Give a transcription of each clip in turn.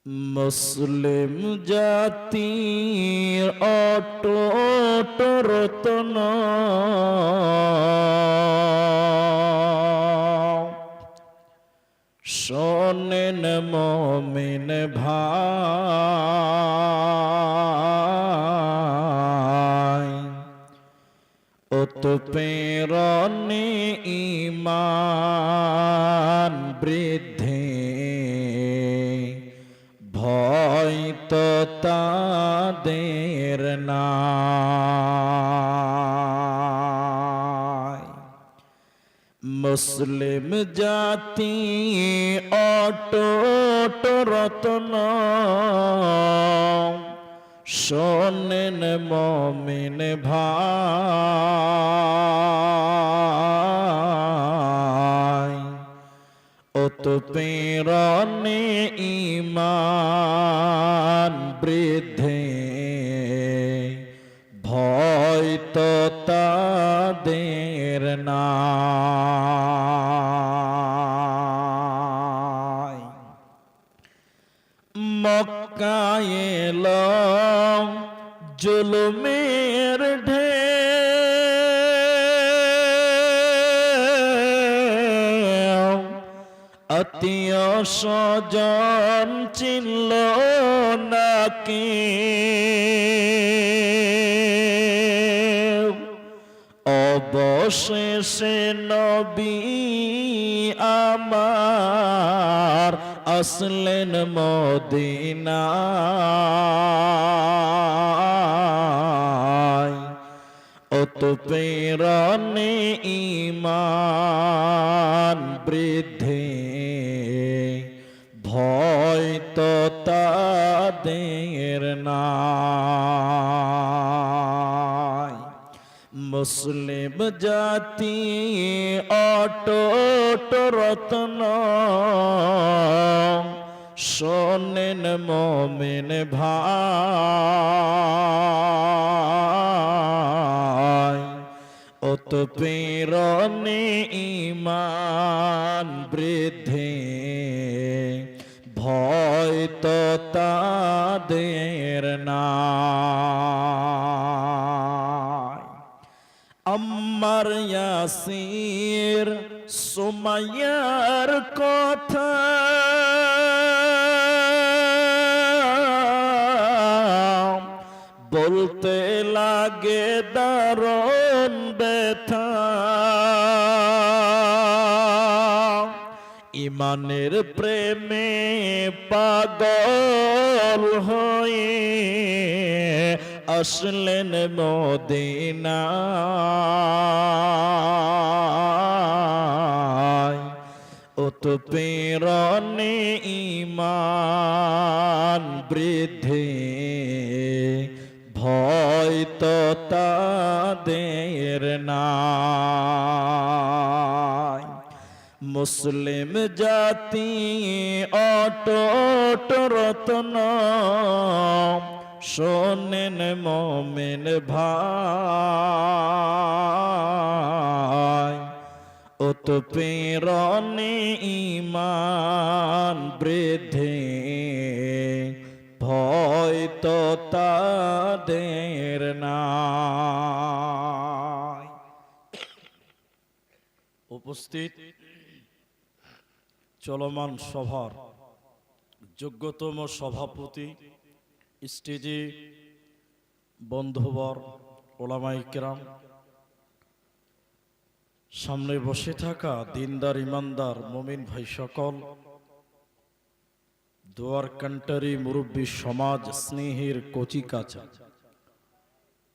মুসলিম জাতির অটুট রত্ন শোনেন মুমিন ভাই, উৎপীড়নে ঈমান বৃদ্ধি ভয় তো তাদের নাই। মুসলিম জাতি অটুট রত্ন শোনেন মুমিন ভাই, উৎপীড়নে ঈমান বৃদ্ধি ভয় তো তাদের নাই। মক্কায় এলো জুলুমের ঢেউ, আত্মীয় স্বজন চিনল নাকি, অবশেষে নবী আমার আসলেন মদিনায়, উৎপীড়নে ঈমান বৃদ্ধি ভয় তো তাদের নাই। মুসলিম জাতি অটুট রত্ন শোনেন মুমিন ভাই, উৎপীড়নে ঈমান বৃদ্ধি ভয় তো তাদের নাই। আম্মার ইয়াসির সুমাইয়ার কথা বলতে লাগে দারুণ ব্যথা, ইমানের প্রেমে পাগল হয়ে আসলেন মদিনায়, উৎপীড়নে ঈমান বৃদ্ধি ভয় তো তাদের নাই। মুসলিম জাতি অটুট রত্ন শোনেন মুমিন ভাই, উৎপীড়নে ঈমান বৃদ্ধি ভয় তো তাদের নাই। উপস্থিত চলমান সভার যোগ্যতম সভাপতি, স্টেজে বন্ধুবর, ওলামায়ে কেরাম, সামনে বসে থাকা দিনদার ইমানদার মুমিন ভাই সকল, দোয়ার কান্টারি মুরব্বী সমাজ স্নেহের কচি কাঁচা,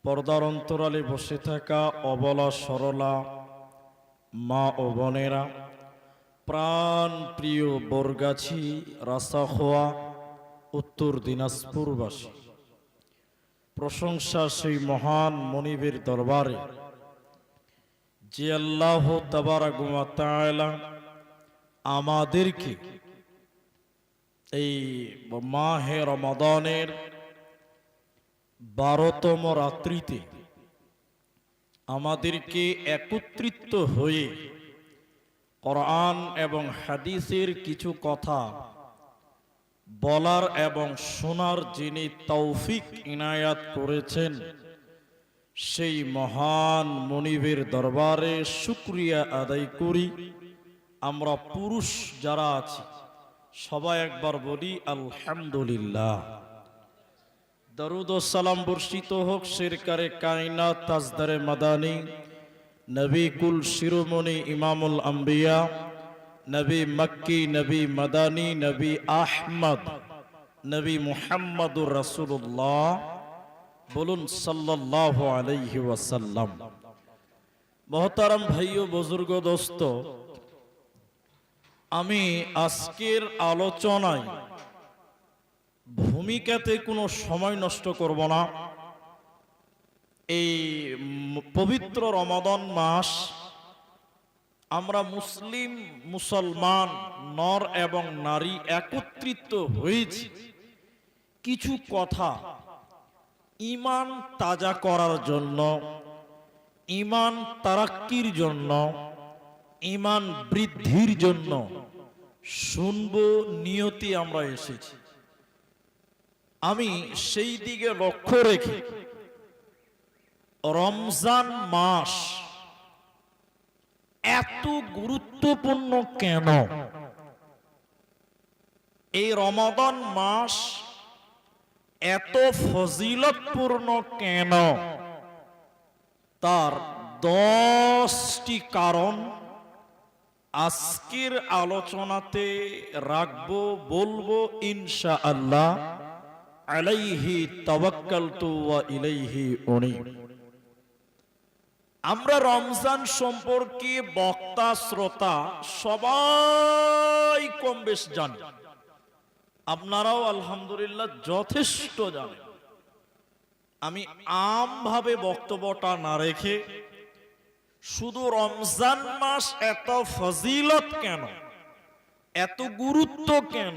পর্দার অন্তরালে বসে থাকা অবলা সরলা মা ও বোনেরা, প্রাণ প্রিয় বরগাছি রাসাখোয়া উত্তর দিনাজপুরবাসী, প্রশংসা সেই মহান মনিবের দরবারে যে আল্লাহ তাবারাক ওয়া তাআলা আমাদেরকে এই মাহে রমাদানের 12তম রাত্রিতে আমাদেরকে একত্রিত হয়ে কোরআন এবং হাদিসের কিছু কথা বলার এবং শোনার যিনি তৌফিক ইনায়াত করেছেন, সেই মহান মনিবের দরবারে শুকরিয়া আদায় করি। আমরা পুরুষ যারা আছি সবাই একবার বলি আলহামদুলিল্লাহ। দরুদ ও সালাম বর্ষিত হোক সরকারে কায়নাত তাজদারে মাদানী নবী কুল শিরোমণি ইমামুল আম্বিয়া নবী মক্কি নবী মাদানী নবী আহমদ নবী মুহাম্মদুর রাসূলুল্লাহ, বলুন সাল্লাল্লাহু আলাইহি ওয়াসাল্লাম। মহতারাম ভাইও বুজুর্গ দোস্ত, আমি আজকের আলোচনায় ভূমিকাতে কোনো সময় নষ্ট করব না। এই পবিত্র রমাদান মাস আমরা মুসলমান নর এবং নারী একত্রিত হয়েছি কিছু কথা ঈমান তাজা করার জন্য, ঈমান তারাক্কির জন্য, ঈমান বৃদ্ধির জন্য শুনবো নিয়তি আমরা এসেছি। আমি সেই দিকে লক্ষ্য রেখে রমজান মাস এত গুরুত্বপূর্ণ কেন, এই রমাদান মাস এত ফজিলতপূর্ণ কেন, তার 10টি কারণ আজকের আলোচনাতে রাখবো, বলবো ইনশাআল্লাহ। আলাইহি তাওয়াক্কালতু ওয়া ইলাইহি উনীব। আমরা রমজান সম্পর্কে বক্তা শ্রোতা সবাই কম বেশ জানি, আপনারাও আলহামদুলিল্লাহ যথেষ্ট জানেন। আমি আমভাবে বক্তব্যটা না রেখে শুধু রমজান মাস এত ফজিলত কেন, এত গুরুত্ব কেন,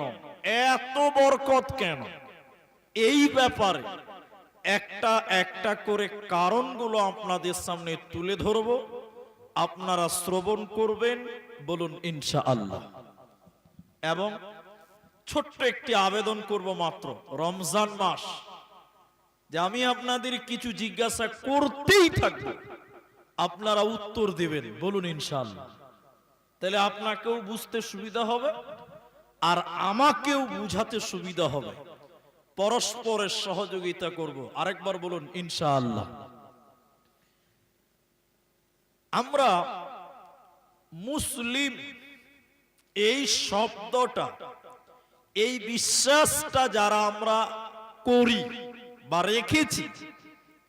এত বরকত কেন, এই ব্যাপারে একটা একটা করে কারণগুলো আপনাদের সামনে তুলে ধরব, আপনারা শ্রবণ করবেন, বলুন ইনশাআল্লাহ। এবং ছোট্ট একটি আবেদন করব মাত্র, রমজান মাস যে আমি আপনাদের কিছু জিজ্ঞাসা করতেই থাকবো, আপনারা উত্তর দিবেন, বলুন ইনশাআল্লাহ। তাহলে আপনাকেও বুঝতে সুবিধা হবে আর আমাকেও বুঝাতে সুবিধা হবে, পরস্পরের সহযোগিতা করব। আরেকবার বলুন ইনশাআল্লাহ। আমরা মুসলিম এই শব্দটা, এই বিশ্বাসটা যারা আমরা করি বা রেখেছি,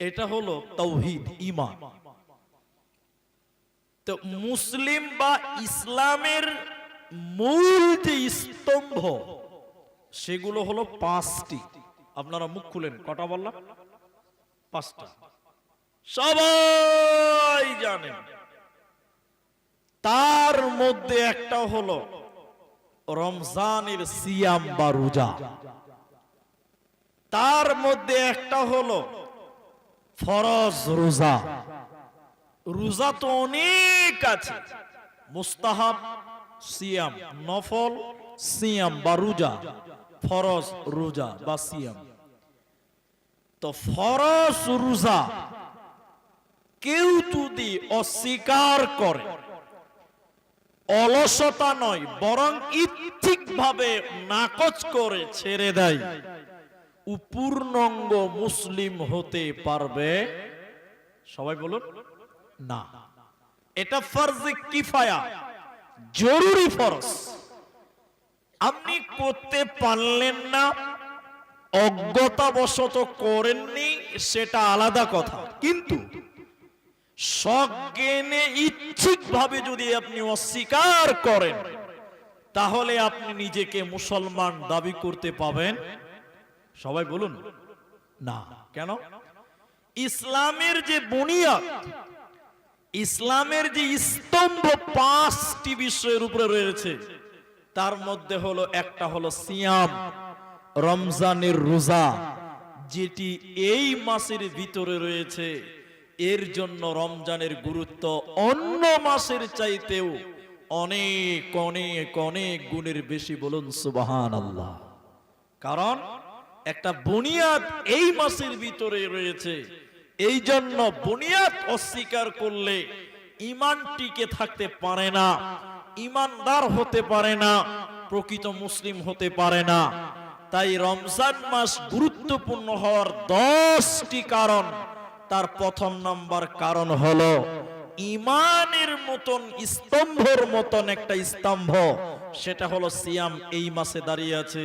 এটা হলো তাওহীদ, ঈমান। তো মুসলিম বা ইসলামের মূল যে স্তম্ভ সেগুলো হলো 5টি। আপনারা মুখ খুলেন, কটা বললাম? 5টা। সবাই জানেন। তার মধ্যে একটা হলো রমজানের সিয়াম বা রোজা, তার মধ্যে একটা হলো ফরজ রোজা। রোজা তো অনেক আছে, মুস্তাহাব সিয়াম, নফল সিয়াম বা রোজা, ফরজ রোজা বা সিয়াম। তো ফরজ রোজা কেউ যদি অস্বীকার করে, অলসতা নয় বরং ইচ্ছিকভাবে নাকচ করে ছেড়ে দেয়, ও পূর্ণাঙ্গ মুসলিম হতে পারবে? সবাই বলুন না। এটা ফরজে কিফায়া, জরুরি ফরজ। আপনি করতে পারলেন না, অজ্ঞতাবশত করেননি, সেটা আলাদা কথা। কিন্তু সজ্ঞানে ইচ্ছিকভাবে যদি আপনি অস্বীকার করেন, তাহলে আপনি নিজেকে মুসলমান দাবি করতে পাবেন? সবাই বলুন না। কেন? ইসলামের যে বুনিয়াদ, ইসলামের যে স্তম্ভ 5টি বিষয়ের উপরে রয়েছে, তার মধ্যে হলো একটা হলো সিয়াম, রমজানের রোজা, যেটি এই মাসের ভিতরে রয়েছে। এর জন্য রমজানের গুরুত্ব অন্য মাসের চাইতেও অনেক অনেক অনেক গুণের বেশি, বলুন সুবহানাল্লাহ। কারণ একটা বুনিয়াদ এই মাসের ভিতরে রয়েছে। এই জন্য বুনিয়াদ অস্বীকার করলে ঈমান টিকে থাকতে পারে না, ঈমানদার হতে পারে না, প্রকৃত মুসলিম হতে পারে না। তাই রমজান মাস গুরুত্বপূর্ণ হওয়ার 10টি কারণ। তার প্রথম নাম্বার কারণ হলো ঈমানের মতন স্তম্ভের মতন একটা স্তম্ভ, সেটা হলো সিয়াম এই মাসে দাঁড়িয়ে আছে।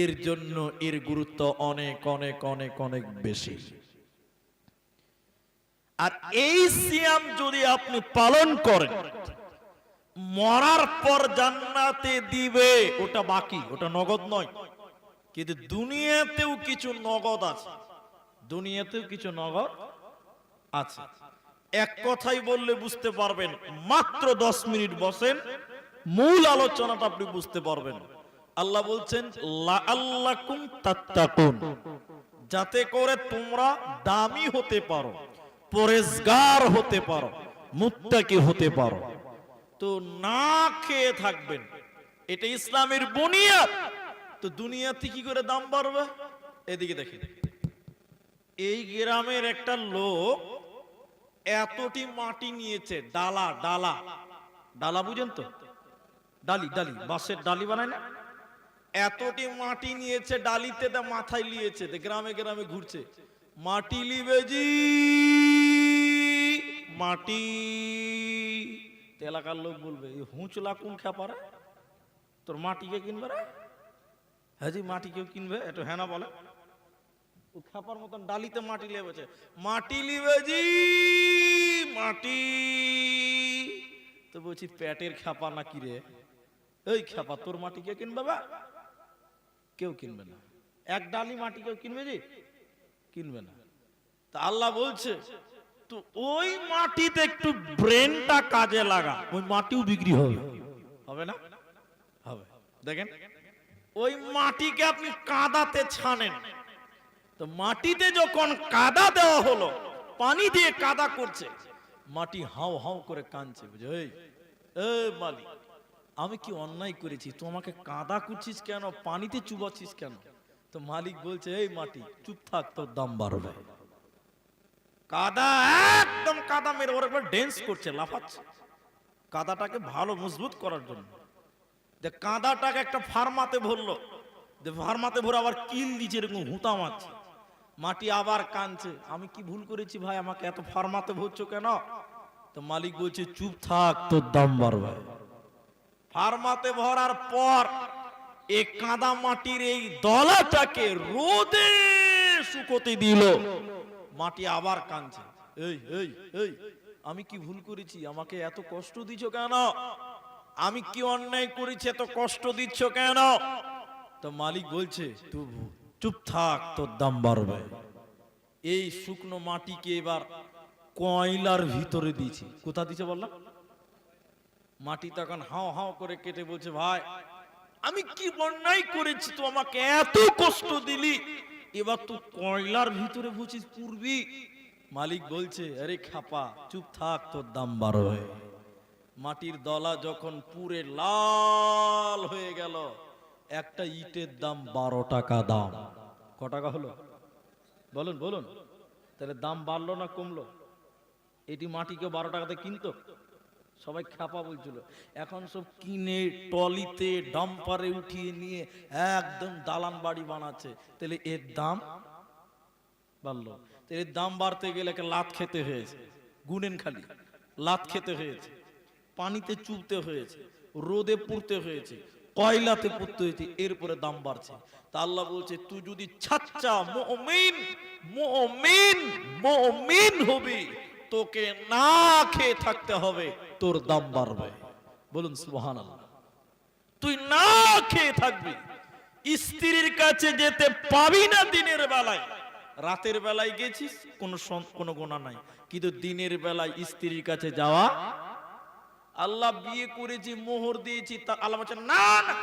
এর জন্য এর গুরুত্ব অনেক অনেক অনেক অনেক বেশি। আর এই সিয়াম যদি আপনি পালন করেন, মরার পর জান্নাতে দিবে, ওটা বাকি, ওটা নগদ নয়। কিন্তু দুনিয়াতেও কিছু নগদ আছে, দুনিয়াতেও কিছু নগদ আছে। এক কথাই বললে বুঝতে পারবেন, মাত্র 10 মিনিট বসেন, মূল আলোচনাটা আপনি বুঝতে পারবেন। আল্লাহ বলছেন লাআল্লাকুম তাত্তাকুন, যাতে করে তোমরা দামি হতে পারো, পরেজগার হতে পারো, মুত্তাকি হতে পারো। তো না খেয়ে থাকবেন, এটা ইসলামের বুনিয়াদ। তো দুনিয়াতে কি করে দাম বাড়বে? এদিকে দেখেন, এই গ্রামের একটা লোক এতটি মাটি নিয়েছে, ডালা ডালা ডালা, বুঝেন তো? ডালি ডালি, বাঁশের ডালি বানায় না? এতটি মাটি নিয়েছে, ডালিতে মাথায় নিয়েছে, গ্রামে গ্রামে ঘুরছে, মাটি লিবে জি মাটি। এলাকার লোক বলবে হুঁচলা কোন খেপারে, তোর মাটিকে কিনবে রে? হ্যাঁ জি, মাটি কেউ কিনবে? একটু হ্যাঁ না বলে। ও খেপার মতন ডালিতে মাটি লেবেছে, মাটি লিবে জি মাটি। তো বলছি পেটের খেপা না কি রে? এই খেপা, তোর মাটি কে কিনবে? বা কেউ কিনবে না। এক ডালি মাটি কেউ কিনবে জি? কিনবে না। তা আল্লাহ বলছে তো ওই মাটিতে একটু ব্রেনটা কাজে লাগা, ওই মাটিও বিক্রি হবে। হবে না? হবে। দেখেন, ওই মাটিকে আপনি কাদাতে ছানেন, তো মাটিতে যখন কাদা দেওয়া হলো, পানি দিয়ে কাদা করছে, মাটি হাউ হাউ করে কাঁদছে, বুঝে এই মালিক, আমি কি অন্যায় করেছি? তুই আমাকে কাদা করছিস কেন? পানিতে চুবাচ্ছিস কেন? তো মালিক বলছে এই মাটি চুপ থাক, তোর দাম বাড়বে। কাদা একদম কাদা মেরে ওর উপর ড্যান্স করছে, লাফাচ্ছে, কাদাটাকে ভালো মজবুত করার জন্য। যে কাদাটাকে একটা ফার্মাতে ভরলো, ফার্মাতে ভরে আবার কিল দিচ্ছে, এরকম হুঁতা মারছে, মাটি আবার কাঁদছে, আমি কি ভুল করেছি ভাই, আমাকে এত ফার্মাতে ভরছো কেন? তো মালিক বলছে চুপ থাক, তোর দাম বাড়বে। ফার্মাতে ভরার পর এই কাদা মাটির এই দলাটাকে রোদে শুকোতে দিল, মাটি আবার কাঁদছে, এই এই এই আমি কি ভুল করেছি, আমাকে এত কষ্ট দিচ্ছ কেন? আমি কি অন্যায় করেছি, এত কষ্ট দিচ্ছ কেন? তো মালিক বলছে তুই চুপ থাক, তোর দাম বাড়বে। এই শুকনো মাটিকে এবার কয়লার ভিতরে দিয়েছি। কোথা দিছে বললাম? মাটি তখন হাও হাও করে কেটে বলছে ভাই, আমি কি অন্যায় করেছি, তো আমাকে এত কষ্ট দিলি, এবার তো কয়লার ভিতরে বুঝিস পুরবি। মালিক বলছে আরে খাপা চুপ থাক, তোর দাম বাড়বে। মাটির দলা যখন পুরে লাল হয়ে গেল, একটা ইটের দাম 12 টাকা দাম। ক টাকা হলো বলুন বলুন? তাহলে দাম বাড়লো না কমলো? এটি মাটিকে 12 টাকাতে কিনতো, সবাই খাপা বলছিল। এখন সব কিনে টলিতে ডাম্পারে উঠিয়ে নিয়ে একদম দালান বাড়ি বানাচ্ছে। তাহলে এর দাম বাড়লো। এর দাম বাড়তে গেলে লাত খেতে হয়েছে, গুনেন খালি লাত খেতে হয়েছে, পানিতে চুবতে হয়েছে, রোদে পুড়তে হয়েছে, কয়লাতে পুড়তে হয়েছে, এরপরে দাম বাড়ছে। তা আল্লাহ বলছে তুই যদি সাচ্চা মুমিন মুমিন মুমিন হবি, তোকে না খেয়ে থাকতে হবে, তোর দাম বাড়বে। বলুন সুবহানাল্লাহ। তুই না খেয়ে থাকবি, স্ত্রীর কাছে যেতে পাবি না দিনের বেলায়। রাতের বেলায় গেছিস কোনো গোনা নাই, কিন্তু দিনের বেলায় স্ত্রীর কাছে যাওয়া, আল্লাহ বিয়ে করেছি মোহর দিয়েছি, তা আল্লাহ বলছে না না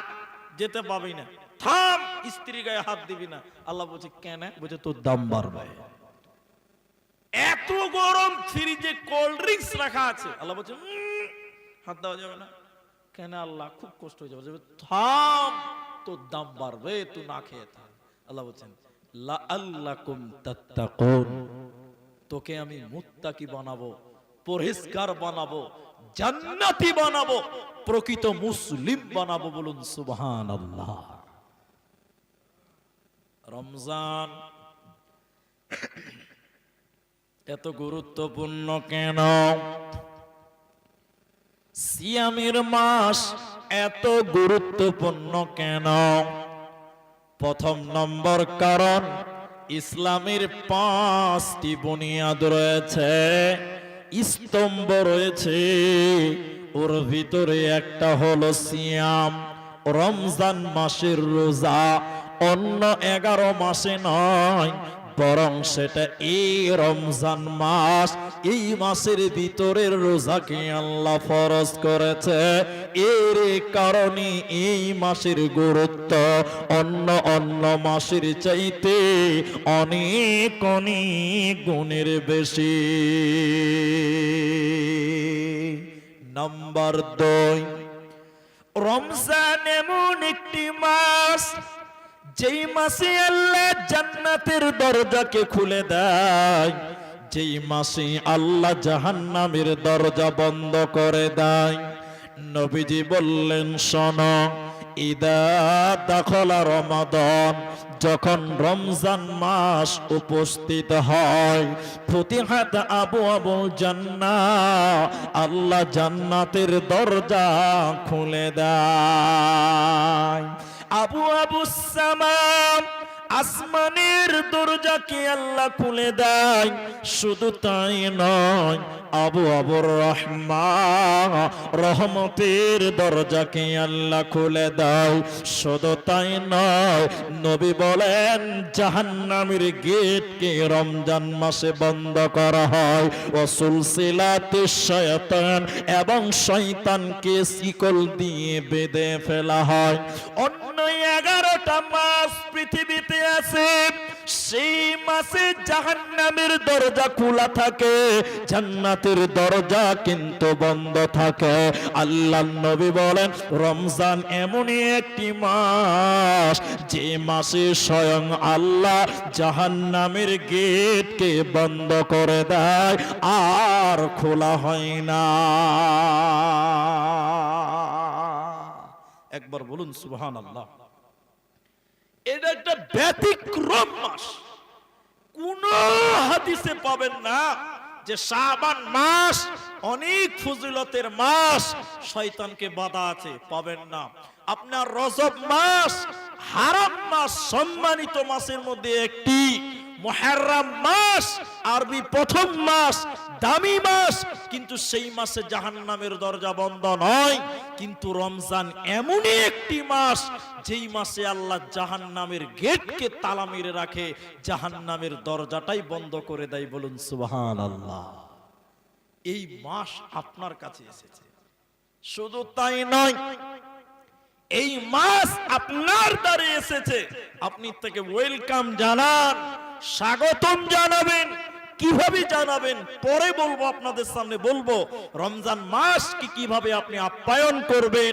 যেতে পাবি না, থাম, স্ত্রী গায়ে হাত দিবি না। আল্লাহ বলছে কেন? বলছে তোর দাম বাড়বে। এত গরম ফ্রিজে কোল্ড ড্রিঙ্কস রাখা আছে, আল্লাহ বলছে হাত দেওয়া যাবে না। কেন? আল্লাহ খুব কষ্ট হয়ে যাবে। থাম, তোর দাম বাড়বে, তুই না খেয়ে থাক। আল্লাহ বলছেন লাআল্লাকুম তাত্তাকুন, তোকে আমি মুত্তাকি বানাবো, পরহেজগার বানাবো, জান্নাতি বানাবো, প্রকৃত মুসলিম বানাবো। বলুন সুবহানাল্লাহ। রমজান এত গুরুত্বপূর্ণ কেন? সিয়ামের মাস এত গুরুত্বপূর্ণ কেন? প্রথম নম্বর কারণ, ইসলামের 5টি বুনিয়াদ রয়েছে, স্তম্ভ রয়েছে, ওর ভিতরে একটা হলো সিয়াম, রমজান মাসের রোজা। অন্য 11 মাসে নয়, বরং সেটা এই রমজান মাস, এই মাসের ভিতরের রোজাকে আল্লাহ ফরজ করেছে। এর কারণে এই মাসের গুরুত্ব অন্য মাসের চাইতে অনেক অনেক গুণের বেশি। নাম্বার 2, রমজান এমন একটি মাস, যেই মাসে আল্লাহ জান্নাতের দরজাকে খুলে দেয়, যেই মাসে আল্লাহ জাহান্নামের দরজা বন্ধ করে দেয়। নবীজি বললেন, শোনো, ইদা দাখলা রমাদান, যখন রমজান মাস উপস্থিত হয়, ফুতিহাত আবওয়াবুল জান্নাহ, আল্লাহ জান্নাতের দরজা খুলে দেয়। আবু সামা, আসমানের দরজাকে আল্লাহ খুলে দেয়। শুধু তাই নয়, আবুর রহমান, রহমতের দরজাকে আল্লাহ খুলে দেয়। শুধু তাই নয়, নবী বলেন জাহান্নামের গেটকে রমজান মাসে বন্ধ করা হয়। ওয়াসুলসিলাতিশ শায়াতান, এবং শয়তানকে শিকল দিয়ে বেঁধে ফেলা হয়। অন্য 11টা মাস পৃথিবীতে আছে, সেই মাসে জাহান্নামের দরজা খোলা থাকে, জান্নাতের দরজা কিন্তু বন্ধ থাকে। আল্লাহর নবী বলেন, রমজান এমনই একটি মাস, যে মাসে স্বয়ং আল্লাহ জাহান্নামের গেটকে বন্ধ করে দেয়, আর খোলা হয় না। একবার বলুন সুবহানাল্লাহ। এটা একটা ব্যতিক্রম মাস। কোন হাদিসে পাবেন না যে শাবান মাস অনেক ফজিলতের মাস, শয়তানকে বাধা আছে, পাবেন না। আপনার রজব মাস হারাম মাস, সম্মানিত মাসের মধ্যে একটি। মুহররম মাস আরবি প্রথম মাস, দামি মাস, কিন্তু সেই মাসে জাহান্নামের দরজা বন্ধ নয়। কিন্তু রমজান এমনই একটি মাস, যেই মাসে আল্লাহ জাহান্নামের গেটকে তালা মেরে রাখে, জাহান্নামের দরজাটাই বন্ধ করে দেয়। বলুন সুবহানাল্লাহ। এই মাস আপনার কাছে এসেছে। শুধু তাই নয়, এই মাস আপনার দ্বারে এসেছে, আপনি তাকে ওয়েলকাম জানান, স্বাগতম জানাবেন। কিভাবে জানাবেন পরে বলবো, আপনাদের সামনে বলবো রমজান মাস কি কিভাবে আপনি আপ্যায়ন করবেন,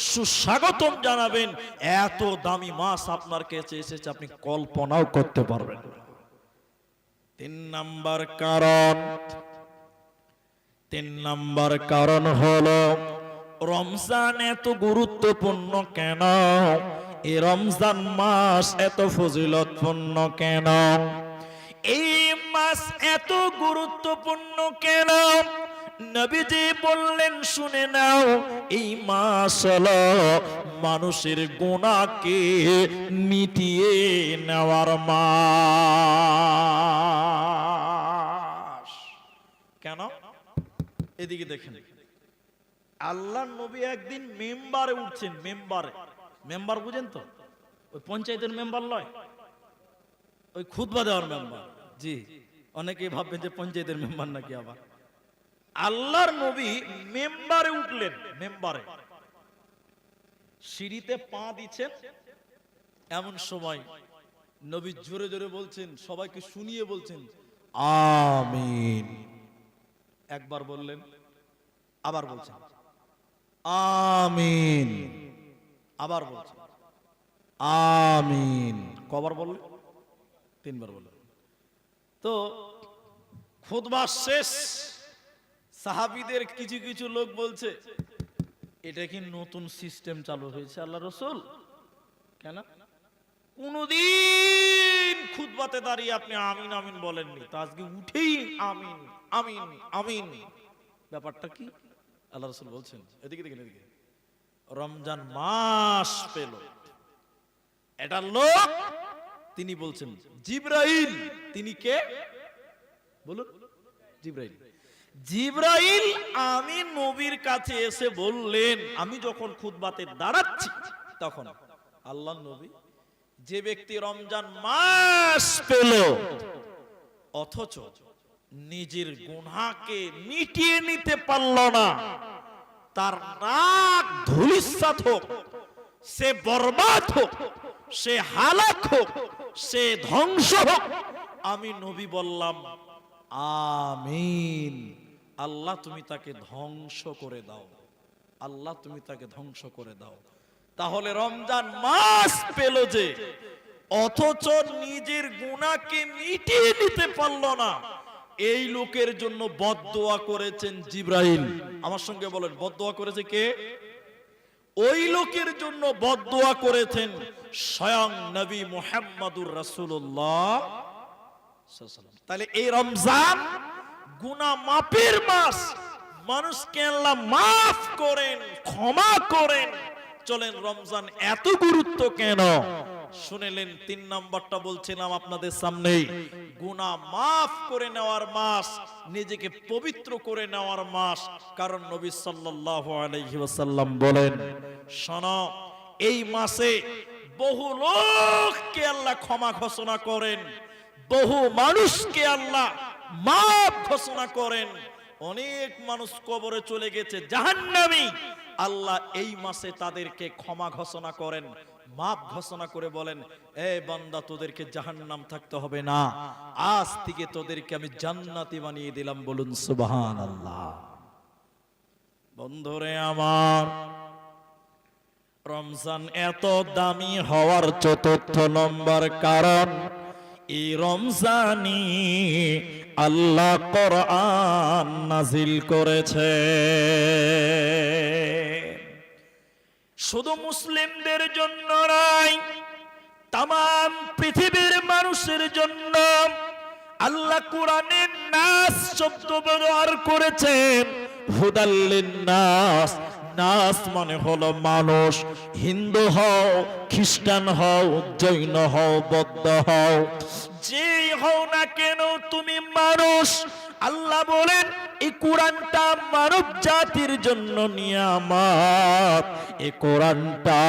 সুস্বাগতম জানাবেন। এত দামি মাস আপনার কাছে এসেছে, আপনি কল্পনাও করতে পারবেন না। 3 নম্বর কারণ হলো, রমজান এত গুরুত্বপূর্ণ কেন? এই রমজান মাস এত ফজিলতপূর্ণ কেন? এই মাস এত গুরুত্বপূর্ণ কেন? নবীজি বললেন, শুনে নাও, এই মাস হলো মানুষের গুনাহকে মিটিয়ে নেওয়ার মাস। কেন? এদিকে দেখেন, আল্লাহর নবী একদিন মেম্বারে উঠছেন। মেম্বার বুঝেন তো? ওই পঞ্চায়েতের মেম্বার লয়, ওই খুতবা দেওয়ার মেম্বার। জি, অনেকে ভাববেন যে পঞ্চায়েতের মেম্বার নাকি। আবার আল্লাহর নবী মেম্বারে উঠলেন। মেম্বারে সিঁড়িতে পা দিচ্ছেন, এমন সময় নবী জোরে জোরে বলছেন, সবাইকে শুনিয়ে বলছেন আমিন। একবার বললেন, আবার বলছেন আমিন, আবার বলছেন আমিন। কবার বললেন? 3 বার বললেন। তো খুতবা শেষ, সাহাবীদের কিছু কিছু লোক বলছে এটা কি নতুন সিস্টেম চালু হয়েছে আল্লাহ রসুল? কেন কোনদিন খুতবাতে দাঁড়িয়ে আপনি আমিন আমিন বলেননি, তো আজকে উঠেই আমিন আমিন আমিন, ব্যাপারটা কি? আল্লাহ রসুল বলছেন, এদিকে দেখেন, এদিকে, রমজান মাস পেল, এটা লোক, তিনি বলছেন জিবরাইল। তিনি কে বলুন? জিবরাইল। জিবরাইল আমি নবীর কাছে এসে বললেন, আমি যখন খুতবাতে দাঁড়াচ্ছি তখন আল্লাহ নবী, যে ব্যক্তি রমজান মাস পেল অথচ নিজের গুনাহকে মিটিয়ে নিতে পারল না, তার নাক ধূলিসাৎ হোক, সে বরবাদ হোক, সে হালাক হোক, সে ধ্বংস হোক, আমি নবী বললাম আমিন। আল্লাহ তুমি তাকে ধ্বংস করে দাও, আল্লাহ তুমি তাকে ধ্বংস করে দাও। তাহলে রমজান মাস পেল যে অথচ নিজের গুনাহকে মিটিয়ে নিতে পারল না, এই লোকের জন্য বদদোয়া করেছেন জিবরাইল। আমার সঙ্গে বলেন, বদদোয়া করেছে কে? ওই লোকের জন্য বদদোয়া করেছেন স্বয়ং নবী মুহাম্মদুর রাসূলুল্লাহ সাল্লাল্লাহু আলাইহি ওয়াসাল্লাম। তাহলে এই রমজান গুনাহ মাফের মাস, মানুষকে আল্লাহ মাফ করেন, ক্ষমা করেন। চলেন, রমজান এত গুরুত্ব কেন শুনেলেন। 3 নাম্বারটা বলছিলাম আপনাদের সামনে, গুনাহ মাফ করে নেওয়ার মাস, নিজেকে পবিত্র করে নেওয়ার মাস। কারণ নবী সাল্লাল্লাহু আলাইহি ওয়াসাল্লাম বলেন, শোনো, এই মাসে বহু লোককে আল্লাহ ক্ষমা ঘোষণা করেন, বহু মানুষকে আল্লাহ মাফ ঘোষণা করেন। অনেক মানুষ কবরে চলে গেছে জাহান্নামী, আল্লাহ এই মাসে তাদেরকে ক্ষমা ঘোষণা করেন, মাফ ঘোষণা করে বলেন, এ বান্দা, তোদেরকে জাহান্নাম থাকতে হবে না, আজ থেকে তোদেরকে আমি জান্নাতি বানিয়ে দিলাম। বলুন সুবহানাল্লাহ। বন্ধুরে আমার, রমজান এত দামি হওয়ার 4র্থ নম্বর কারণ, এই রমজানি আল্লাহ কোরআন নাজিল করেছে। শুধু মুসলিমদের জন্য নয়, তামাম পৃথিবীর মানুষের জন্য আল্লাহ কোরআনের নাস শব্দ ব্যবহার করেছেন। হুদাল্লিন নাস, নাস মানে হলো মানুষ। হিন্দু হও, খ্রিস্টান হও, জৈন হও, বৌদ্ধ হও, যেই হও না কেন তুমি মানুষ। আল্লাহ বলেন এই কোরআনটা মানব জাতির জন্য নিয়ামত। এই কোরআনটা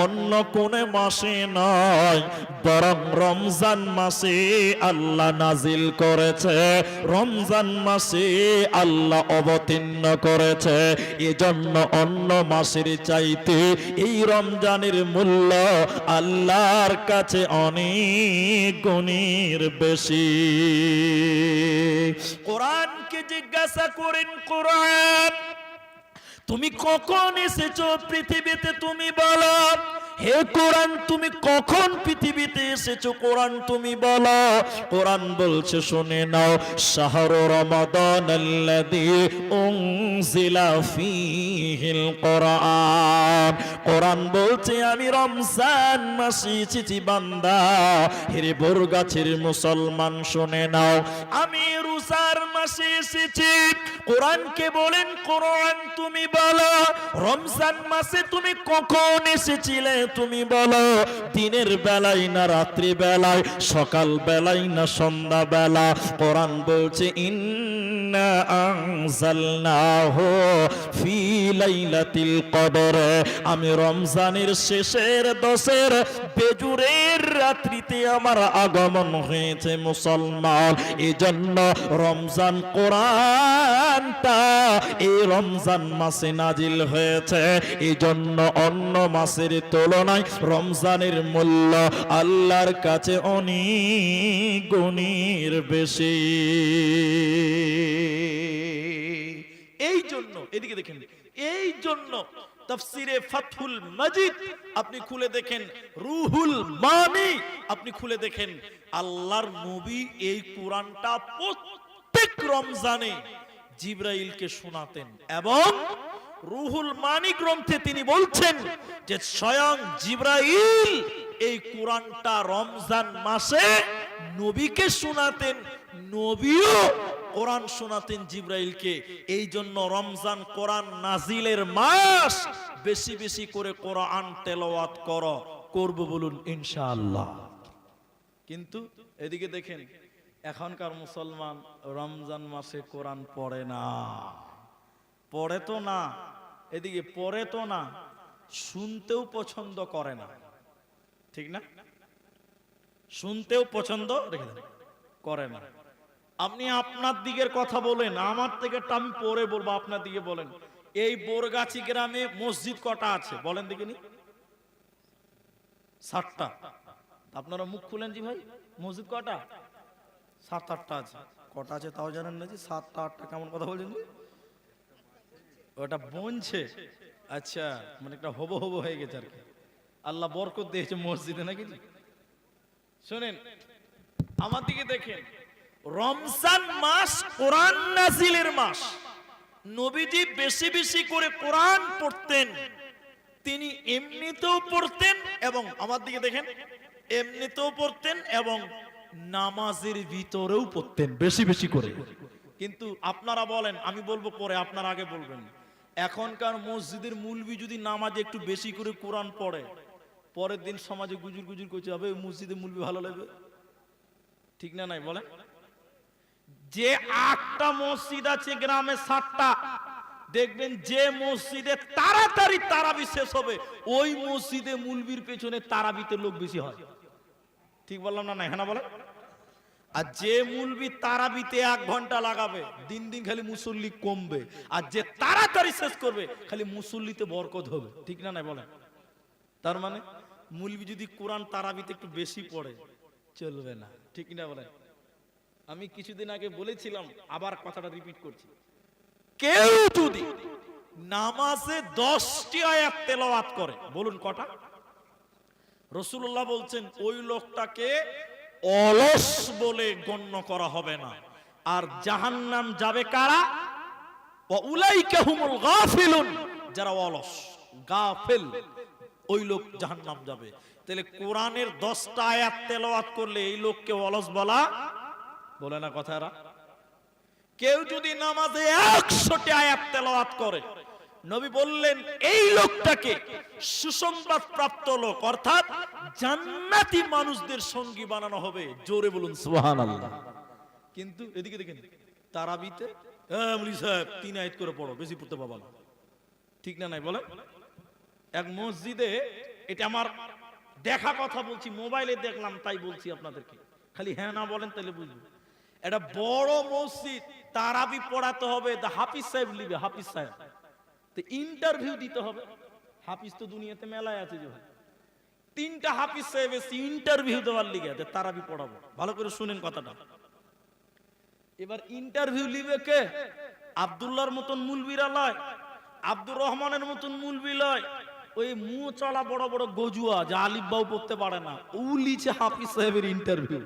অন্য কোন মাসে নয়, বরং রমজান মাসে আল্লাহ নাজিল করেছে, রমজান মাসে আল্লাহ অবতীর্ণ করেছে। এজন্য অন্য মাসের চাইতে এই রমজানের মূল্য আল্লাহর কাছে অনেক গুণের বেশি। কোরআনকে জিজ্ঞাসা করেন, কোরআন তুমি কখন এসেছো পৃথিবীতে? তুমি বলো, হে কোরআন তুমি কখন পৃথিবীতে এসেছো? কোরআন তুমি বলো। কোরআন বলছে, শুনে নাও, শাহরু রমাদানাল্লাযী উনজিলা ফীহিল কোরআন। কোরআন বলছে আমি রমজান মাসে এসেছি বান্দা। হেরে বরগাছের মুসলমান শুনে নাও, আমি রোজার মাসে এসেছি। কোরআনকে বলেন, কোরআন তুমি বলো, রমজান মাসে তুমি কখন এসেছিলে? তুমি বলো, দিনের বেলায় না রাত্রি বেলায়, সকাল বেলায় না সন্ধ্যা বেলা? কোরআন বলছে, ইন্না আনজালনাহু ফি লাইলাতিল কদর। আমি রমজানের শেষের 10-এর বেজুরের রাত্রিতে আমার আগমন হয়েছে মুসলমান। এজন্য রমজান কোরআনটা এই রমজান মাসে নাজিল হয়েছে। এজন্য অন্য মাসের তুলনায় রমজানের মূল্য আল্লাহর কাছে অনেক গুণের বেশি। এই জন্য এদিকে দেখেন, এই জন্য তাফসিরে ফাতহুল মাজিদ আপনি খুলে দেখেন, রুহুল মানি আপনি খুলে দেখেন, আল্লাহর নবী এই কোরআনটা প্রত্যেক রমজানে জিবরাইলকে শোনাতেন। এবং রুহুল মানি গ্রন্থে তিনি বলছেন যে স্বয়ং জিবরাইল এই কোরআনটা রমজান মাসে নবীকে শোনাতেন, নবীও কোরআন শোনাতেন জিবরাইলকে। এই জন্য রমজান কোরআন নাজিলের মাস। বেশি বেশি করে কোরআন তেলাওয়াত করব বলুন ইনশাআল্লাহ। কিন্তু এদিকে দেখেন এখনকার মুসলমান রমজান মাসে কোরআন পড়ে না, পড়ে তো না, এদিকে পড়ে তো না, শুনতেও পছন্দ করে না, ঠিক না? শুনতেও পছন্দ করে না। আপনি আপনার দিকের কথা বলেন, আমার থেকে আমি পরে বলবো, আপনার দিকে বলেন। এই বোরগাছি গ্রামে মসজিদ কটা আছে বলেন দেখিনি? 7টা। আপনারা মুখ খুলেন জি ভাই, মসজিদ কটা? 7-8টা আছে। কটা আছে তাও জানেন না? যে 7টা 8টা কেমন কথা বলছেন? ওটা বনছে, আচ্ছা, মানে একটা হবো হবো হয়ে গেছে আর কি। আল্লাহ বরকত দিয়েছে মসজিদে নাকি? শুনেন আমার দিকে দেখেন, রমজান মাস কোরআন নাজিলের মাস। নবীজি বেশি বেশি করে কোরআন পড়তেন, তিনি এমনিতেও পড়তেন এবং আমার দিকে দেখেন এমনিতেও পড়তেন এবং নামাজের ভিতরেও পড়তেন বেশি বেশি করে। কিন্তু আপনারা বলেন, আমি বলবো পরে, আপনারা আগে বলবেন। এখনকার মসজিদের মুলবি যদি নামাজে একটু বেশি করে কোরআন পড়ে, পরের দিন সমাজে গুজুর গুজুর করছে, হবে মসজিদে মুলবি ভালো লাগবে, ঠিক না নাই বলেন? যে 8টা মসজিদ আছে গ্রামে, 7টা, দেখবেন যে মসজিদে তাড়াতাড়ি তারাবি শেষ হবে ওই মসজিদে মুলবির পেছনে তারাবিতে লোক বেশি হয়, ঠিক বললাম না? হ্যাঁ না বলেন? আর যে মুলবি তারাবিতে 1 ঘন্টা লাগাবে, দিন দিন খালি মুসল্লি কমবে। আর যে তাড়াতাড়ি শেষ করবে খালি মুসল্লিতে বরকত হবে, ঠিক না নাই বলেন? তার মানে মুলবি যদি কোরআন তারাবিতে একটু বেশি পড়ে চলবে না, ঠিক না বলেন? আমি কিছুদিন আগে বলেছিলাম, আবার কথাটা রিপিট করছি, কেউ যদি নামাজে 10টি আয়াত তেলাওয়াত করে, বলুন কটা? রাসূলুল্লাহ বলছেন ওই লোকটাকে অলস বলে গণ্য করা হবে না। আর জাহান্নাম যাবে কারা? ওয়াউলাইকা হুমুল গাফিলুন, যারা অলস গাফিল ওই লোক জাহান্নাম যাবে। তাহলে কোরআনের 10টা আয়াত তেলাওয়াত করলে এই লোককে অলস বলা বলে না কথারা? কেউ যদি নামাজে 100টি আয়াত তেলাওয়াত করে, নবী বললেন এই লোকটাকে সুসংবাদ প্রাপ্ত লোক, অর্থাৎ জান্নাতি মানুষদের সঙ্গী বানানো হবে। জোরে বলুন সুবহানাল্লাহ। কিন্তু এদিকে দেখেন তারাবিতে মুলি সাহেব 3 আয়াত করে পড়ো, বেশি পড়তে পারবা না, ঠিক না নাই বলেন? এক মসজিদে, এটা আমার দেখা কথা বলছি, মোবাইলে দেখলাম তাই বলছি আপনাদেরকে, খালি হ্যাঁ না বলেন তাহলে বুঝবো। এটা বড় মসজিদ, তারাবি পড়াতে হবে, হাফিজ সাহেব লিবে, হাফিজ সাহেব তো ইন্টারভিউ দিতে হবে। হাফিজ তো দুনিয়াতে মেলায় আছে, যে 3টা হাফিজ সাহেব এসে ইন্টারভিউ দেওয়ার লিগে তারাবি পড়াবো। ভালো করে শুনেন কথাটা। এবার ইন্টারভিউ লিবে কে? আব্দুল্লাহর মতন মুলবিরা লয়, আব্দুর রহমানের মতন মুলবি লয়, ওই মুখ চলা বড় বড় গজুয়া যা আলিফ বাউ পড়তে পারে না, ও লিছে হাফিজ সাহেবের ইন্টারভিউ,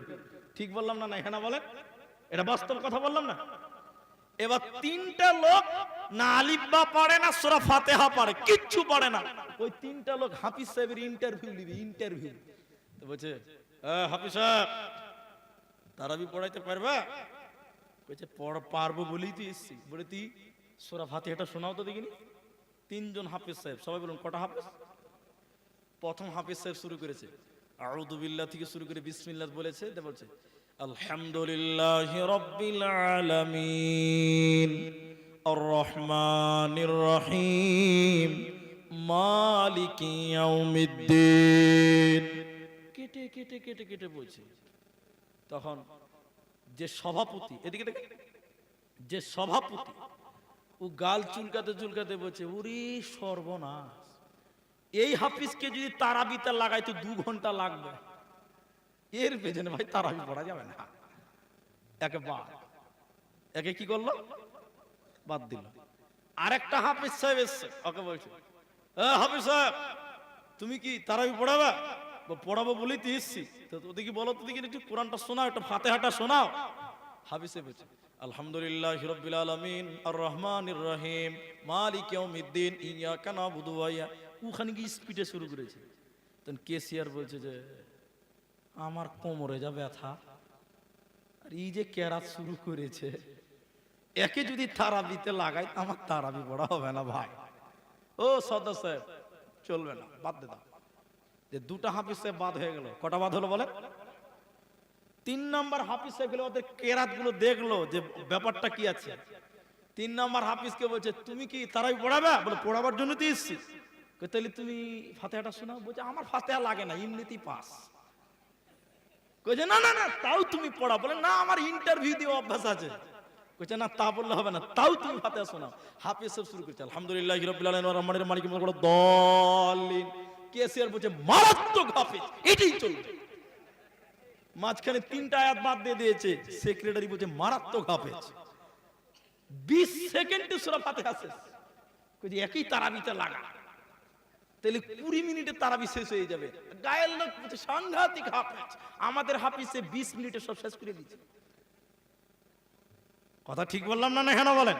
ঠিক বললাম না? এখানে বলেন, এটা বাস্তব কথা বললাম না? এবার 3টা লোক না আলিফ বা পড়ে না, সূরা ফাতিহা পড়ে, কিচ্ছু পড়ে না, ওই 3টা লোক হাফিজ সাহেবের ইন্টারভিউ নিবে। ইন্টারভিউ তো বলছে, হাফিজ সাহেব তারাবি পড়াইতে পারবা? বলছে পারবো বলেই তো এসছি। বলে তুই সূরা ফাতিহাটা শোনাও তো দেখিনি। 3 জন হাফিজ সাহেব, সবাই বলুন কটা হাফিজ? প্রথম হাফিজ সাহেব শুরু করেছে আউযু বিল্লাহ থেকে শুরু করে বিসমিল্লাহ বলেছে, বলছে আলহামদুলিল্লাহি রাব্বিল আলামিন আর রহমানির রহিম মালিকি ইয়াউমিদ্দিন। কেটে কেটে কেটে কেটে বলছে। তখন যে সভাপতি, এদিকে দেখে, যে সভাপতি ও গাল চুলকাতে চুলকাতে বলছে, ওরে সর্বনাশ, এই হাফিজকে যদি তারাবিতে লাগাইতো 2 ঘন্টা লাগবে, এর পেছনে ভাই তারাবি পড়া যাবে না। একে কি করলো? বাদ দিল। আরেকটা হাফিজ সাহেব এসছে, ওকে বলছে হাফিজ সাহেব তুমি কি তারাবি পড়াবা? পড়াবো বলেই তো এসছি, তো ওদিকে বলো, তো দেখি একটু কোরআনটা শোনাও, একটা ফাতিহাটা শোনাও। হাফিজ সাহেব বলছে আলহামদুলিল্লাহি রাব্বিল আলামিন আর রহমানির রহিম মালিক ইয়াউমিদ্দিন ইয়াকা নাবুদু ওয়া ইয়া। ওখানে কি স্পিডে শুরু করেছে। তখন কেসিআর বলছে যে আমার কোমরে যা ব্যথা, আর এই যে কেরাত শুরু করেছে, একে যদি তারাবিতে লাগাই আমার তারাবি পড়া হবে না ভাই। ও সদস্য সাহেব চলবে না, বাদ দে দাও। যে দুটা হাফিজ সাহেব বাদ হয়ে গেল, কটা বাদ হলো বলে? 3 নম্বর হাফিজ সাহেব গেলে ওদের কেরাত গুলো দেখলো যে ব্যাপারটা কি আছে। 3 নম্বর হাফিজকে বলছে তুমি কি তারাবি পড়াবে? বলে পড়াবার জন্য তো এসেছি। তাহলে তুমি ফাতিহাটা শোনাও। বলছে আমার ফাতিহা লাগে না, এমনিতেই পাস। কইছে না না না তাও তুমি পড়া। বলে না আমার ইন্টারভিউ দিয়ে অভ্যাস আছে। কইছে না তা বললে হবে না, তাও তুমি ফাতিহা শোনাও। হাফিজ সাহেব শুরু করছে আলহামদুলিল্লাহি রাব্বিল আলামিন আর রহমানির মালিক বড় দলিন। কেসিআর বলছে মারাত্মক হাফিজ, এটাই চলবে। মাঝখানে 3টা আয়াত বাদ দিয়ে দিয়েছে। সেক্রেটারি বলছে মারাত্মক হাফেজ। 20 সেকেন্ডে সূরা ফাতিহা শেষ। কইছে একই তারাবিতে লাগা, তাহলে 20 মিনিটে তারাবি শেষ হয়ে যাবে। গায়ের লোক বলছে সাংঘাতিক হাফেজ। আমাদের হাফিজ 20 মিনিটে সব শেষ করে দিয়েছে। কথা ঠিক বললাম না? না কেন বলেন?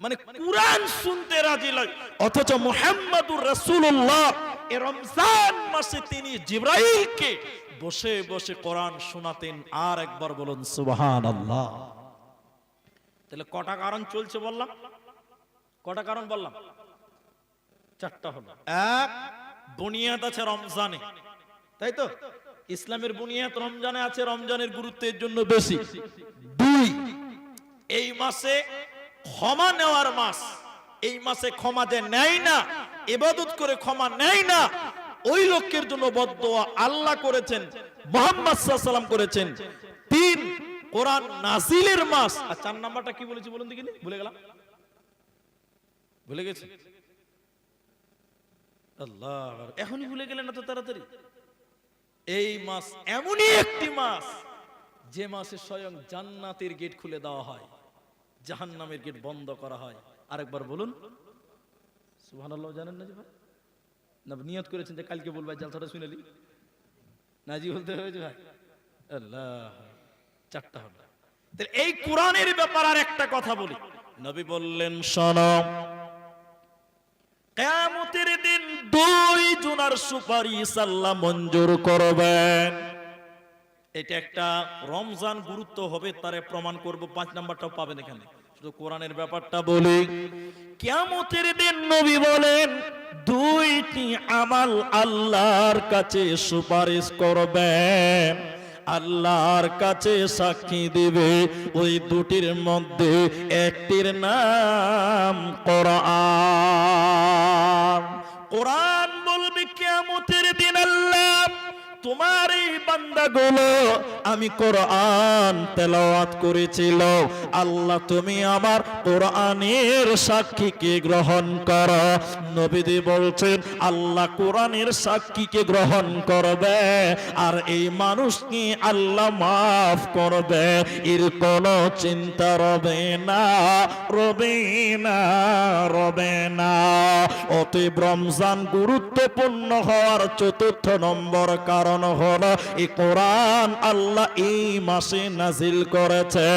মানে কুরআন শুনতে রাজি লাগে, অথচ মুহাম্মাদুর রাসূলুল্লাহ এই রমজান মাসে তিনি জিবরাইলকে বসে বসে কোরআন শোনাতেন। আর একবার বলুন সুবহানাল্লাহ। তাহলে কটা কারণ চলছে বললাম? কটা কারণ বললাম? 4টা হলো। এক, বুনিয়াদ আছে রমজানে, তাই তো? ইসলামের বুনিয়াদ রমজানে আছে, রমজানের গুরুত্বের জন্য বেশি। 2, এই মাসে ক্ষমা নেওয়ার মাস। এই মাসে ক্ষমা যে নেয় না, ইবাদত করে ক্ষমা নেয় না, ওই লোকের জন্য বদদোয়া আল্লাহ করেছেন, মুহাম্মদ সাল্লাল্লাহু আলাইহি ওয়াসাল্লাম করেছেন। 3, কোরআন নাজিলের মাস। আর 4 নাম্বারটা কি বলেছি বলুন দেখি? ভুলে গেলাম, ভুলে গেছি। আল্লাহ, এখনই ভুলে গেলেন না তো তাড়াতাড়ি? এই মাস এমনই একটি মাস যে মাসে স্বয়ং জান্নাতের গেট খুলে দেওয়া হয়, জাহান্নামের গেট বন্ধ করা হয়। আরেকবার বলুন সুবহানাল্লাহ। জানেন না যে ভাই? না নিয়ত করেছেন যে কালকে বলবো, জালসাটা শুনেলি না জি বলতে হয়েছে ভাই? আল্লাহ, 4টা হলো। তাহলে এই কোরআনের ব্যাপার আর একটা কথা বলি। নবী বললেন শোনো, কিয়ামতের দিন 2 জনের সুপারিশ আল্লাহ মঞ্জুর করবেন। এটা একটা রমজান গুরুত্ব হবে, তারে প্রমাণ করব। 5 নাম্বারটাও পাবেন এখানে, শুধু কোরআনের ব্যাপারটা বলি। কিয়ামতের দিন নবী বলেন 2টি আমাল আল্লাহর কাছে সুপারিশ করবেন, আল্লাহর কাছে সাক্ষী দিবে। ওই 2টির মধ্যে একটির নাম কোরআন। কোরআন বলবে কিয়ামতের দিন আল্লাহ তোমার এই বান্দাগুলো আমি কোরআন তেলাওয়াত করেছিল, আল্লাহ তুমি আমার কোরআনের সাক্ষীকে গ্রহণ করো। নবীজি বলছেন আল্লাহ কোরআনের সাক্ষীকে গ্রহণ করবে, আর এই মানুষকে আল্লাহ মাফ করবে। এর কোনো চিন্তা রবে না, রবে না, রবে না। অতএব রমজান গুরুত্বপূর্ণ হওয়ার 4র্থ নম্বর কারণ হলো এই কোরআন আল্লাহ এই মাসে নাজিল করেছে।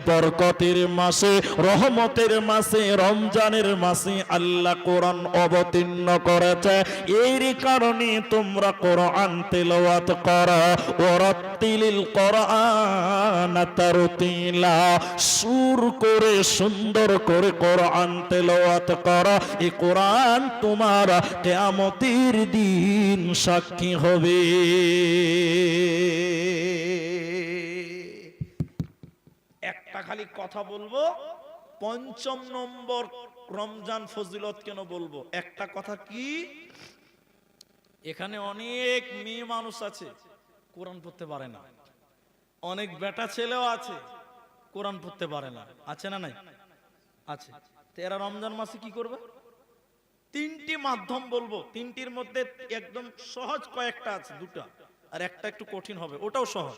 বরকতের মাসে, রহমতের মাসে, রমজানের মাসে আল্লাহ কোরআন অবতীর্ণ করেছে। এর কারণে তোমরা কোরআন তেলাওয়াত করো। ওয়ারাত্তিলিল কোরআন তারতিলা, সুর করে সুন্দর করে কোরআন তেলাওয়াত করো। এই কোরআন তোমার কিয়ামতের দিন সাক্ষী হবে। একটা খালি কথা বলবো, 5ম নম্বর রমজান ফজিলত কেন বলবো? একটা কথা কি, এখানে অনেক মেয়ে মানুষ আছে কোরআন পড়তে পারে না, অনেক বেটা ছেলেও আছে কোরআন পড়তে পারে না। আছে না নাই? আছে। তো এরা রমজান মাসে কি করবে? 3টি মাধ্যম বলবো। 3টির মধ্যে একদম সহজ কয়েকটা আছে, 2টা, আর একটা একটু কঠিন হবে, ওটাও সহজ।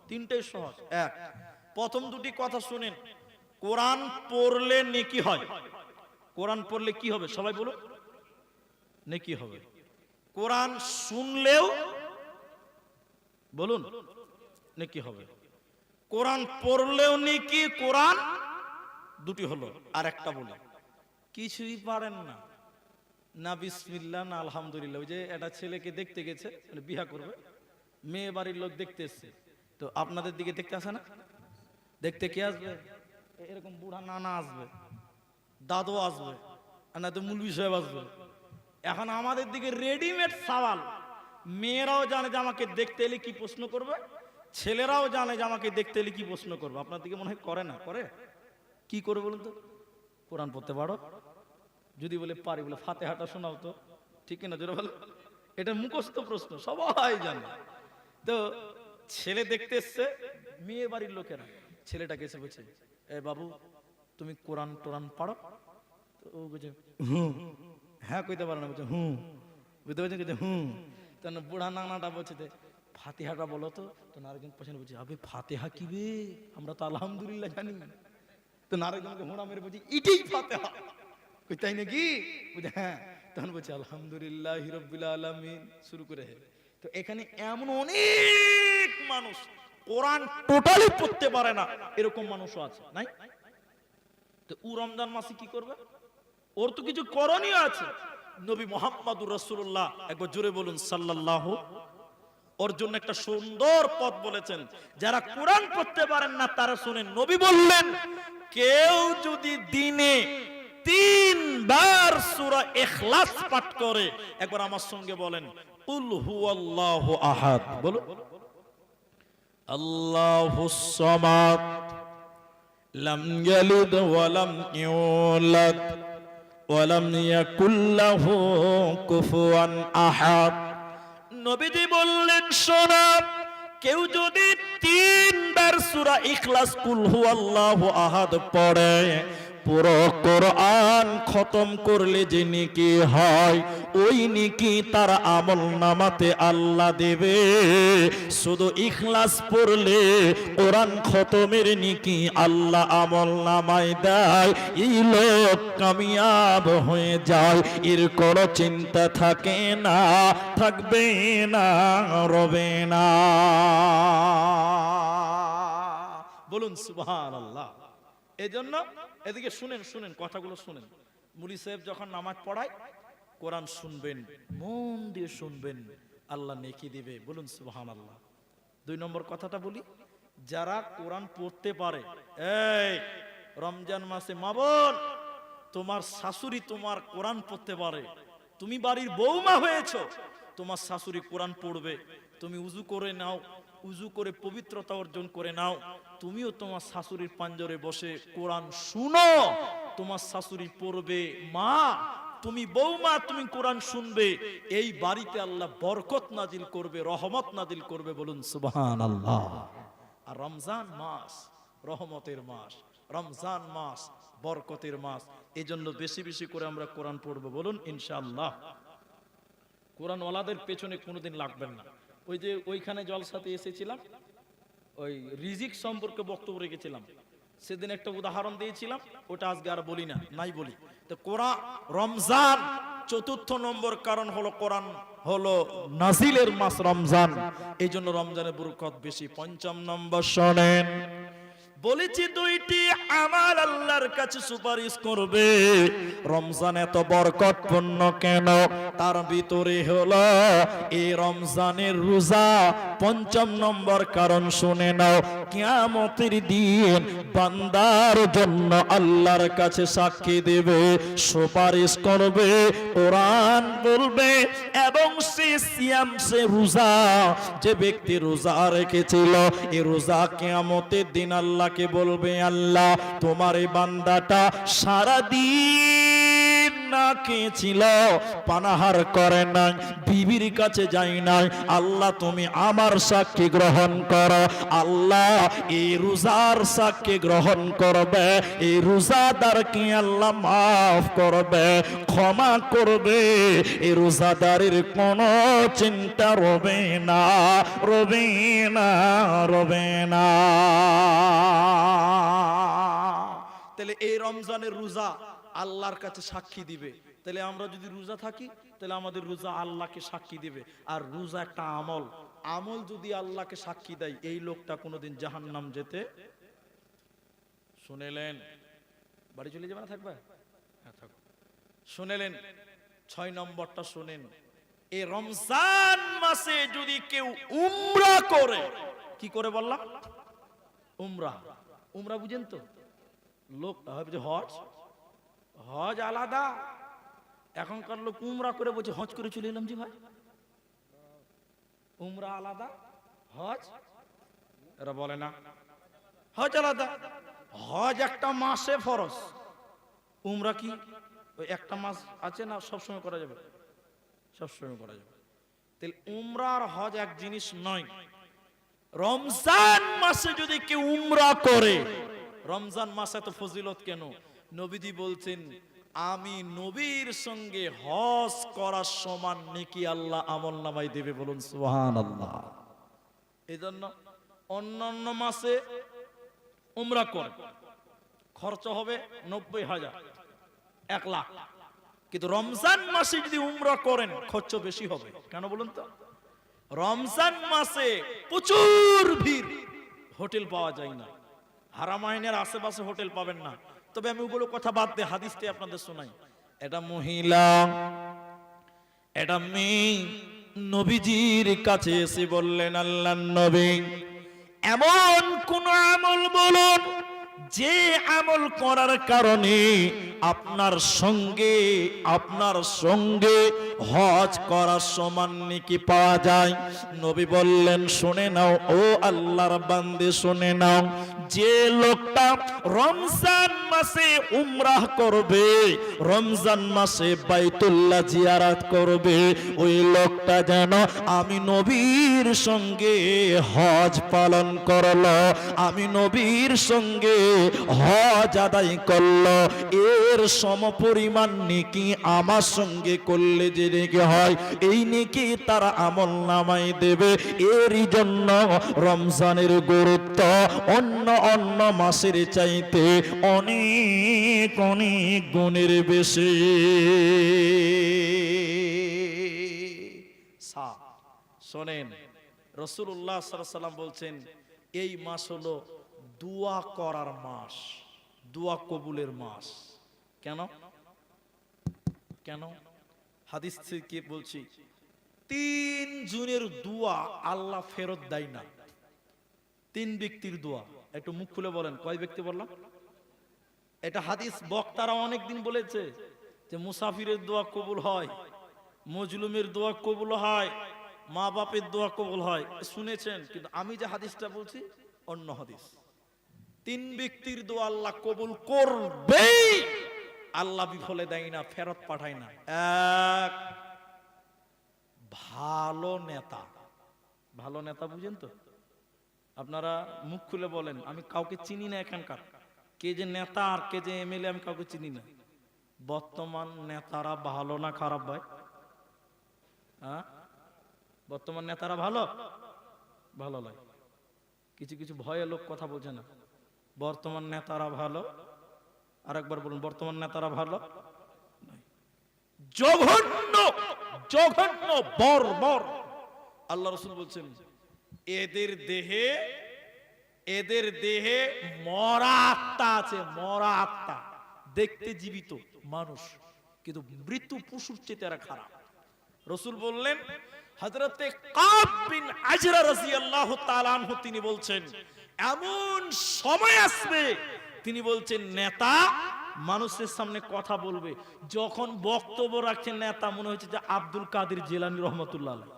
3টাই সহজ। এক, প্রথম 2টি কথা শুনেন। কোরআন পড়লে নেকি হয়। কোরআন পড়লে কি হবে সবাই বলুন? নেকি হবে। কোরআন শুনলেও বলুন নেকি হবে, কোরআন পড়লেও নেকি। কোরআন দুটি হলো। আর একটা বলি, কিছুই পারেন না, না বিসমিল্লাহ না আলহামদুলিল্লাহ। ওই যে একটা ছেলেকে দেখতে গেছে, বিয়া করবে, মেয়ে বাড়ির লোক দেখতে এসছে, তো আপনাদের দিকে দেখতে আসে না? দেখতে কে আসবে? এরকম বুড়া নানা আসবে, দাদু আসবে, আর না তো মুলবি সাহেব আসবে। এখন আমাদের দিকে রেডিমেড সওয়াল, মেয়েরাও জানে যে আমাকে দেখতে এলে কি প্রশ্ন করবে, ছেলেরাও জানে যে আমাকে দেখতে এলে কি প্রশ্ন করবে। আপনার দিকে মনে হয় করে না? করে। কি করে বলুন তো? কোরআন পড়তে পারো? যদি বলে পারি, বলে ফাতিহাটা শোনাও তো। ঠিক না জোরে বলো? এটা মুখস্থ প্রশ্ন, সবাই জানে। তো ছেলে দেখতে এসছে, মেয়ে বাড়ির লোকেরা ছেলেটাকে এসে বলছে, এ বাবু তুমি কোরআন টোরান পারো? তো ও বলছে হুম। হ্যাঁ কইতে পারে না, বলছে হুম। বুঝতে পারছেন? বলছে হুম। তখন বুড়া নানাটা বলছে যে ফাতিহাটা বলো তো। তো নারকেল পছন্দ বলছে, আবে ফাতিহা কি বে, আমরা তো আলহামদুলিল্লাহ জানি। তো নারকেলকে হুড়া মেরে বলছে এটাই ফাতিহা। কই তাই নাকি? বুঝে হ্যাঁ। তখন বলছে আলহামদুলিল্লাহি রাব্বিল আলামিন, শুরু করে। তো এখানে এমন অনেক মানুষ কোরআন টোটালি পড়তে পারে না, এরকম মানুষও আছে, নাই? তো ও রমজান মাসে কি করবে? ওর তো কিছু করণীয় আছে। নবী মুহাম্মদুর রাসূলুল্লাহ, একবার জোরে বলুন সাল্লাল্লাহু। ওর জন্য একটা সুন্দর পথ বলেছেন। যারা কোরআন পড়তে পারেন না তারা শুনেন, নবী বললেন কেউ যদি দিনে 3 বার সূরা ইখলাস পাঠ করে, একবার আমার সঙ্গে বলেন কুল হুয়াল্লাহু আহাদ, বলো আল্লাহুস সামাদ লাম ইয়ালিদ ওয়া লাম ইউলাদ ওয়া লাম ইয়াকুল লাহু কুফুয়ান আহাদ। নবীজি বললেন শোনো, কেউ যদি 3 বার সূরা ইখলাস কুল হুয়াল্লাহু আহাদ পড়ে, পুরো কোরআন খতম করলে যে নেকি হয়, ওই নেকি তার আমলনামাতে আল্লাহ দেবে। শুধু ইখলাস পড়লে কোরআন খতমের নেকি আল্লাহ আমলনামায় দেয়। এই লোক কামিয়াব হয়ে যায়, এর কোনো চিন্তা থাকে না, থাকবে না, রবে না। বলুন সুবহানাল্লাহ। এজন্য এদিকে শুনেন, শুনেন কথাগুলো শুনেন। মুলি সাহেব যখন নামাজ পড়ায়, কোরআন শুনবেন, মন দিয়ে শুনবেন, আল্লাহ নেকি দিবে। বলুন সুবহানাল্লাহ। 2 নম্বর কথাটা বলি, যারা কোরআন পড়তে পারে, এই রমজান মাসে মা বোন, তোমার শাশুড়ি তোমার কোরআন পড়তে পারে, তুমি বাড়ির বৌমা হয়েছো, তোমার শাশুড়ি কোরআন পড়বে, তুমি উজু করে নাও, উজু করে পবিত্রতা অর্জন করে নাও, তুমিও তোমার শাশুড়ির পাঞ্জরে বসে কোরআন শুনো, তোমার শাশুড়ি পড়বে। মা তুমি বৌমা, তুমি কোরআন শুনবে, এই বাড়িতে আল্লাহ বরকত নাজিল করবে, রহমত নাজিল করবে। বলুন সুবহানাল্লাহ। আর রমজান মাস রহমতের মাস, রমজান মাস বরকতের মাস, এজন্য বেশি বেশি করে আমরা কোরআন পড়বো। বলুন ইনশাআল্লাহ। কোরআন ওয়ালাদের পেছনে কোনোদিন লাগবেন না। ওই যে ওইখানে জলসাতে এসেছিলাম, ওই রিজিক সম্পর্কে বক্তব্য রেখেছিলাম, সেদিন একটা উদাহরণ দিয়েছিলাম, ওটা আজকে আর বলি না, নাই বলি। তো কোরআন রমজান 4র্থ নম্বর কারণ হলো কোরআন হলো নাজিলের মাস রমজান, এই জন্য রমজানের বরকত বেশি। 5ম নম্বর শোনেন, বলেছি 2টি আমার আল্লাহর কাছে সুপারিশ করবে। রমজান এত বরকতপূর্ণ কেন? তার ভিতরে হলো এই রমজানের রোজা। 5ম নম্বর কারণ শুনে নাও, কিয়ামতের দিন বান্দার জন্য আল্লাহর কাছে সাক্ষী দেবে, সুপারিশ করবে, কোরআন বলবে এবং সে সিয়াম, সে রোজা, যে ব্যক্তি রোজা রেখেছিল, এই রোজা কিয়ামতের দিন আল্লাহ কে বলবে, আল্লাহ তোমার এই বান্দাটা সারা দিন না খেয়েছিল, পানাহার করে নাই, বিবির কাছে যাই নাই, আল্লাহ তুমি আমার সাক্ষী গ্রহণ করো। আল্লাহ এই রোজার সাক্ষী গ্রহণ করবে, এই রোজাদারকে আল্লাহ মাফ করবে, ক্ষমা করবে, এই রোজাদারের কোনো চিন্তা রবে না, রবে না, রবে না। তাহলে এই রমজানের রোজা আল্লাহর কাছে সাক্ষী দিবে, তাহলে আমরা যদি রোজা থাকি তাহলে আমাদের রোজা আল্লাহকে সাক্ষী দেবে। আর রোজা একটা আমল, আমল যদি আল্লাহকে সাক্ষী দেয় এই লোকটা কোনোদিন জাহান্নাম যেতে, শুনেলেন? বাড়ি চলে যাবে না থাকবে? হ্যাঁ থাকো। শুনেলেন? 6 নম্বরটা শুনেন, এই রমজান মাসে যদি কেউ উমরা করে, কি করে বললাম? উমরা। উমরা বুঝেন তো? লোক ভাবে হজ, হজ আলাদা। এখনকার লোক উমরা করে বলছে হজ করে চলে এলাম। জি ভাই, উমরা আলাদা, হজ এরা বলে না হজ আলাদা। হজ একটা মাসে ফরজ, উমরা কি ওই একটা মাস আছে না, সবসময় করা যাবে? সবসময় করা যাবে। তাহলে উমরা আর হজ এক জিনিস নয়। রমজান মাসে যদি কেউ উমরা করে, রমজান মাসে তো ফজিলত কেন? নবীজি বলছেন আমি নবীর সঙ্গে হজ করার সমান নেকি আল্লাহ আমলনামায় দেবে। বলুন সুবহানাল্লাহ। এজন্য অন্যান্য মাসে উমরা করে খরচ হবে 90,000, 1 লাখ, কিন্তু রমজান মাসে যদি উমরা করেন খরচ বেশি হবে। কেন বলুন তো? রমজান মাসে প্রচুর ভিড়, হোটেল পাওয়া যায় না। হারামাইনের আশেপাশে হোটেল পাবেন না। তবে আমি ওগুলো কথা বাদ দিয়ে হাদিসটি আপনাদের শোনাই। এটা মহিলা, এটা মেয়ে নবীজির কাছে এসে বললেন আল্লাহর নবী এমন কোন আমল বলুন যে আমল করার কারণে আপনার সঙ্গে হজ করার সমান নেকি পাওয়া যায়। নবী বললেন শুনে নাও ও আল্লাহর বান্দে, শুনে নাও, যে লোকটা রমজান মাসে উমরাহ করবে, রমজান মাসে বাইতুল্লাহ জিয়ারত করবে, ওই লোকটা যেন আমি নবীর সঙ্গে হজ পালন করলো, আমি নবীর সঙ্গে হজ আদায় করলো, এর সমপরিমাণ নেকি আমার সঙ্গে করলে যে নেকি হয় এই নেকি তারা আমলনামায় দেবে। এরই জন্য রমজানের গুরুত্ব অন্য মাসের চাইতে অনেক অনেক গুণের বেশি। শোনেন, রাসূলুল্লাহ সাল্লাল্লাহু আলাইহি ওয়াসাল্লাম বলছেন এই মাস হলো দোয়া করার মাস, দোয়া কবুলের মাস। কেন কেন? হাদিস থেকে বলছি 3 জনের দোয়া আল্লাহ ফেরত দেয় না। 3 ব্যক্তির দোয়া। একটু মুখ খুলে বলেন কয় ব্যক্তি বললাম? এটা হাদিস বক্তারা অনেকদিন বলেছে যে মুসাফিরের দোয়া কবুল হয়, মজলুমের দোয়া কবুল হয়, মা বাপের দোয়া কবুল হয়, শুনেছেন। কিন্তু আমি যে হাদিসটা বলছি অন্য হাদিস। 3 ব্যক্তির দোয়া আল্লাহ কবুল করবেই, আল্লাহ বিফলে দেয় না, ফেরত পাঠায় না। এক, ভালো নেতা। ভালো নেতা বুঝেন তো? আপনারা মুখ খুলে বলেন, আমি কাউকে চিনি না এখানকার, কে যে নেতা আর কে যে এমএলএ আমি কাউকে চিনি না। বর্তমান নেতারা ভালো না খারাপ ভাই? হ্যাঁ, বর্তমান নেতারা ভালো? ভালো লাগে। কিছু কিছু ভয়ে লোক কথা বলছে না। বর্তমান নেতারা ভালো? আরেকবার বলুন, বর্তমান নেতারা ভালো? জঘন্য জঘন্য বর্বর। আল্লাহ রাসূল বলছেন এদের দেহে মরা আত্মা আছে, মরা আত্মা। দেখতে জীবিত মানুষ কিন্তু মৃত্যু পশুর চেয়ে এরা খারাপ। রাসূল বললেন, হযরতে কাব বিন আজরা রাদিয়াল্লাহু তাআলা আনহু তিনি বলছেন এমন সময় আসবে, তিনি বলছেন নেতা মানুষের সামনে কথা বলবে, যখন বক্তব্য রাখছেন নেতা মনে হচ্ছে যে আব্দুল কাদের জিলানী রহমাতুল্লাহ আলাইহি,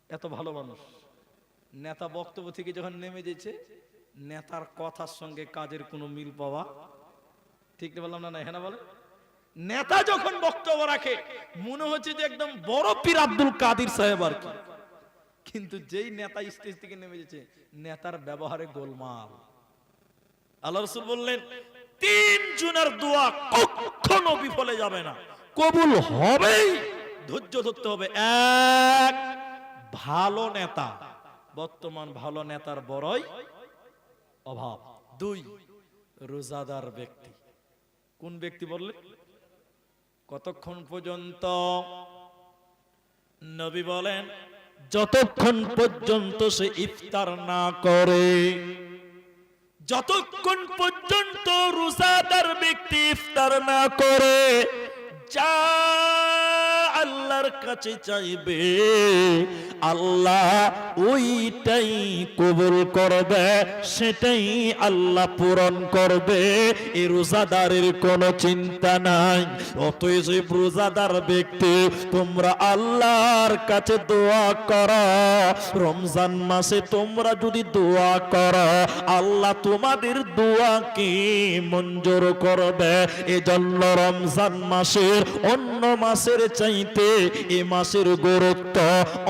এত ভালো মানুষ। নেতা বক্তব্য থেকে যখন নেমে যেছে, নেতার কথার সঙ্গে কাজের কোনো মিল পাওয়া, ঠিক বললাম না? হ্যাঁ না বলে? নেতা যখন বক্তব্য রাখে মনে হচ্ছে যে একদম বড় পীর আব্দুল কাদের সাহেব আর কি, কিন্তু যেই নেতা স্টেজ থেকে নেমে যেছে নেতার ব্যবহারে গোলমাল। আল্লাহ রাসূল বললেন 3 জনের দোয়া কখনো বিফলে যাবে না, কবুল হবেই। ধৈর্য ধরতে হবে। 1, ভালো নেতা। বর্তমান ভালো নেতার বড়ই অভাব। 2, রোজাদার ব্যক্তি। কোন ব্যক্তি বললেন? কতক্ষণ পর্যন্ত? নবী বলেন যতক্ষণ পর্যন্ত সে ইফতার না করে। যতক্ষণ পর্যন্ত রোজাদার ব্যক্তি ইফতার না করে, যা আল্লাহর কাছে চাইবে আল্লাহ ওইটাই কবুল করবে, সেটাই আল্লাহ পূরণ করবে। এই রোজাদারের কোনো চিন্তা নাই। অতএব রোজাদার ব্যক্তি, তোমরা আল্লাহর কাছে দোয়া করো। রমজান মাসে তোমরা যদি দোয়া করো, আল্লাহ তোমাদের দোয়াকে মঞ্জুর করবে। এজন্য রমজান মাসের অন্য মাসের চাইতে এ মাসের গুরুত্ব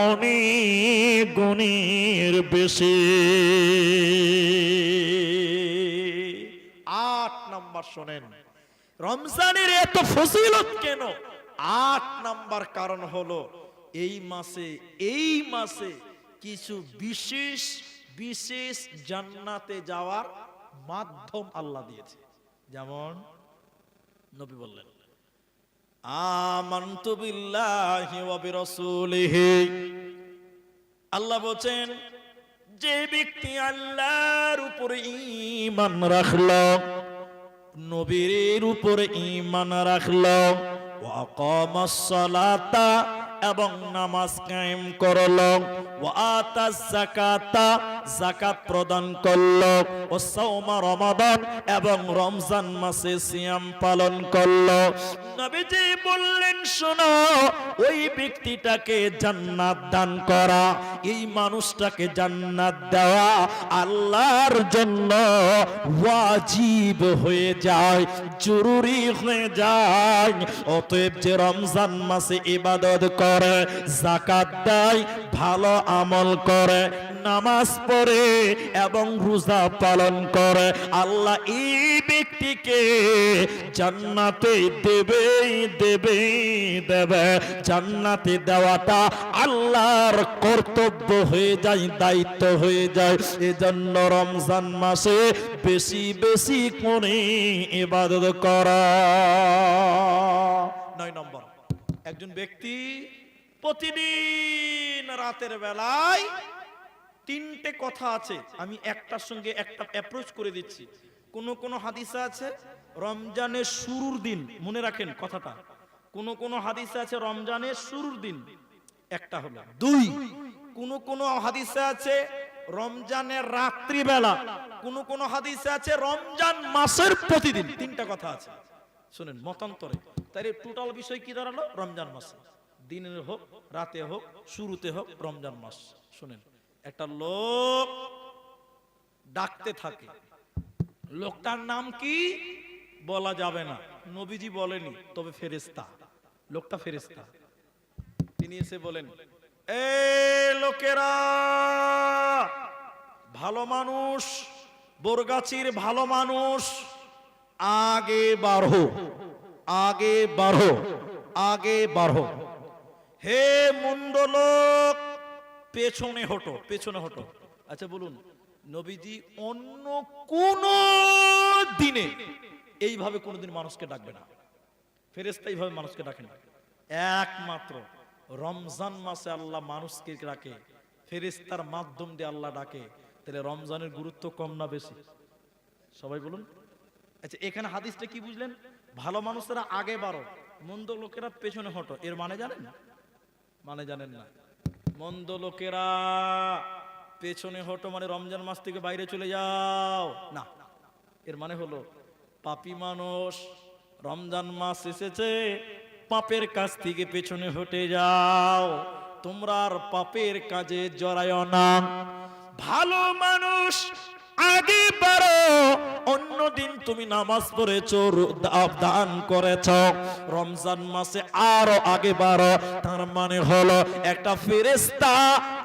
অনেক গুণের বেশি। 8 নাম্বার শোনেন, রমজানের এত ফজিলত কেন? 8 নাম্বার কারণ হলো এই মাসে কিছু বিশেষ বিশেষ জান্নাতে যাওয়ার মাধ্যম আল্লাহ দিয়েছে। যেমন নবী বললেন আমানতু বিল্লাহি ওয়া বিরাসূলিহি, আল্লাহ বলেন যে ব্যক্তি আল্লাহর উপরে ঈমান রাখলো, নবীর উপরে ঈমান রাখলো, ওয়া আকামাস সালাতা এবং নামাজ কায়েম করলো, ওয়া আতাজ যাকাতা যাকাত প্রদান করলো, ও সাওমা রমাদান এবং রমজান মাসে সিয়াম পালন করলো। নবীজি বললেন শোনো, ওই ব্যক্তিটাকে জান্নাত দান করা, এই মানুষটাকে জান্নাত দেওয়া আল্লাহর জন্য ওয়াজিব হয়ে যায়, জরুরি হয়ে যায়। অতএব যে রমজান মাসে ইবাদত করে, যাকাত দেয়, ভালো আমল করে, নামাজ পড়ে এবং রোজা পালন করে, আল্লাহ এই ব্যক্তিকে জান্নাতে দেবে। জান্নাতে দেওয়াটা আল্লাহর কর্তব্য হয়ে যায়, দায়িত্ব হয়ে যায়। এজন্য রমজান মাসে বেশি বেশি করে ইবাদত করা। 9 নম্বর, একজন ব্যক্তি প্রতিদিন রাতের বেলায় 3টে কথা আছে, আমি একটার সঙ্গে একটা অ্যাপ্রোচ করে দিচ্ছি। কোন হাদিসে আছে রমজানের শুরুর দিন, মনে রাখেন কথাটা, কোন হাদিসে আছে রমজানের শুরুর দিন, একটা হলো। 2, কোন হাদিসে আছে রমজানের রাত্রিবেলা, কোন হাদিসে আছে রমজান মাসের প্রতিদিন। 3টা কথা আছে, শুনেন মতান্তরে। তাই টোটাল বিষয় কি দাঁড়ালো? রমজান মাসে, দিনের হোক রাতে হোক শুরুতে হোক রমজান মাস। শুনেন, একটা লোক ডাকতে থাকে, লোকটার নাম কি বলা যাবে না, নবীজি বলেনি, তবে ফেরেশতা, লোকটা ফেরেশতা। তিনি এসে বলেন, এ লোকেরা, ভালো মানুষ, বোরগাছির ভালো মানুষ, আগে বাড়ো, আগে বাড়ো, আগে বাড়ো। হে মন্দ লোক, পেছনে হটো, পেছনে হটো। আচ্ছা বলুন, নবীজি অন্য কোন দিনে এইভাবে কোনদিন মানুষকে ডাকবে না, ফেরেশতা এইভাবে মানুষকে ডাকে না। একমাত্র রমজান মাসে আল্লাহ মানুষকে ডাকে, ফেরেশতার মাধ্যম দিয়ে আল্লাহ ডাকে। তাহলে রমজানের গুরুত্ব কম না বেশি? সবাই বলুন। আচ্ছা, এখানে হাদিসটা কি বুঝলেন? ভালো মানুষেরা আগে বাড়ো, মন্দ লোকেরা পেছনে হটো, এর মানে জানেন না? মানে জানেন না? মন্দ লোকেরা পেছনে হটো মানে রমজান মাস থেকে বাইরে চলে যাও না, এর মানে হলো পাপী মানুষ, রমজান মাস এসেছে, পাপের কাজ থেকে পেছনে হটে যাও, তোমরা আর পাপের কাজে জড়ায় না। ভালো মানুষ আগে বাড়ো, অন্যদিন তুমি নামাজ পড়েছো, দান করেছো, রমজান মাসে আরো আগে বাড়ো। তার মানে হলো একটা ফেরেশতা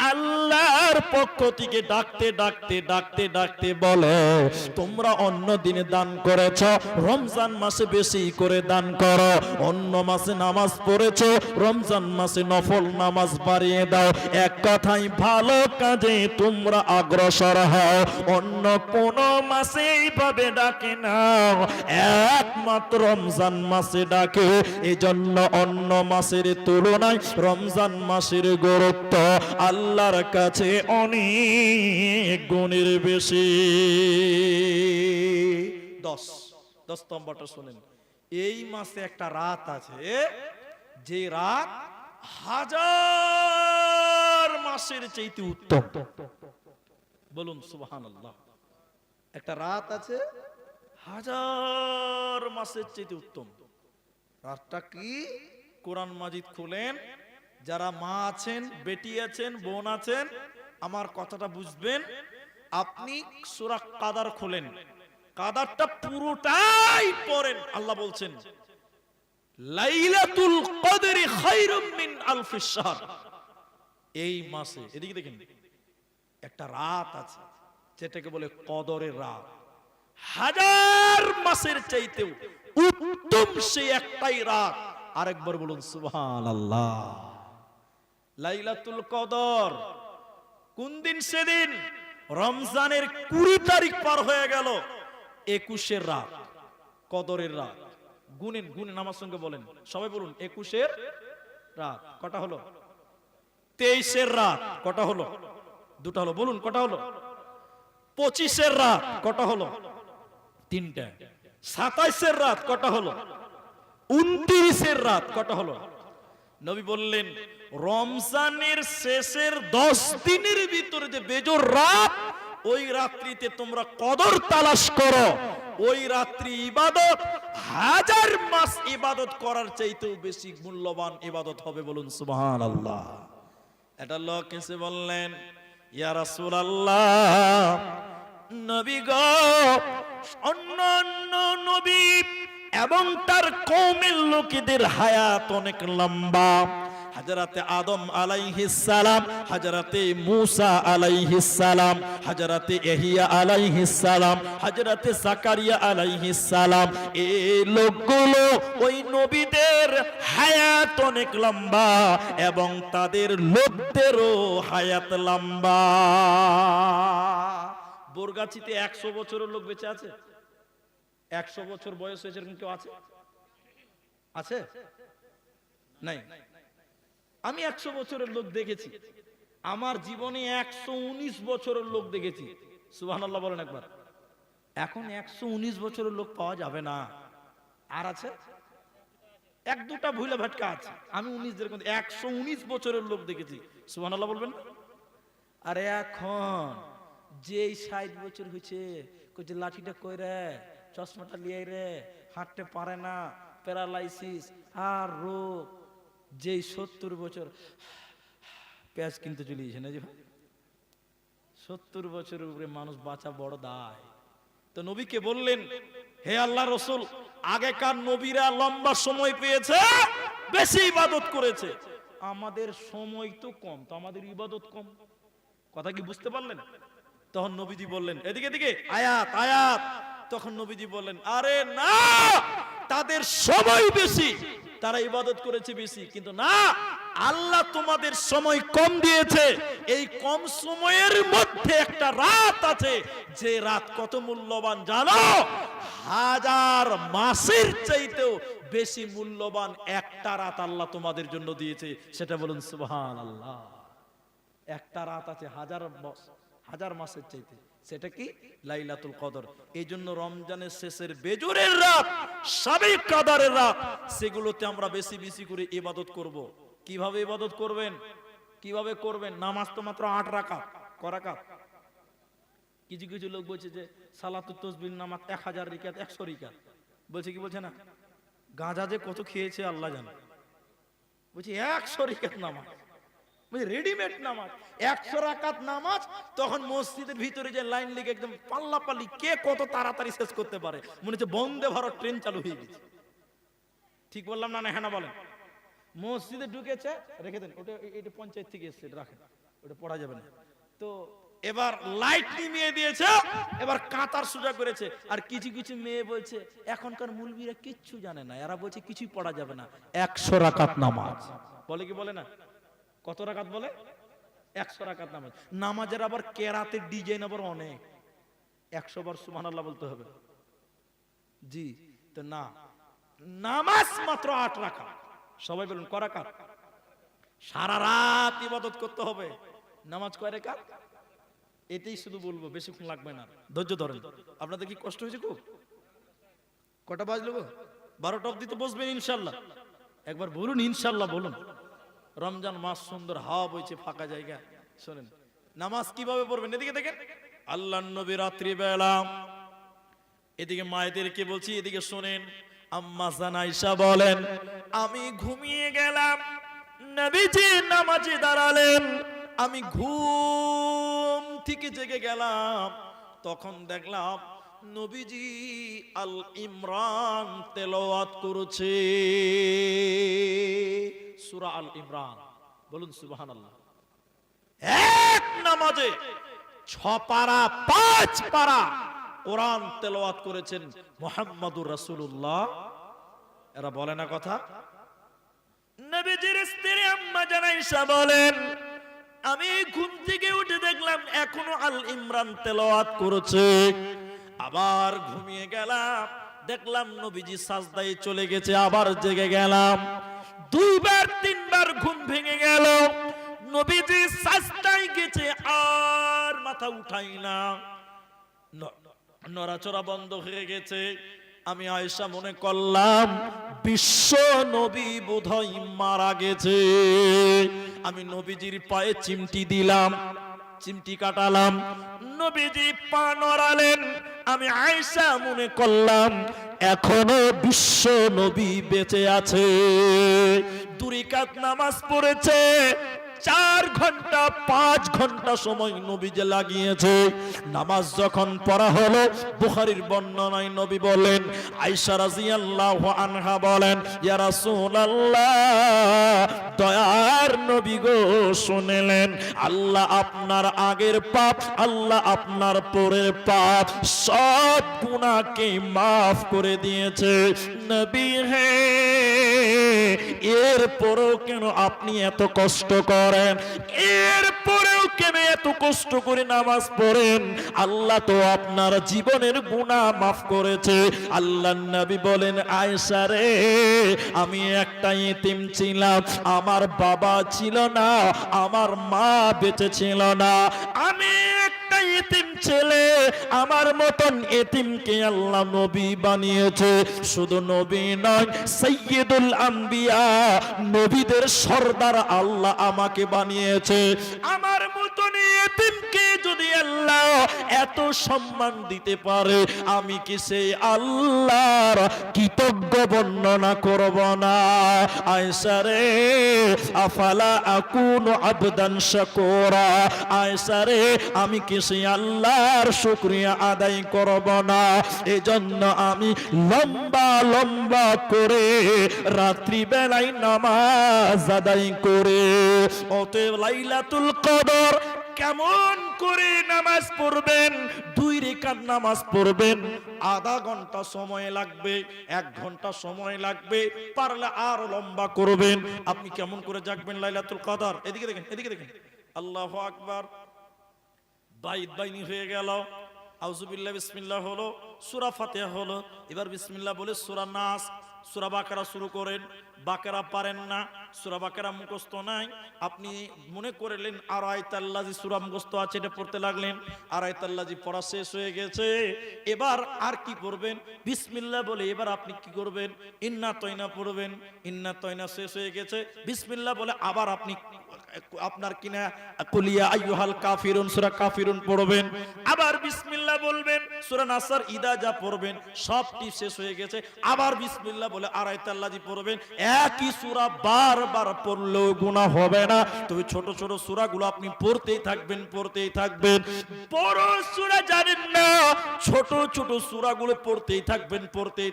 আল্লাহর পক্ষ থেকে ডাকতে ডাকতে ডাকতে ডাকতে বলে, তোমরা অন্য দিনে দান করেছ, রমজান মাসে বেশি করে দান করো। অন্য মাসে নামাজ পড়েছ, রমজান মাসে নফল নামাজ বাড়িয়ে দাও। এক কথাই ভালো কাজে তোমরা অগ্রসর হও। অন্য কোন মাসে এইভাবে ডাকে না, একমাত্র রমজান মাসে ডাকে। এজন্য অন্য মাসের তুলনায় রমজান মাসের গুরুত্ব আল্লাহর কাছে অনেক গুণের বেশি। 10 নম্বরটা শুনেন। এই মাসে একটা রাত আছে, যে রাত হাজার মাসের চাইতে উত্তম। বলুন সুবহানাল্লাহ। একটা রাত আছে হাজার মাসের চাইতে উত্তম। রাতটা কি? কোরআন মাজিদ খুলেন, যারা মা আছেন, বেটি আছেন, বোন আছেন, আমার কথাটা বুঝবেন। আপনি সূরা কাদার খোলেন, কাদারটা পুরোটাই পড়েন। আল্লাহ বলছেন লাইলাতুল কদরি খায়রুম মিন আলফিশ শাহর। এই মাসে এদিকে দেখেন একটা রাত আছে যেটাকে বলে কদরের রাত। হাজার মাসের চাইতেও উত্তম সেই একটাই রাত। আরেকবার বলুন সুবহানাল্লাহ। লাইলাতুল কদর কোন দিন? সেদিন রমজানের 20 তারিখ পার হয়ে গেল, 21-এর রাত, কদরের রাত। গুনেন গুনেন, আমার সঙ্গে বলেন, সবাই বলুন 21-এর রাত কটা হলো? 23-এর রাত কটা হলো? দুটা হলো। বলুন কটা হলো? 25-এর রাত কটা হলো? তিনটা। 27-এর রাত কটা হলো? 29-এর রাত কটা হলো? নবী বললেন রমজানের শেষের 10 দিনের ভিতরে যে বেজোর রাত, ওই রাত্রিতে তোমরা কদর তালাশ করো। ওই রাত্রি ইবাদত হাজার মাস ইবাদত করার চাইতেও বেশি মূল্যবান ইবাদত হবে। বলুন সুবহানাল্লাহ। এটা লোক এসে বললেন, ইয়া রাসূলুল্লাহ, নবী গো, অন্যান্য নবী এবং তার কওমের লোকেদের হায়াত অনেক লম্বা। হযরতে আদম আলাইহিস সালাম, হযরতে মূসা আলাইহিস সালাম, হযরতে ইহইয়া আলাইহিস সালাম, হযরতে যাকারিয়া আলাইহিস সালাম, এই লোকগুলো ওই নবীদের হায়াত অনেক লম্বা এবং তাদের লোকদেরও হায়াত লম্বা। বরগাছিতে 100 বছরের লোক বেঁচে আছে? 100 বছর বয়স হয়েছে এরকম কেউ আছে? আছে? নাই। আমি 100 বছরের লোক দেখেছি। আমার জীবনে 119 বছরের লোক দেখেছি। সুবহানাল্লাহ বলেন একবার। এখন 119 বছরের লোক পাওয়া যাবে না। আর আছে? এক দুটা ভুলে ভটকা আছে। আমি 19 দের মধ্যে 119 বছরের লোক দেখেছি। সুবহানাল্লাহ বলবেন। আরে এখন যেই 60 বছর হয়েছে, কইছে লাঠিটা কই রে, চশমাটা লিয়ে রে, হাঁটতে পারে না, প্যারালাইসিস আর রোগ। যেই 70 বছর পেঁয়াজ কিনতে চলে গেছে না যে ভাই, 70 বছরের উপরে মানুষ বাঁচা বড় দায়। তো নবীকে বললেন, হে আল্লাহ রসুল, আগেকার নবীরা লম্বা সময় পেয়েছে, বেশি ইবাদত করেছে, আমাদের সময় তো কম, তো আমাদের ইবাদত কম। কথা কি বুঝতে পারলেন? তখন নবীজি বললেন, এদিকে এদিকে আয়াত আয়াত। তখন নবীজি বললেন, আরে না, তাদের সময় বেশি, তারা ইবাদত করেছে বেশি, কিন্তু না, আল্লাহ তোমাদের সময় কম দিয়েছে। এই কম সময়ের মধ্যে একটা রাত আছে, যে রাত কত মূল্যবান জানো? হাজার মাসের চাইতেও বেশি মূল্যবান একটা রাত আল্লাহ তোমাদের জন্য দিয়েছে। সেটা বলুন সুবহানাল্লাহ। একটা রাত আছে হাজার মাসের চাইতে, সেটা কি? লাইলাতুল কদর। এই জন্য রমজানের শেষের বেজরের রাত, শাবে কদরের রাত, সেগুলোতে আমরা বেশি বেশি করে ইবাদত করব। কিভাবে ইবাদত করবেন? কিভাবে করবেন? নামাজ তো মাত্র 8 রাকাত। ক রাকাত? কিছু কিছু লোক বলছে যে সালাতুত তাসবিহ নামাজ 1000 রাকাত, 100 রাকাত। বলছে কি বলছে না, গাঁজা যে কত খেয়েছে আল্লাহ জানে। বলছে 100 রাকাত নামাজ, রেডিমেড নামাজ, 100 রাকাত নামাজ। তখন মসজিদের ভিতরে যে লাইন লেগে একদম পাল্লাপাল্লি, কে কত তাড়াতাড়ি শেষ করতে পারে, মনে হচ্ছে বন্দে ভারত ট্রেন চালু হয়ে গেছে। ঠিক বললাম না? হ্যাঁ না বলেন। মসজিদে ঢুকেছে, রেখে দেন ওটা, এটা পঞ্চায়েত থেকে এসেছে, রাখেন। ওটা পড়া যাবে না। তো এবার লাইট নিভিয়ে দিয়েছে, এবার কাতার সোজা করেছে। আর কিছু কিছু মেয়ে বলছে এখনকার মুলবিরা কিচ্ছু জানে না, এরা বলছে কিছুই পড়া যাবে না, 100 রাকাত নামাজ বলে। কি বলে না? কত রাকাত বলে? 100 রাকাত নামাজ। নামাজের আবার কেরাতের ডিজাইন আবার অনেক, 100 বার সুবহানাল্লাহ বলতে হবে। জি, তো না, নামাজ মাত্র 8 রাকাত। সবাই বলুন ক রাকাত? সারা রাত ইবাদত করতে হবে। নামাজ কয় রাকাত? এটাই শুধু বলবো, বেশিক্ষণ লাগবে না, ধৈর্য ধরেন। আপনাদের কি কষ্ট হয়েছে খুব? কটা বাজলো গো? 12টা অবধি তো বসবেন ইনশাল্লাহ। একবার বলুন ইনশাল্লাহ বলুন। রমজান মাস, সুন্দর হাওয়া বইছে, ফাঁকা জায়গা। শোনেন নামাজ কিভাবে পড়বেন, এদিকে দেখেন। আল্লাহর নবী রাত্রি বেলা, এদিকে মায়েদেরকে বলছি, এদিকে শোনেন। আম্মা জান আয়েশা বলেন, আমি ঘুমিয়ে গেলাম, নবীজি নামাজে দাঁড়ালেন, আমি ঘুম থেকে জেগে গেলাম, তখন দেখলাম নবীজি আল ইমরান তেলাওয়াত করছে, সূরা আল ইমরান। বলুন সুবহানাল্লাহ। এক নামাজে 6 পারা 5 পারা কোরআন তেলাওয়াত করেছেন মুহাম্মাদুর রাসূলুল্লাহ। এরা বলে না কথা? নবীজির স্ত্রী আম্মা জান আয়েশা বলেন, আমি ঘুম থেকে উঠে দেখলাম এখনো আল ইমরান তেলাওয়াত করছে। আবার ঘুমিয়ে গেলাম, দেখলাম নবীজি সাজদায় চলে গেছে, আবার জেগে গেলাম। 2 বার 3 বার ঘুম ভেঙে গেল, নবীজি সাজদায় গেছে, আর মাথা উঠাই না, নড়াচড়া বন্ধ হয়ে গেছে। আমি আয়েশা মনে করলাম বিশ্ব নবী বোধহয় মারা গেছে। আমি নবীজির পায়ে চিমটি দিলাম, চিমটি কাটালাম, নবীজি পা নড়ালেন। আমি আয়েশা মনে করলাম এখনো বিশ্ব নবী বেঁচে আছে। 2 রাকাত নামাজ পড়েছে, 4 ঘন্টা 5 ঘন্টা সময় নবীজি লাগিয়েছে। নামাজ যখন পড়া হলো, বুখারীর বর্ণনায় নবী বলেন, আয়েশা রাদিয়াল্লাহু আনহা বলেন, ইয়া রাসূলুল্লাহ, দয়ার নবী গো শুনলেন, আল্লাহ আপনার আগের পাপ, আল্লাহ আপনার পরের পাপ সব গুনাহকে maaf করে দিয়েছে। নবী হে, এরপরেও কেন আপনি এত কষ্ট করেন? এরপরেও কেন এত কষ্ট করে নামাজ পড়েন? আল্লাহ তো আপনার জীবনের গুনাহ maaf করেছে। আল্লাহর নবী বলেন, আয়েশা রে, আমি একটা ইতিম ছিলাম, আমার বাবা ছিল না, আমার মা বেঁচে ছিল না, আমি একটা ইতিম ছেলে, আমার মতন ইতিমকে আল্লাহ নবী বানিয়েছে। শুধু নবী নয়, সাইয়্যিদুল আম্বিয়া, নবীদের সর্দার আল্লাহ আমাকে বানিয়েছে। আমার মতন ইতিমকে যদি আল্লাহ এত সম্মান দিতে পারে, আমি কি সেই আল্লাহর কৃতজ্ঞ বর্ণনা করব না? আয়েশা রে, আফালা আকুনু আবদান শাকুরা, আয়েশা রে, আমি কি সেই আল্লাহর শুকরিয়া আদায় করব না? এজন্য আমি লম্বা লম্বা করে রাত্রি বেলায় নামাজ আদায় করে। অতএব লাইলাতুল কদর কেমন করে নামাজ পড়বেন? 2 রাকাত নামাজ পড়বেন, আধা ঘন্টা সময় লাগবে, 1 ঘন্টা সময় লাগবে, পারলে আরো লম্বা করবেন। আপনি কেমন করে জাগবেন লাইলাতুল কদর? এদিকে দেখেন, এদিকে দেখেন। আল্লাহু আকবার। বাইত বাইনি হয়ে গেল, আউযুবিল্লাহ বিসমিল্লাহ হলো, সূরা ফাতিহা হলো, এবার বিসমিল্লাহ বলে সূরা নাস, সূরা বাকারা শুরু করেন। বাকারা পারেন না, সূরা বাকারা মুখস্থ নাই, আপনি মনে করলেন আর আয়াতুল্লাজি সূরা মুখস্থ আছে, এটা পড়তে লাগলেন। আর আয়াতুল্লাজি পড়া শেষ হয়ে গেছে, এবার আর কি করবেন? বিসমিল্লাহ বলে এবার আপনি কি করবেন? ইন্না তয়না পড়বেন। ইন্না তয়না শেষ হয়ে গেছে, বিসমিল্লাহ বলে আবার আপনি আপনার কিনা কুলিয়া আইয়ুহাল কাফিরুন, সূরা কাফিরুন পড়বেন, আবার বিসমিল্লাহ বলবেন, সূরা নাসর ইদা যা পড়বেন সবটি শেষ হয়ে গেছে, আবার বিসমিল্লাহ বলে আয়াতুল্লাজি পড়বেন। একই সূরা বারবার পড়লেও গুনাহ হবে না, তবে ছোট ছোট সূরাগুলো আপনি পড়তেই থাকবেন, পড়তেই থাকবেন। বড় সূরা জানেন না, ছোট ছোট সূরাগুলো পড়তেই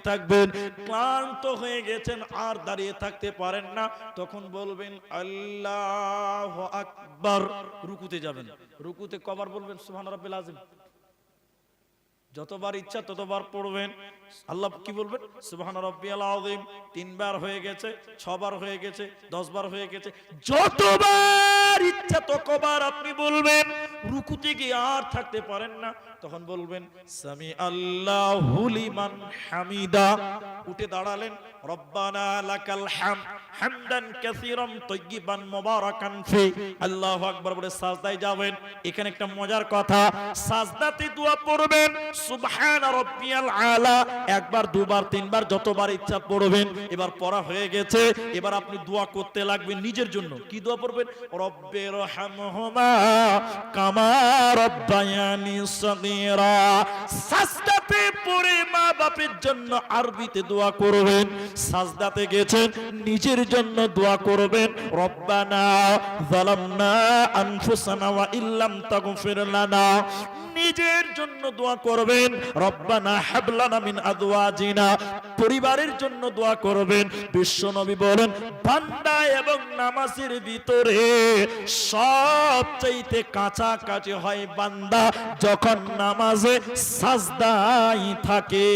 থাকবেন, ক্লান্ত হয়ে গেছেন আর দাঁড়িয়ে থাকতে পারেন না, তখন বলবেন আল্লাহু আকবার। রুকুতে যাবেন, রুকুতে কবার বলবেন সুবহান রাব্বিল আযীম? যতবার ইচ্ছা ততবার পড়বেন। আল্লাহ কি বলবেন? সুবহান রাব্বিয়াল আযীম। 3 বার হয়ে গেছে, 6 বার হয়ে গেছে, 10 বার হয়ে গেছে, যতবার ইচ্ছা ততবার আপনি বলবেন। রুকুতে গিয়ে আর থাকতে পারেন না, তখন বলবেন সামি আল্লাহু লিমান হামিদা। উঠে দাঁড়ালেন, রব্বানা লাকাল হামদ হামদান কাসীরান তাইয়িবান মুবারাকান ফি। আল্লাহু আকবার বলে সাজদায় যাবেন। এখানে একটা মজার কথা, সাজদাতে দোয়া পড়বেন সুবহান রাব্বিয়াল আলা, একবার, দুবার, তিনবার, যতবার ইচ্ছা পড়বেন। এবার পড়া হয়ে গেছে, এবার আপনি দোয়া করতে লাগবেন নিজের জন্য। কি দোয়া পড়বেন? রব্বির হামহুমা কামা রব্বায়ানি সগীরা। সাজদাতে পড়ে মা বাপের জন্য আরবিতে দোয়া করবেন। সাজদাতে গেছেন, নিজের জন্য দোয়া করবেন। রব্বানা যালামনা আনফুসানা ওয়া ইল্লাম তাগফির লানা। নিজের জন্য দোয়া করবেন। রব্বানা হাব লানা মিন আজওয়াজিনা। পরিবারের জন্য দোয়া করবেন। বিশ্বনবী বলেন, বান্দা এবং নামাজের ভিতরে সবচাইতে কাছাকাছি হয় বান্দা যখন নামাজে সাজদায় থাকে।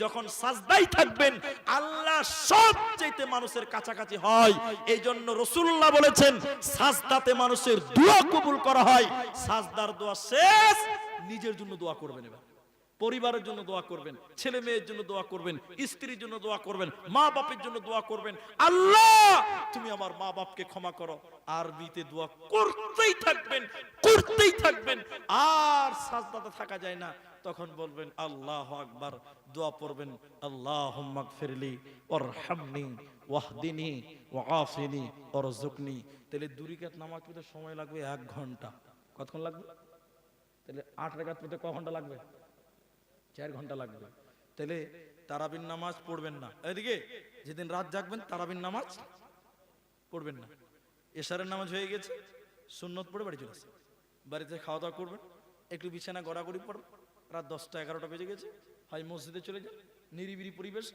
যখন সাজদায় থাকবেন আল্লাহ সবচাইতে মানুষের কাছাকাছি হয়। এই জন্য রাসূলুল্লাহ বলেছেন, সাজদাতে মানুষের দোয়া কবুল করা হয়। সাজদার দোয়া শেষ, নিজের জন্য দোয়া করবেন, এবার পরিবারের জন্য দোয়া করবেন, ছেলে মেয়ের জন্য দোয়া করবেন, স্ত্রীর জন্য দোয়া করবেন, মা বাপের জন্য দোয়া করবেন। আল্লাহ তুমি আমার মা বাপকে ক্ষমা করো। আরবিতে দোয়া করতেই থাকবেন, আর সাজদাতে থাকা যায় না, তখন বলবেন আল্লাহু আকবার। দোয়া পড়বেন আল্লাহুম্মা গফিরলি ওয়ারহামনি ওয়াহদিনি ওয়াআফিনি ওয়ারযুকনি। তাহলে 2 রাকাত নামাজ পড়তে সময় লাগবে 1 ঘন্টা। কতক্ষণ লাগবে? তাহলে 8 রাকাত পড়তে কয় ঘন্টা লাগবে? 4 ঘন্টা লাগবে। তাহলে তারাবির নামাজ পড়বেন না। এদিকে যেদিন রাত জাগবেন তারাবির নামাজ পড়বেন না। এশারের নামাজ হয়ে গেছে, সুন্নত পড়ে বাড়ি চলে আসবেন। বাড়িতে খাওয়া দাওয়া করবেন, একটু বিছানা গড়াগড়ি পড়বেন। রাত 10টা 11টা বেজে গেছে, হয় মসজিদে চলে যান, নিরিবিলি পরিবেশ,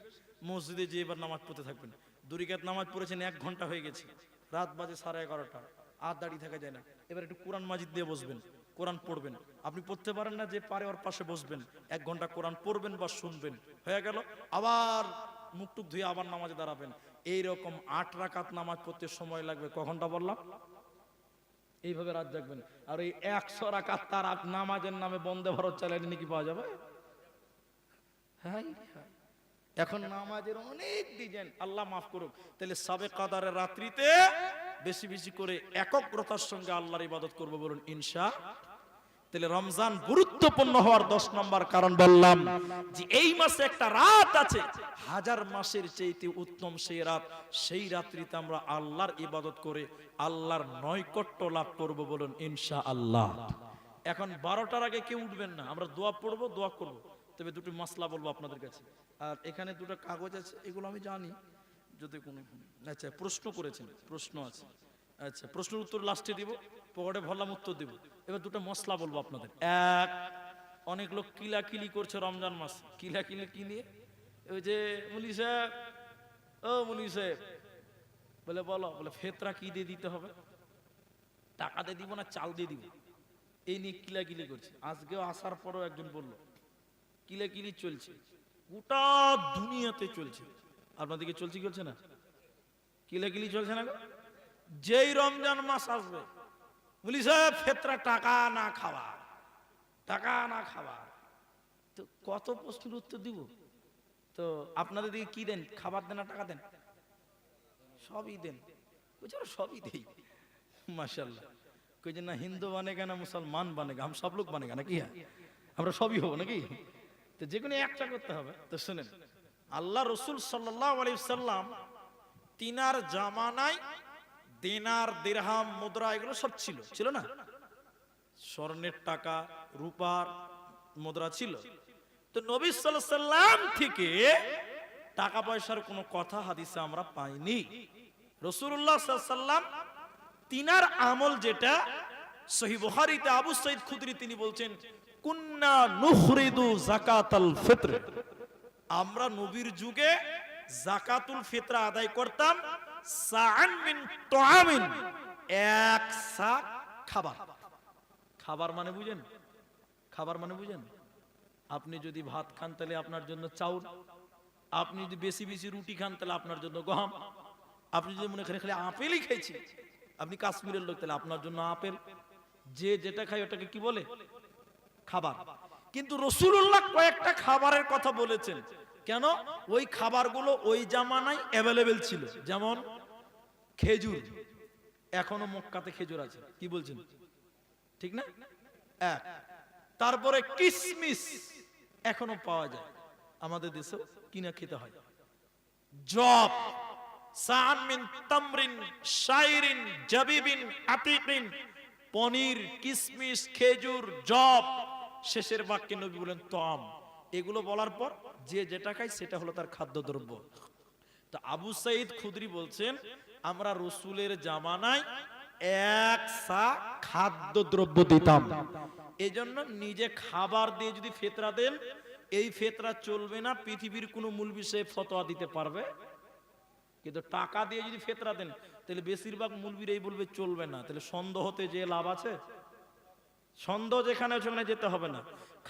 মসজিদে যেয়ে এবার নামাজ পড়তে থাকবেন। 2 রাকাত নামাজ পড়েছেন, 1 ঘন্টা হয়ে গেছে, রাত বাজে 11:30, আর দাঁড়িয়ে থাকা যায় না। এবার একটু কোরআন মাজিদ দিয়ে বসবেন, কোরআন পড়বেন। আপনি পড়তে পারেন না, যে পারে ওর পাশে বসবেন, 1 ঘন্টা কোরআন পড়বেন বা শুনবেন, হয়ে গেল। আবার মুখটুক ধুয়ে আবার নামাজে দাঁড়াবেন। এইরকম 8 রাকাত নামাজ পড়তে সময় লাগবে। ক ঘন্টা বললাম? এইভাবে রাত জাগবেন। আর এই 100 রাকাত তার নামাজের নামে বন্দে ভারত চালাইলে নাকি পাওয়া যাবে? হ্যাঁ, এখন নামাজের অনেক ডিজাইন, আল্লাহ মাফ করুক। তাহলে সাবে কাদারের রাত্রিতে বেশি বেশি করে একগ্রতার সঙ্গে আল্লাহর ইবাদত করব, বলুন ইনশাআল্লাহ। তাহলে রমজান গুরুত্বপূর্ণ হওয়ার 10 নম্বর কারণ বললাম যে এই মাসে একটা রাত আছে 1000 মাসের চাইতে উত্তম সেই রাত। সেই রাত্রিতে আমরা আল্লাহর ইবাদত করে আল্লাহর নৈকট্য লাভ করব, বলুন ইনশাআল্লাহ। এখন 12টার আগে কেউ উঠবেন না, আমরা দোয়া পড়বো, দোয়া করব। তবে দুটো মাসলা বলবো আপনাদের কাছে। আর এখানে দুটো কাগজ আছে, এগুলো আমি জানি, যদি কোনো আচ্ছা প্রশ্ন করেছেন, প্রশ্ন আছে, আচ্ছা প্রশ্নের উত্তর লাস্টে দিব, পকেটে ভরলাম উত্তর দিব। এবার দুটো মশলা বলবো আপনাদের। এক, অনেক লোক কিলাকিলি করছে রমজান মাস। কিলাকিলি কি নিয়ে? ওই যে মুলি সাহেব, ও মুলি সাহেব বলে বলো, বলে ফেতরা কি দিয়ে দিতে হবে? টাকা দিয়ে দিব না চাল দিয়ে দিব? এই নিয়ে কিলাকিলি করছে। আজকেও আসার পরও একজন বলল কিলাকিলি চলছে, গোটা দুনিয়াতে চলছে। আপনাদেরকে চলছে কি চলছে না? কিলাকিলি চলছে না? যেই রমজান মাস আসবে বলি সাহেব ফেতরা টাকা না খাওয়া, টাকা না খাওয়া। তো কত প্রশ্নের উত্তর দিব? তো আপনাদের দিকে কি দেন? খাবার দেন না টাকা দেন? সবই দেন। সবই দেই মাশাআল্লাহ। কই যে না হিন্দু বানেগা না মুসলমান বানেগা, हम सब लोग बनेगा নাকি? আমরা সবই হব নাকি? তো যে কোনো একটা করতে হবে। তো শুনেন, আল্লাহ রাসূল সাল্লাল্লাহু আলাইহি সাল্লাম তিনার জামানায় দিনার দিরহাম মুদ্রা এগুলো সব ছিল না? স্বর্ণের টাকা রূপার মুদ্রা ছিল। তো নবী সাল্লাল্লাহু আলাইহি সাল্লাম থেকে টাকা পয়সার কোনো কথা হাদিসে আমরা পাইনি। রাসূলুল্লাহ সাল্লাল্লাহু আলাইহি সাল্লাম তিনার আমল যেটা সহিহ বুখারীতে আবু সাঈদ খুদরি তিনি বলছেন, কুন্না নুখরিদু যাকাতাল ফিত্র, আমরা নবীর যুগে যাকাতুল ফিতরা আদায় করতাম সাআন মিন তুআমিন, এক সা খাবার। খাবার মানে বুঝেন? খাবার মানে বুঝেন? আপনি যদি ভাত খান তাহলে আপনার জন্য চাউল, আপনি যদি বেশি বেশি রুটি খান তাহলে আপনার জন্য গম, আপনি যদি মনে করেন খালি আপেলই খাইছি, আপনি কাশ্মীরের লোক, তাহলে আপনার জন্য আপেল। যে যেটা খায় ওটাকে কি বলে? খাবার। কিন্তু রাসূলুল্লাহ কয়েকটা খাবারের কথা বলেছেন। কেন? ওই খাবারগুলো ওই জামানায় অ্যাভেলেবেল ছিল। যেমন খেজুর, এখনো মক্কাতে খেজুর আছে, কি বলছেন? ঠিক না? এক। তারপরে কিশমিশ এখনো পাওয়া যায়, আমাদের দেশে কিনা খেতে হয়। জব, সাআন মিন তামরিন শাইরিন জাবিবিন আতিকিন, পনির, কিশমিশ, খেজুর, জব। শেষের বাক্যে নবী বলেন তাম। এগুলো বলার পর যে যেটা খায় সেটা হলো তার খাদ্যদ্রব্য। তো আবু সাঈদ খুদরি বলছেন, আমরা রাসূলের জামানায় এক সা খাদ্যদ্রব্য দিতাম। এজন্য নিজে খাবার দিয়ে যদি ফিতরা দেন, এই ফিতরা চলবে না, পৃথিবীর কোন মূলবি সে ফতোয়া দিতে পারবে। কিন্তু টাকা দিয়ে যদি ফিতরা দেন, তাহলে বেশিরভাগ মূলবিরাই বলবে চলবে না। তাহলে সন্দেহতে যে লাভ আছে? সন্দেহ যেখানে সেখানে যেতে হবে না।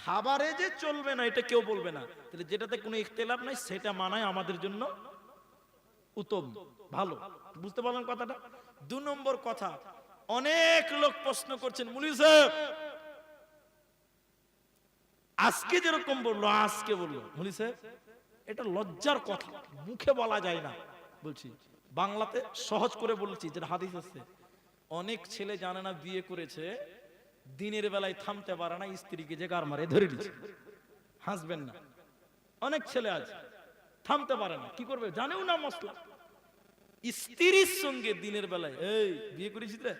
খাবারে যে চলবে না এটা কেউ বলবে না, তাহলে যেটাতে কোনো ইখতিলাফ নাই সেটা মানায় আমাদের জন্য উত্তম, ভালো। বুঝতে পারলেন কথাটা? 2 নম্বর কথা, অনেক লোক প্রশ্ন করছেন, মুফতি সাহেব আজকে যেরকম বললো, আজকে বললো, মুফতি সাহেব এটা লজ্জার কথা, মুখে বলা যায় না। বলছি বাংলাতে সহজ করে বলছি, যেটা হাদিস আছে। অনেক ছেলে জানে না, বিয়ে করেছে, দিনের বেলায় থামতে পারে না, স্ত্রীকে যে গার মারে ধরে নিচ্ছে, হাসবেন না। অনেক ছেলে আছে থামতে পারে না, কি করবে জানেও না মশলা। স্ত্রীর সঙ্গে দিনের বেলায়, এই বিয়ে করেছিস রে,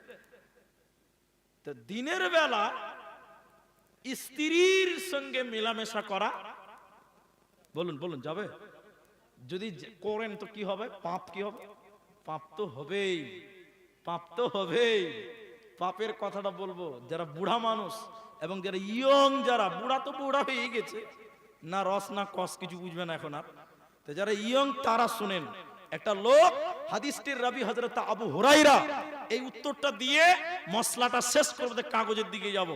তো দিনের বেলা স্ত্রীর সঙ্গে মেলামেশা করা, বলুন বলুন যাবে? যদি করেন তো কি হবে? পাপ কি হবে? পাপ তো হবেই, পাপ তো হবেই। পাপের কথাটা বলবো যারা বুড়া মানুষ এবং যারা ইয়ং, যারা বুড়া তো বুড়া হয়ে গেছে, না রস না কস কিছু বুঝবে না এখন আর। তো যারা ইয়ং তারা শুনেন। একটা লোক, হাদিসটির রাবি হযরত আবু হুরায়রা, এই উত্তরটা দিয়ে মশলাটা শেষ করতে কাগজের দিকে যাব।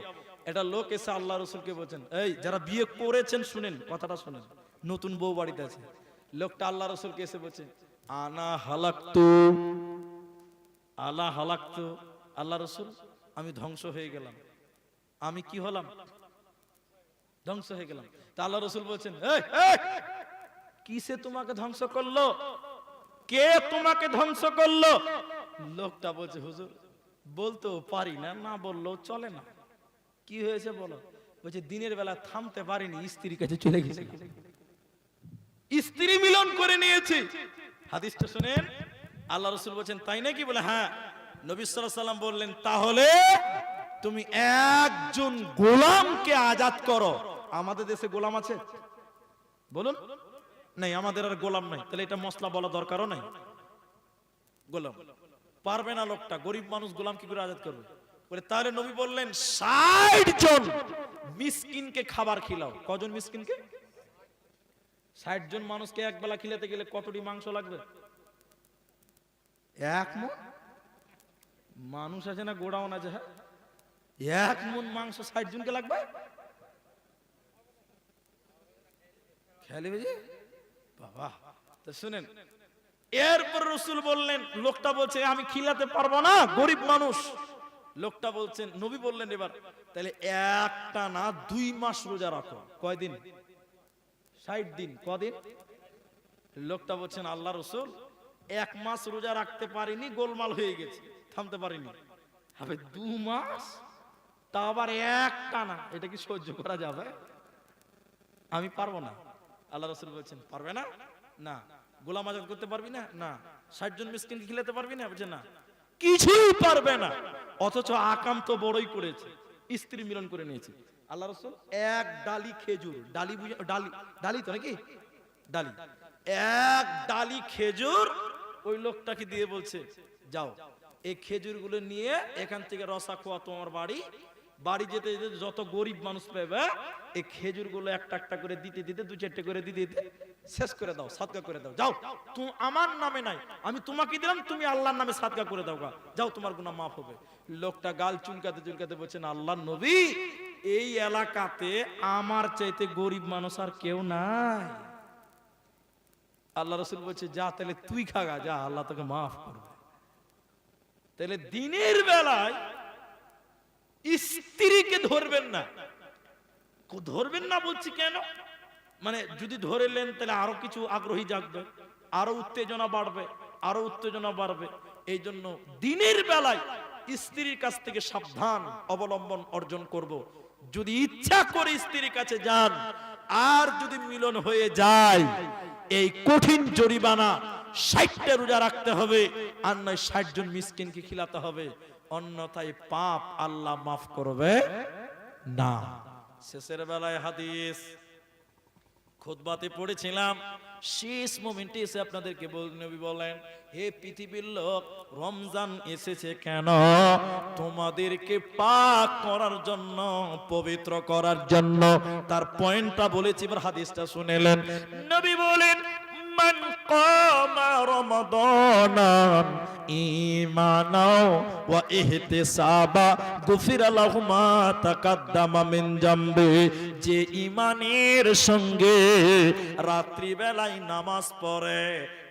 একটা লোক এসে আল্লাহ রাসূলকে বলেন, এই যারা বিয়ে করেছেন শুনেন, কথাটা শুনেন, নতুন বউ বাড়িতে আছে। লোকটা আল্লাহ রাসূলকে এসে বলছে, আনা হালাকতু, আলা হালাকতু, আল্লাহ রাসূল আমি ধ্বংস হয়ে গেলাম। আমি কি হলাম? ধ্বংস হয়ে গেলাম। তা আল্লাহ রাসূল বলছেন, এই কিসে তোমাকে ধ্বংস করলো? কে তোমাকে ধ্বংস করলো? লোকটা বলছে, হুজুর বলতেও পারি না, না বললেও চলে না। কি হয়েছে বলো? বলছে দিনের বেলা থামতে পারিনি, স্ত্রীর কাছে চলে গেছে, স্ত্রী মিলন করে নিয়েছি। হাদিসটা শুনেন, আল্লাহ রাসূল বলেন তাই নাকি? বলে হ্যাঁ। নবী সাল্লাল্লাহু আলাইহি ওয়াসাল্লাম বললেন, তাহলে তুমি একজন গোলামকে আজাদ করো। আমাদের দেশে গোলাম আছে? বলুন নাই, আমাদের আর গোলাম নাই। তাহলে এটা মশলা বলা দরকারও নাই। গোলাম পারবে না লোকটা, গরিব মানুষ, গোলাম কি করে আজাদ করবে? বলে তাহলে নবী বললেন 60 জন মিসকিনকে খাবার খিলাও। কজন মিসকিনকে? 60 জন মানুষকে এক বেলা খিলাতে গেলে কতটি মাংস লাগবে? 1 মণ মানুষ আছে না, গোডাউন আছে, হ্যাঁ 1 মণ মাংস 60 জনকে লাগবে? খেয়ালি বুঝি বাবা। তো শুনেন, এরপর রাসূল বললেন, লোকটা বলছে আমি খিলাতে পারবো না, গরিব মানুষ। লোকটা বলছেন, নবী বললেন এবার তাহলে একটা না 2 মাস রোজা রাখো। কয়দিন? 60 দিন। কদিন? লোকটা বলছেন, আল্লাহ রাসূল 1 মাস রোজা রাখতে পারিনি, গোলমাল হয়ে গেছে, থামতে পারিনি। হবে 2 মাস, তা আবার একটা না, এটা কি সহ্য করা যাবে? আমি পারবো না। আল্লাহ রাসূল বলছেন পারবে না? না। গোলাম আজাদ করতে পারবি না? না। 60 জন মিসকিনকে খিলাতে পারবি না? বলছে না, কিছুই পারবে না। অথচ আকাম তো বড়ই করেছে, স্ত্রী মিলন করে নিয়েছে। আল্লাহ রাসূল 1 ডালি খেজুর, ডালি ডালি ডালি তো নাকি, ডালি 1 ডালি খেজুর ওই লোকটাকে দিয়ে বলছে যাও এই খেজুরগুলো নিয়ে এখান থেকে রসা খোয়া তোমার বাড়ি, বাড়ি যেতে যেতে যত গরিব মানুষ পাবে এই খেজুরগুলো একটা একটা করে দিতে দিতে, দু চারটে করে দিতে দিতে শেষ করে দাও, সাদকা করে দাও। যাও, তুমি আমার নামে নাই, আমি তোমাকে দিলাম, তুমি আল্লাহর নামে সাদকা করে দাও গা, যাও, তোমার গুনাহ মাফ হবে। লোকটা গাল চুলকাতে চুলকাতে বলছেন, আল্লাহর নবী, এই এলাকাতে আমার চাইতে গরিব মানুষ আর কেউ নাই। আল্লাহ রাসূল বলছে, যা তাহলে তুই খাগা, যা, আল্লাহ তোকে মাফ করবে। তাহলে দিনের বেলায় স্ত্রীকে ধরবেন না, ধরবেন না বলছি কেন, মানে যদি ধরেলেন তাহলে আরো কিছু আগ্রহী জাগবে, আরো উত্তেজনা বাড়বে, আরো উত্তেজনা বাড়বে। এই জন্য দিনের বেলায় স্ত্রীর কাছ থেকে সাবধান অবলম্বন অর্জন করব। যদি ইচ্ছা করে স্ত্রীর কাছে যান আর যদি মিলন হয়ে যায়, এই কঠিন জরিমানা 60টা রোজা রাখতে হবে, আর নয় 60 জন মিসকিনকে খিলাতে হবে, অন্যথায় পাপ আল্লাহ মাফ করবে না। শেষের বেলায় হাদিস খুতবাতে পড়েছিলাম, শেষ মোমেন্টে এসে আপনাদেরকে নবী বলেন, হে পৃথিবীর লোক, রমজান এসেছে কেন? তোমাদেরকে পাক করার জন্য, পবিত্র করার জন্য। তার পয়েন্টটা বলেছি, এবার হাদিসটা শুনেলেন। নবী বলেন, মান কামা রমাদানান ঈমানাও ওয়া ইহতিসাবা গুফিরা লাহু মা তাকাদ্দামা মিন জামবি। যে ঈমানের সঙ্গে রাত্রি বেলায় নামাজ পড়ে,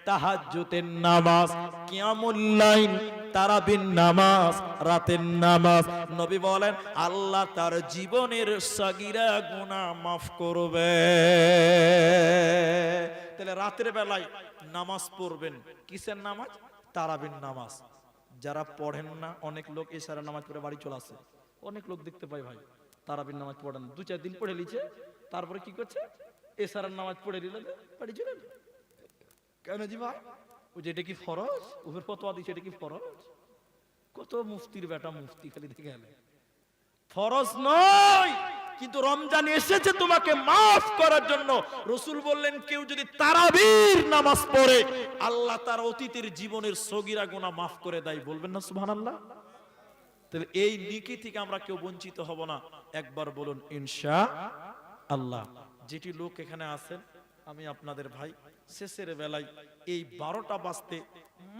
তাহাজ্জুদের নামাজ, কিয়ামুল লাইল, তারাবির নামাজ, রাতের নামাজ, নবী বলেন আল্লাহ তার জীবনের সাগীরা গুনাহ মাফ করবে। তাহলে রাতের বেলায় নামাজ পড়বেন। কিসের নামাজ? তারাবির নামাজ। যারা পড়েন না, অনেক লোক ইশারা নামাজ পড়ে বাড়ি চলে আসে, অনেক লোক দেখতে পাই ভাই তারাবির নামাজ পড়েন, 2-4 দিন পড়ে লিছে, তারপরে কি করছে, ইশারার নামাজ পড়ে নিল, বাড়ি চলে এলো। কেন জি ভাই? ও যে এটা কি ফরজ? উপর ফতোয়া দিচ্ছে এটা কি ফরজ? কত মুফতির বেটা মুফতি খালি দেখে গেলে, ফরজ নয়, কিন্তু রমজান এসেছে তোমাকে মাফ করার জন্য। রাসূল বললেন, কেউ যদি তারাবির নামাজ পড়ে, আল্লাহ তার অতীতের জীবনের সগীরা গুনাহ মাফ করে দেয়। বলবেন না সুবহানাল্লাহ? তাহলে এই নেকি থেকে আমরা কেউ বঞ্চিত হব না, একবার বলুন ইনশাআল্লাহ। যেটি লোক এখানে আছেন, আমি আপনাদের ভাই, শেষের বেলায় এই 12টা বাজতে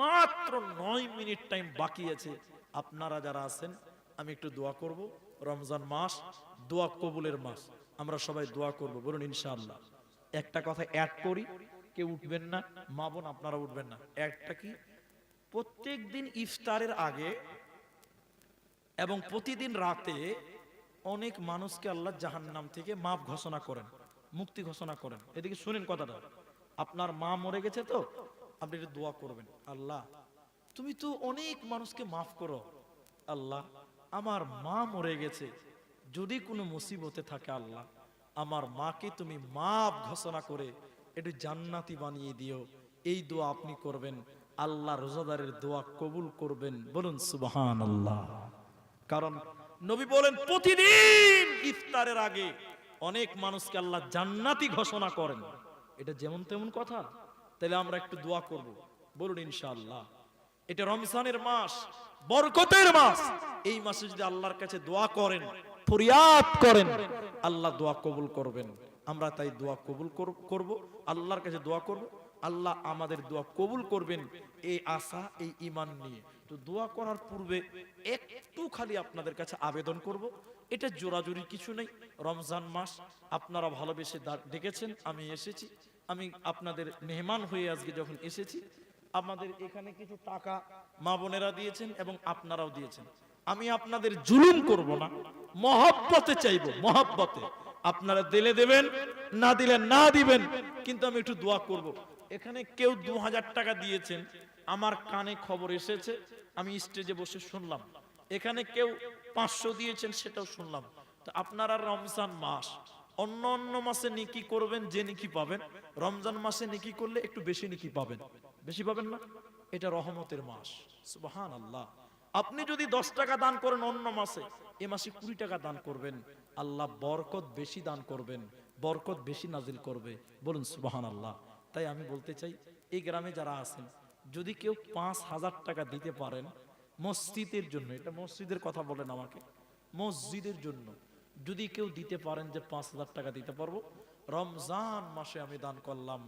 মাত্র 9 মিনিট টাইম বাকি আছে। আপনারা যারা আছেন, আমি একটু দোয়া করব। রমজান মাস দোয়া কবুলের মাস, আমরা সবাই দোয়া করব, বলুন ইনশাআল্লাহ। একটা কথা অ্যাড করি, কেউ উঠবেন না, মা বোন আপনারা উঠবেন না। একটা কি, প্রত্যেক দিন ইফতারের আগে এবং প্রতিদিন রাতে অনেক মানুষকে আল্লাহ জাহান্নাম থেকে মাফ ঘোষণা করেন, মুক্তি ঘোষণা করেন। এদিকে শুনেন কথাটা, আপনার মা মরে গেছে তো আপনি একটু দোয়া করবেন, আল্লাহ তুমি তো অনেক মানুষকে মাফ করো, আল্লাহ আমার মা মরে গেছে, যদি কোনো মুসিবতে থাকে আল্লাহ আমার মাকে তুমি মাফ ঘোষণা করে একটু জান্নাতি বানিয়ে দিও। এই দোয়া আপনি করবেন, আল্লাহ রোজাদারের দোয়া কবুল করবেন, বলুন সুবহানাল্লাহ। কারণ নবী বলেন প্রতিদিন ইফতারের আগে অনেক মানুষকে আল্লাহ জান্নাতি ঘোষণা করেন। এটা যেমন তেমন কথা? তাহলে আমরা একটু দোয়া করব, বলুন ইনশাআল্লাহ। এটা রমজানের মাস, বরকতের মাস, এই মাসে যদি আল্লাহর কাছে দোয়া করেন, ফরিয়াদ করেন, আল্লাহ দোয়া কবুল করবেন। আমরা তাই দোয়া কবুল করব, আল্লাহর কাছে দোয়া করব, আল্লাহ আমাদের দোয়া কবুল করবেন, এই আশা, এই ঈমান নিয়ে। তো দোয়া করার পূর্বে একটু খালি আপনাদের কাছে আবেদন করব, এটা জোরাজুরি কিছু নেই, রমজান মাস আপনারা ভালোবেসে ডেকেছেন, আমি এসেছি, আমি আপনাদের মেহমান হয়ে আজকে যখন এসেছি, আমাদের এখানে কিছু টাকা মা বোনেরা দিয়েছেন এবং আপনারাও দিয়েছেন, আমি আপনাদের জুলুম করব না, মহব্বতে চাইবো, মহব্বতে। আপনারা দিলে দেবেন, না দিলে না দিবেন, কিন্তু আমি একটু দোয়া করব। এখানে কেউ 2000 টাকা দিয়েছেন, আমার কানে খবর এসেছে, আমি স্টেজে বসে শুনলাম। এখানে কেউ 500 দিয়েছেন, সেটাও শুনলাম। তো আপনারা রমজান মাস, অন্য অন্য মাসে নেকি করবেন, যে নেকি পাবেন, রমজান মাসে নেকি করলে একটু বেশি নেকি পাবেন, বেশি পাবেন না? এটা রহমতের মাস, সুবহানাল্লাহ। আপনি যদি 10 টাকা দান করেন অন্য মাসে, এ মাসে 20 টাকা দান করবেন, আল্লাহ বরকত বেশি দান করবেন, বরকত বেশি নাজিল করবে, বলুন সুবহানাল্লাহ। তাই আমি বলতে চাই, এই গ্রামে যারা আছেন, যদি কেউ 5000 টাকা দিতে পারেন, মসজিদের জন্য, এটা মসজিদের কথা বলেন আমাকে, মসজিদের জন্য যদি কেউ দিতে পারেন যে 5,000 টাকা দিতে পারবো, রমজান মাসে আমি দান করলাম,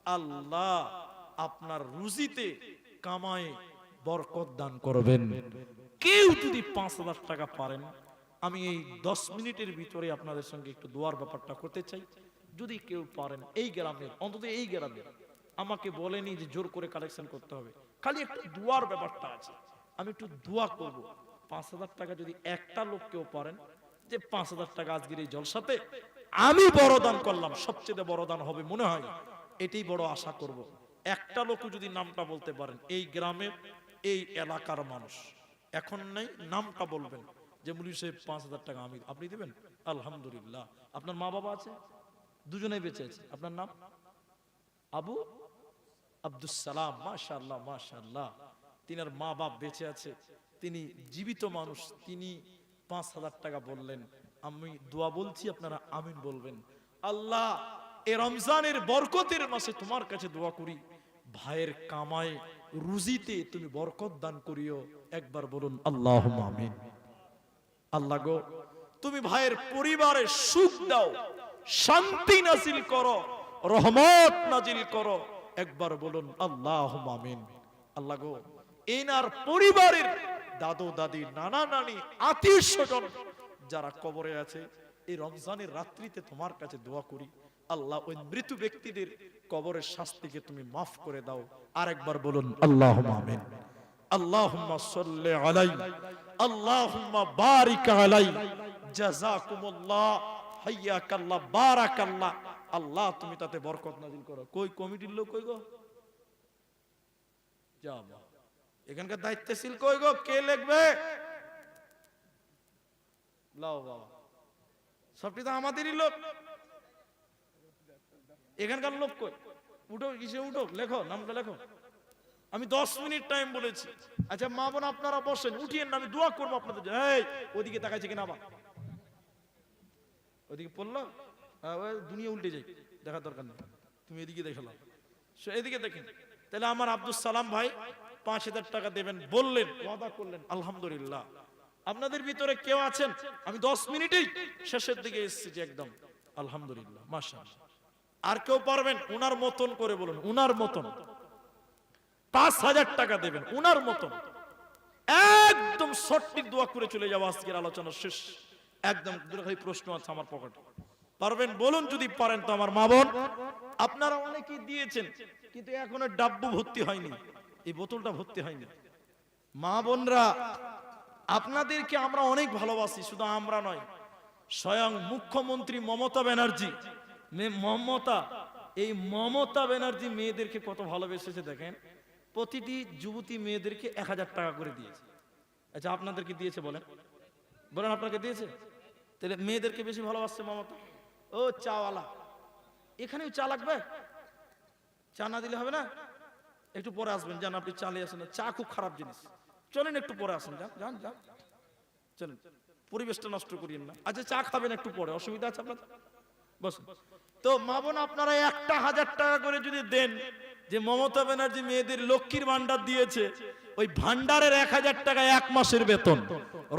আল্লাহ আপনার রুজিতে কামায় বরকত দান করবেন। কেউ যদি 5,000 টাকা পারেন, আমি এই 10 মিনিটের ভিতরে আপনাদের সঙ্গে একটু দোয়ার ব্যাপারটা করতে চাই। যদি কেউ পারেন এই গ্রামের, অন্তত এই গ্রামের, আমাকে বলেনি যে জোর করে কালেকশন করতে হবে, খালি একটু দোয়ার ব্যাপারটা আছে, আমি একটু দোয়া করব। 5,000 টাকা যদি একটা লোক কেউ পারেন যে 5,000 টাকা আজকের এই জলসাতে আমি বড় দান করলাম, সবচেয়ে বড় দান হবে মনে হয়, এটাই বড় আশা করব। একটা লোক যদি নামটা বলতে পারেন এই গ্রামের এই এলাকার মানুষ, এখন নাই, নামটা বলবেন যে মুলি সাহেব 5,000 টাকা আমি, আপনি দিবেন। আলহামদুলিল্লাহ। আপনার মা বাবা আছে? দুজনেই বেঁচে আছে। আপনার নাম? আবু আব্দুস সালাম। মাশাআল্লাহ মাশাআল্লাহ। তিনার মা বাপ বেঁচে আছে, তিনি জীবিত মানুষ, তিনি 5,000 টাকা বললেন। আমি দোয়া বলছি, আপনারা আমিন বলবেন। আল্লাহ এই রমজানের বরকতের মাসে তোমার কাছে দোয়া করি, ভাইয়ের কামায় রুজিতে তুমি বরকত দান করিও। একবার বলুন আল্লাহুম্মা আমিন। আল্লাহ গো, তুমি ভাইয়ের পরিবারে সুখ দাও, শান্তি নাজিল করো, রহমত নাজিল করো। একবার বলুন আল্লাহুম্মা আমিন। আল্লাহ গো, এনার পরিবারের দাদু দাদি, নানা নানি, আত্মীয় স্বজন যারা কবরে আছে, এই রমজানের রাত্রিতে তোমার কাছে দোয়া করি, আল্লাহ ওই মৃত ব্যক্তিদের কবরের শাস্তিকে তুমি মাফ করে দাও। আরেকবার বলুন আল্লাহুম্মা আমিন। আল্লাহুম্মা সাল্লি আলাইহি, আল্লাহুম্মা বারিক আলাইহি, জাযাকুমুল্লাহ, হাইয়াকাল্লাহ, বারাকাল্লাহ। আল্লাহ তুমি তাতে বরকত নাজিল করো। কই কমিটির লোক কই গো? যাব এখানকার দায়িত্বশীল কই গো? কে লিখবে? লাও বাবা, সবটি তো আমাদেরই লোক। এখানকার লোক কই? উঠো, কিসে উঠো, লেখো, নামটা লেখো। আমি 10 মিনিট টাইম বলেছি। আচ্ছা মা বোন আপনারা বসেন, উঠিয়েন না, আমি দোয়া করবো আপনাদের। এই ওদিকে তাকাইছে কিনা, আবার ওদিকে পড়লো, দুনিয়া উল্টে যাই, দেখার দরকার নেই, তুমি এদিকে দেখালাম, এদিকে দেখেন। তাহলে আমার আব্দুস সালাম ভাই 5,000 টাকা দেবেন বললেন, ওয়াদা করলেন, আলহামদুলিল্লাহ। আপনাদের ভিতরে কেউ আছেন? আমি 10 মিনিটেই শেষের দিকে এসেছি একদম, আলহামদুলিল্লাহ, মাশাআল্লাহ। আর কেউ পারবেন? উনার মতন করে বলুন, উনার মতন 5,000 টাকা দেবেন, উনার মতন। একদম সঠিক দোয়া করে চলে যাবো, আজকের আলোচনা শেষ। একদম দুই প্রশ্ন আছে আমার পকেটে, পারবেন বলুন? যদি পারেন তো আমার মা বোন, আপনারা অনেকেই দিয়েছেন কিন্তু এখনো ডাব্বু ভর্তি হয়নি, এই বোতলটা ভর্তি হয়নি। মা বোনরা আপনাদেরকে আমরা অনেক ভালোবাসি, শুধু আমরা নয়, স্বয়ং মুখ্যমন্ত্রী মমতা ব্যানার্জি, এই মমতা ব্যানার্জি মেয়েদেরকে কত ভালোবেসেছে দেখেন। প্রতিটি যুবতী মেয়েদেরকে 1,000 টাকা করে দিয়েছে। আচ্ছা আপনাদেরকে দিয়েছে বলেন? বলেন আপনাকে দিয়েছে? তাহলে মেয়েদেরকে বেশি ভালোবাসছে মমতা। ও চাওয়ালা, এখানেও চা লাগবে? চা না দিলে হবে না? একটু পরে আসবেন, যান, আপনি চা নিয়ে আসেন না, চা খুব খারাপ জিনিস, চলেন একটু পরে আসেন, যান যান যান, চলেন, পরিবেশটা নষ্ট করিয়েন না। আচ্ছা চা খাবেন একটু পরে, অসুবিধা আছে আপনাদের? বসুন। তো মা বোন আপনারা 1,000 টাকা করে যদি দেন, যে মমতা ব্যানার্জি মেয়েদের লক্ষ্মীর ভান্ডার দিয়েছে, ওই ভান্ডারের 1,000 টাকা 1 মাসের বেতন,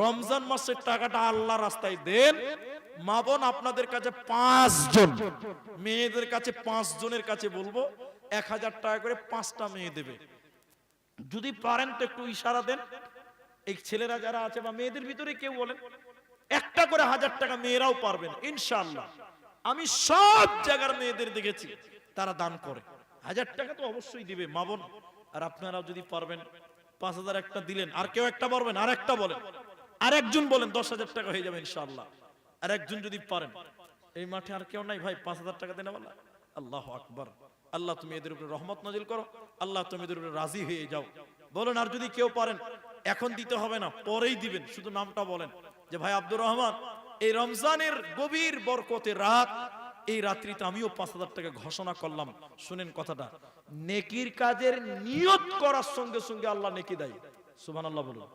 রমজান মাসের টাকাটা আল্লাহ রাস্তায় দেন। মা বোন আপনাদের কাছে 5 জন মেয়েদের কাছে, 5 জনের কাছে বলবো 1,000 টাকা করে 5টা মেয়ে দেবে। যদি পারেন তো একটু ইশারা দেন, এই ছেলেরা যারা আছে বা মেয়েদের ভিতরে কেউ বলেন, একটা করে 1,000 টাকা মেয়েরাও পারবেন ইনশাআল্লাহ। আমি সব জায়গার মেয়েদের দেখেছি তারা দান করে, 1,000 টাকা তো অবশ্যই দিবে মা বোন। আর আপনারাও যদি পারবেন 5,000 একটা দিলেন, আর কেউ একটা পারবেন, আর একটা বলেন, আর একজন বলেন, 10,000 টাকা হয়ে যাবে ইনশাআল্লাহ। আর একজন যদি পারেন, এই মাঠে আর কেউ নাই ভাই, 5,000 টাকা দেন বলা। আল্লাহু আকবার। আল্লাহ তুমি এদের উপরে রহমত নাজিল করো, আল্লাহ তুমি এদের উপরে রাজি হয়ে যাও। বলেন আর যদি কেউ পারেন, এখন দিতে হবে না, পরেই দিবেন, শুধু নামটা বলেন যে ভাই আব্দুর রহমান, এই রমজানের গভীর বরকতের রাত, এই রাত্রিতে আমিও 5,000 টাকা ঘোষণা করলাম। শুনেন কথাটা, নেকির কাজের নিয়ত করার সঙ্গে সঙ্গে আল্লাহ নেকি দেয়। সুবহানাল্লাহ বলুন।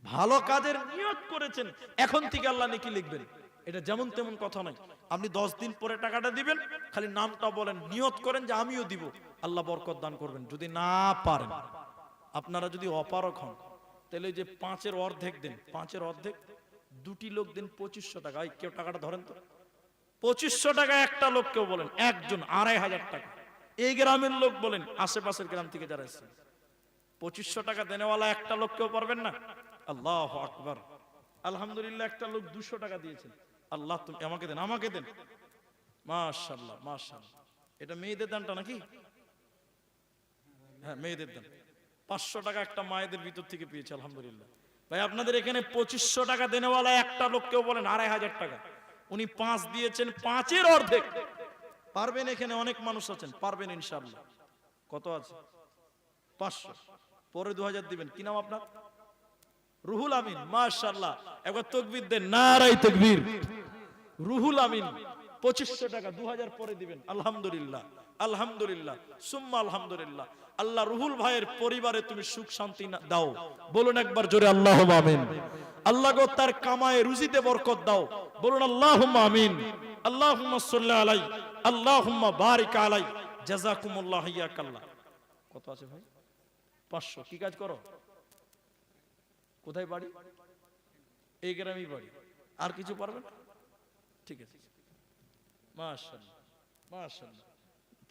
ভালো কাজের নিয়ত করেছেন, এখন থেকে আল্লাহ নেকি লিখবেন, এটা যেমন তেমন কথা নয়। আপনি 10 দিন পরে টাকাটা দিবেন, খালি নামটা বলেন, নিয়ত করেন যে আমিও দিব, আল্লাহ বরকত দান করবেন। যদি না পারেন, আপনারা যদি অপারক হন, তাহলে ওই যে 5-এর অর্ধেক দেন, 5-এর অর্ধেক, দুটি লোক দেন 2500 টাকা। কেউ টাকাটা ধরেন তো, 2500 টাকা একটা লোক কেউ বলেন, একজন 2500 টাকা। এই গ্রামের লোক বলেন, আশেপাশের গ্রাম থেকে যারা এসেছেন, 2500 টাকা দেনেওয়ালা একটা লোক কেউ পারবেন না? আল্লাহু আকবার। আলহামদুলিল্লাহ, একটা লোক 200 টাকা দিয়েছেন। আল্লাহ তুমি আমাকে দেন, আমাকে দেন। মাশাআল্লাহ মাশাআল্লাহ। এটা মেয়েদের দানটা নাকি? হ্যাঁ, মেয়েদের দান। 500 টাকা একটা মায়েদের ভিতর থেকে পেয়েছে, আলহামদুলিল্লাহ। ভাই আপনাদের এখানে 2500 টাকা দেনেওয়ালা একটা লোক কেউ বলেন, 2500 টাকা। উনি 5 দিয়েছেন, 5-এর অর্ধেক। পারবেন? এখানে অনেক মানুষ আছেন, পারবেন ইনশাআল্লাহ। কত আছে? 500। পরে 2000 দিবেন। কি নাম আপনার? রুহুল আমিন। মাশাআল্লাহ, একবার তাকবীর দেন, নারায়ে তাকবীর। রুহুল আমিন 2500 টাকা 2000 পরে দিবেন। আলহামদুলিল্লাহ আলহামদুলিল্লাহ সুম্মা আলহামদুলিল্লাহ। আল্লাহ রুহুল ভাইয়ের পরিবারে তুমি সুখ শান্তি দাও, বলুন একবার জোরে আল্লাহুম্মা আমিন। আল্লাহ গো তার কামায়ে রুজিতে বরকত দাও, বলুন আল্লাহুম্মা আমিন। আল্লাহুম্মা সাল্লি আলাই, আল্লাহুম্মা বারিক আলাই, জাযাকুমুল্লাহু ইয়াকাল্লাহ। কত আছে ভাই? 500। কি কাজ করো? কোথায় বাড়ি? এই গ্রামেই বাড়ি। আর কিছু পারবেন? ঠিক আছে, মাশাআল্লাহ মাশাআল্লাহ।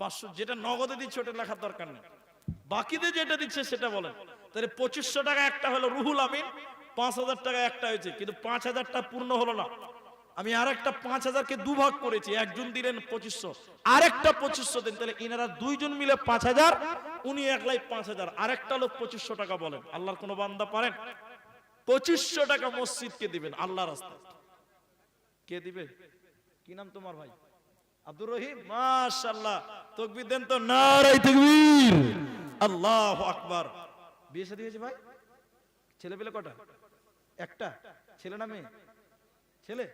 500 যেটা নগদে দিচ্ছে ওটা লেখার দরকার নেই, বাকিতে যেটা দিচ্ছে সেটা বলেন। তাহলে 2500 টাকা একটা হলো রুহুল আমিন, 5000 টাকা একটা হয়েছে, কিন্তু 5000টা পূর্ণ হলো না। আমি আরেকটা 5000 কে দুভাগ করেছি, একজন দিলেন 2500, আরেকটা 2500 দেন, তাহলে ইনারা দুইজন মিলে 5000, উনি একলাই 5000, আরেকটা লোক 2500 টাকা বলেন। আল্লাহর কোন বান্দা পারেন? 2500 টাকা মসজিদকে দিবেন আল্লাহর রাস্তায়। কে দিবে? কি নাম তোমার ভাই? আব্দুর রহিম। মাশাআল্লাহ, তাকবীর দেন তো, নারায়ে তাকবীর, আল্লাহু আকবার। বিয়ে শাদী হয়েছে ভাই? ছেলে পেলে কটা? একটা। ছেলে না মেয়ে? ছেলে,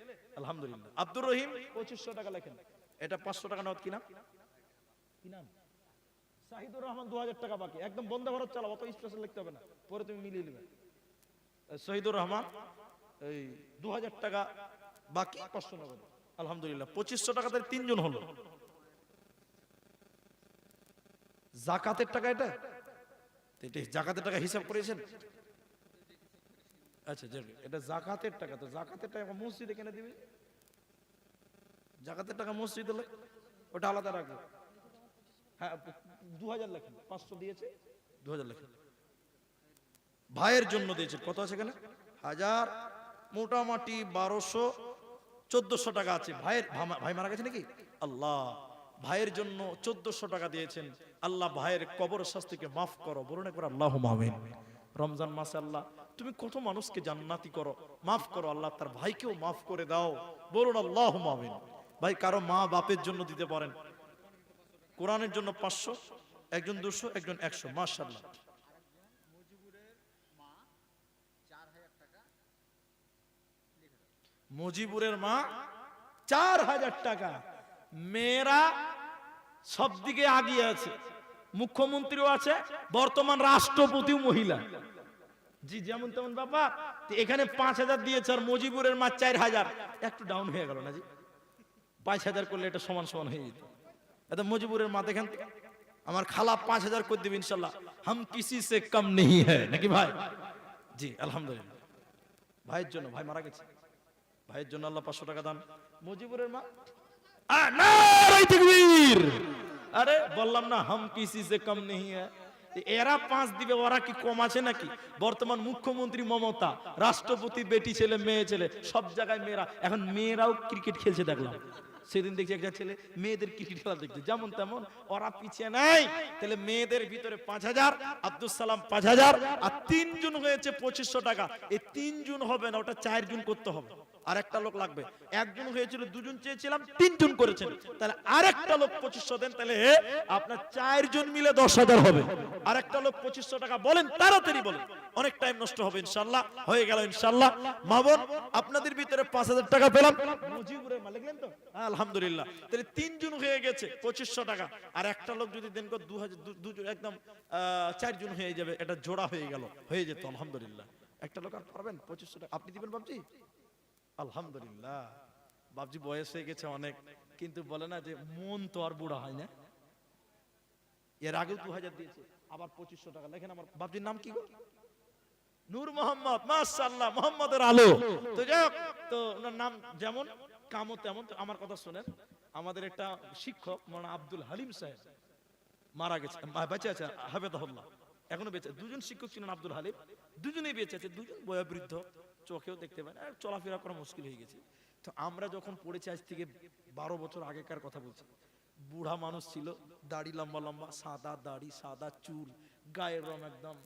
আলহামদুলিল্লাহ। আব্দুর রহিম 2500 টাকা লেখেন। এটা 500 টাকা নগদ। কি নাম? কি নাম? সাহিদুর রহমান। 2000 টাকা বাকি, একদম বন্ধ ভারত চালাও, অত স্পেশাল লিখতে হবে না, পরে তুমি মিলিয়ে নেবে। শহীদুর রহমান এই 2000 টাকা বাকি, 500 নগদ। আলহামদুলিল্লাহ, 2500 টাকাতে 3 জন হলো। যাকাতের টাকা এটা, জাকাতের টাকা হিসাব করেছেন? আচ্ছা, এটা জাকাতের টাকা। তো জাকাতের টাকা মসজিদে কেন দিবে? জাকাতের টাকা মসজিদে, ওটা আলাদা রাখবে। হ্যাঁ, 2000 লেখেন। 500 দিয়েছে, 2000 লেখেন। ভাইয়ের জন্য দিয়েছে, কত আছে এখানে? 1000, মোটামুটি 1200, 1400 টাকা আছে। ভাইয়ের ভাই মারা গেছে নাকি? আল্লাহ, ভাইয়ের জন্য 1400 টাকা দিয়েছেন। আল্লাহ ভাইয়ের কবর শাস্তিকে মাফ করো, বলুন একবার আল্লাহুম্মা আমিন। রমজান মাসে আল্লাহ তুমি কত মানুষকে জান্নাতি করো, মাফ করো আল্লাহ, তার ভাইকেও মাফ করে দাও, বলুন আল্লাহুম্মা আমিন। ভাই কারো মা বাপের জন্য দিতে পারেন। কোরআনের জন্য 500, একজন 200, একজন 100। মাশাআল্লাহ। মুজিবুরের মা 4000 টাকা। মেয়েরা সব দিকে আগিয়ে আছে, মুখ্যমন্ত্রীও আছে, বর্তমান রাষ্ট্রপতিও মহিলা। জি, যেমন তেমন বাবা। এখানে 5000 দিয়েছে, আর মুজিবুরের মা 4000, একটু ডাউন হয়ে গেল না জি? 5000 করলে এটা সমান সমান হয়ে যেত। এটা মুজিবুরের মা দেখেন, আমার খালা 5000 করে দিবে ইনশাআল্লাহ। হাম কিসি সে কম নেহি হ্যায়, নাকি ভাই? জি আলহামদুলিল্লাহ। ভাইয়ের জন্য, ভাই মারা গেছে, ভাইয়ের জন্য আল্লাহ 500 টাকা দান। মুজিবুরের মা, নারায়ে তাকবীর। আরে বললাম না, হাম কিসি সে কম নেহি হ্যায়। এরা 5 দিবে, ওরা কি কম আছে নাকি? বর্তমান মুখ্যমন্ত্রী মমতা, রাষ্ট্রপতি বেটি ছেলে মেয়ে ছেলে, সব জায়গায় মেয়েরা। এখন মেয়েরাও ক্রিকেট খেলছে দেখলাম, সেদিন দেখছি একটা ছেলে মেয়েদের ক্রিকেট খেলা দেখছে, যেমন তেমন ওরা পিছিয়ে নাই। তাহলে মেয়েদের ভিতরে 5000, আব্দুল সালাম 5000, আর 3 জন হয়েছে 2500 টাকা। এই 3 জন হবে না, ওটা 4 জন করতে হবে, আর একটা লোক লাগবে। একজন হয়েছিল, 2 জন চেয়েছিলাম, 3 জন করেছেন, তাহলে আরেকটা লোক 2500 দেন, তাহলে আপনার 4 জন মিলে 10000 হবে। আরেকটা লোক 2500 টাকা বলেন, তাড়াতাড়ি বলেন, অনেক টাইম নষ্ট হবে। ইনশাআল্লাহ হয়ে গেল ইনশাআল্লাহ। মা বোন, আপনাদের ভিতরে 5000 টাকা পেলাম। মুজিবুরের মা লিখলেন তো? আলহামদুলিল্লাহ। তাহলে 3 জন হয়ে গেছে 2500 টাকা, আর একটা লোক যদি দেন 2000, একদম 4 জন হয়ে যাবে, এটা জোড়া হয়ে গেল, হয়ে যেত আলহামদুলিল্লাহ। একটা লোক আর পারবেন 2500 টাকা আপনি দিবেন বাবজি? আলহামদুলিল্লাহ। বাবজি বয়স হয়ে গেছে অনেক, কিন্তু বলে না যে মন তো আর বুড়া হয় না। এর আগেও 2000 দিয়েছে, আবার 2500 টাকা লেখেন। আমার বাবজির নাম কি গো? নূর মোহাম্মদ, মাশাআল্লাহ, মোহাম্মদের আলো। তো যাই হোক, তো ওনার নাম যেমন কামও তেমন। তো আমার কথা শুনেন, আমাদের একটা শিক্ষক মাওলানা আব্দুল হালিম সাহেব মারা গেছে, বেঁচে আছে হাফেজাহুল্লাহ, এখনো বেঁচে। দুজন শিক্ষক ছিলেন আব্দুল হালিম, দুজনেই বেঁচে আছে, দুজন বয়োবৃদ্ধ, চোখেও দেখতে পায় না, আর চলাফেরা করা মুশকিল হয়ে গেছে। তো আমরা যখন পড়েছি, আজ থেকে 12 বছর আগেকার কথা বলছি, বুড়া মানুষ ছিল, দাড়ি লম্বা লম্বা, সাদা দাড়ি, সাদা চুল, গায়ের রং একদম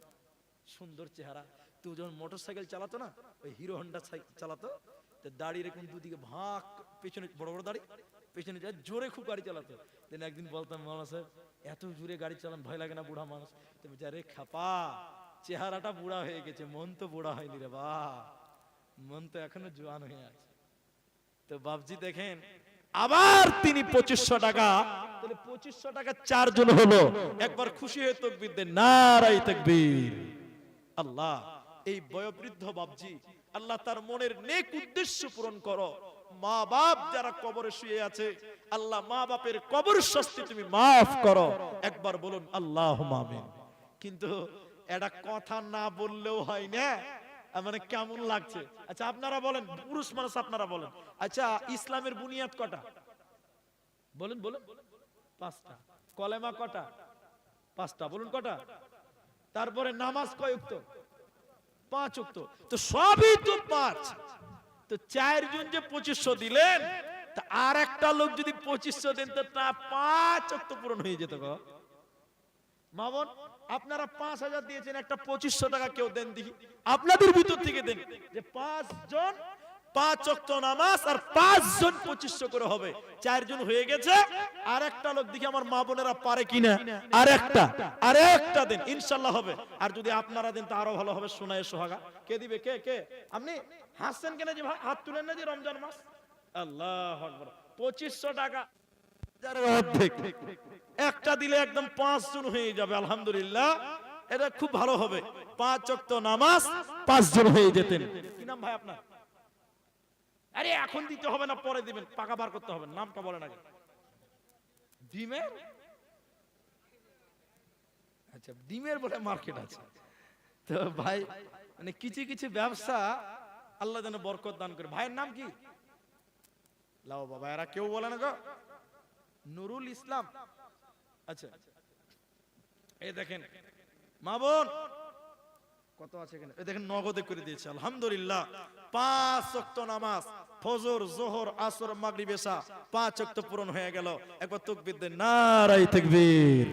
সুন্দর চেহারা। তো যখন মোটর সাইকেল চালাতো না, ওই হিরো হন্ডা সাইকেল চালাতো, তো দাড়ি এরকম দুদিকে ভাগ, পেছনে বড় বড় দাড়ি, পেছনে যায় জোরে খুব গাড়ি চালাতো। দেন একদিন বলতাম, মাওলানা সাহেব এত জোরে গাড়ি চালান ভয় লাগে না, বুড়া মানুষ? তো বেচারে খাপা, চেহারাটা বুড়া হয়ে গেছে, মন তো বুড়া হয়নি রে বা, মন তো এখনো জোয়ান হয়ে আছে। তো বাবজি দেখেন, আবার তিনি 2500 টাকা, তাহলে 2500 টাকা 4 জন হলো। একবার খুশি হয়ে তাকবীর দেন, নারায়ে তাকবীর। আল্লাহ, এই বয়োবৃদ্ধ বাবজি, আল্লাহ তার মনের নেক উদ্দেশ্য পূরণ করো। মা বাপ যারা কবরে শুয়ে আছে, আল্লাহ মা বাপের কবর শাস্তি তুমি মাফ করো। একবার বলুন আল্লাহুম্মা আমিন। কিন্তু এটা কথা না বললেও হয় না, মানে কেমন লাগছে? আচ্ছা আপনারা বলেন, পুরুষ মানুষ আপনারা বলেন, আচ্ছা ইসলামের বুনিয়াদ কটা? বলেন বলেন। 5টা। কলেমা কটা? 5টা। বলুন কটা? তারপরে নামাজ কয় ওয়াক্ত? 5 ওয়াক্ত। তো সবই তো 5। তো 4 জন যে 2500 দিলেন, তা আর একটা লোক যদি 2500 দেন, তো তা 5 ওয়াক্ত পূরণ হয়ে যেত গো। মামুন, আপনারা 5000 দিয়েছেন, একটা 2500 টাকা কেউ দেন দেখি, আপনাদের ভিতর থেকে দেন, যে 5 জন 5 ওয়াক্ত নামাজ, আর 5 জন 2500 করে হবে, 4 জন হয়ে গেছে। আর একটা লোক দেখি আমার মা বোনেরা পারে কিনা, আর একটা দেন, ইনশাআল্লাহ হবে। আর যদি আপনারা দেন তো আরো ভালো হবে। শোনায় সোহাগা কে দিবে? কে কে? আপনি হাসছেন কেন যে? হাত তুলেন না যে, রমজান মাস। আল্লাহু আকবার। 2500 টাকা অর্ধেক, একটা দিলে একদম 5 জন হয়ে যাবে। আলহামদুলিল্লাহ, এটা খুব ভালো হবে। 5 ওয়াক্ত নামাজ 5 জন হয়ে যেতেন। কি নাম ভাই আপনার? আরে এখন দিতে হবে না, পরে দিবেন, টাকা বার করতে হবে। নামটা বলেন আগে। ডিমের? আচ্ছা, ডিমের বলে মার্কেট আছে। তো ভাই, মানে কিছু কিছু ব্যবসা আল্লাহ যেন বরকত দান করে। ভাইয়ের নাম কি? লাও বাবা, এরা কেউ বলে না গো। নুরুল ইসলাম। আচ্ছা, এই দেখেন মা বোন কত আছে এখানে, এই দেখেন নগদে করে দিয়েছে। আলহামদুলিল্লাহ, 5 ওয়াক্ত নামাজ, ফজর, যোহর, আসর, মাগরিব, এশা 5 ওয়াক্ত পূরণ হয়ে গেল। একবার তাকবীর দেন, নারায়ে তাকবীর।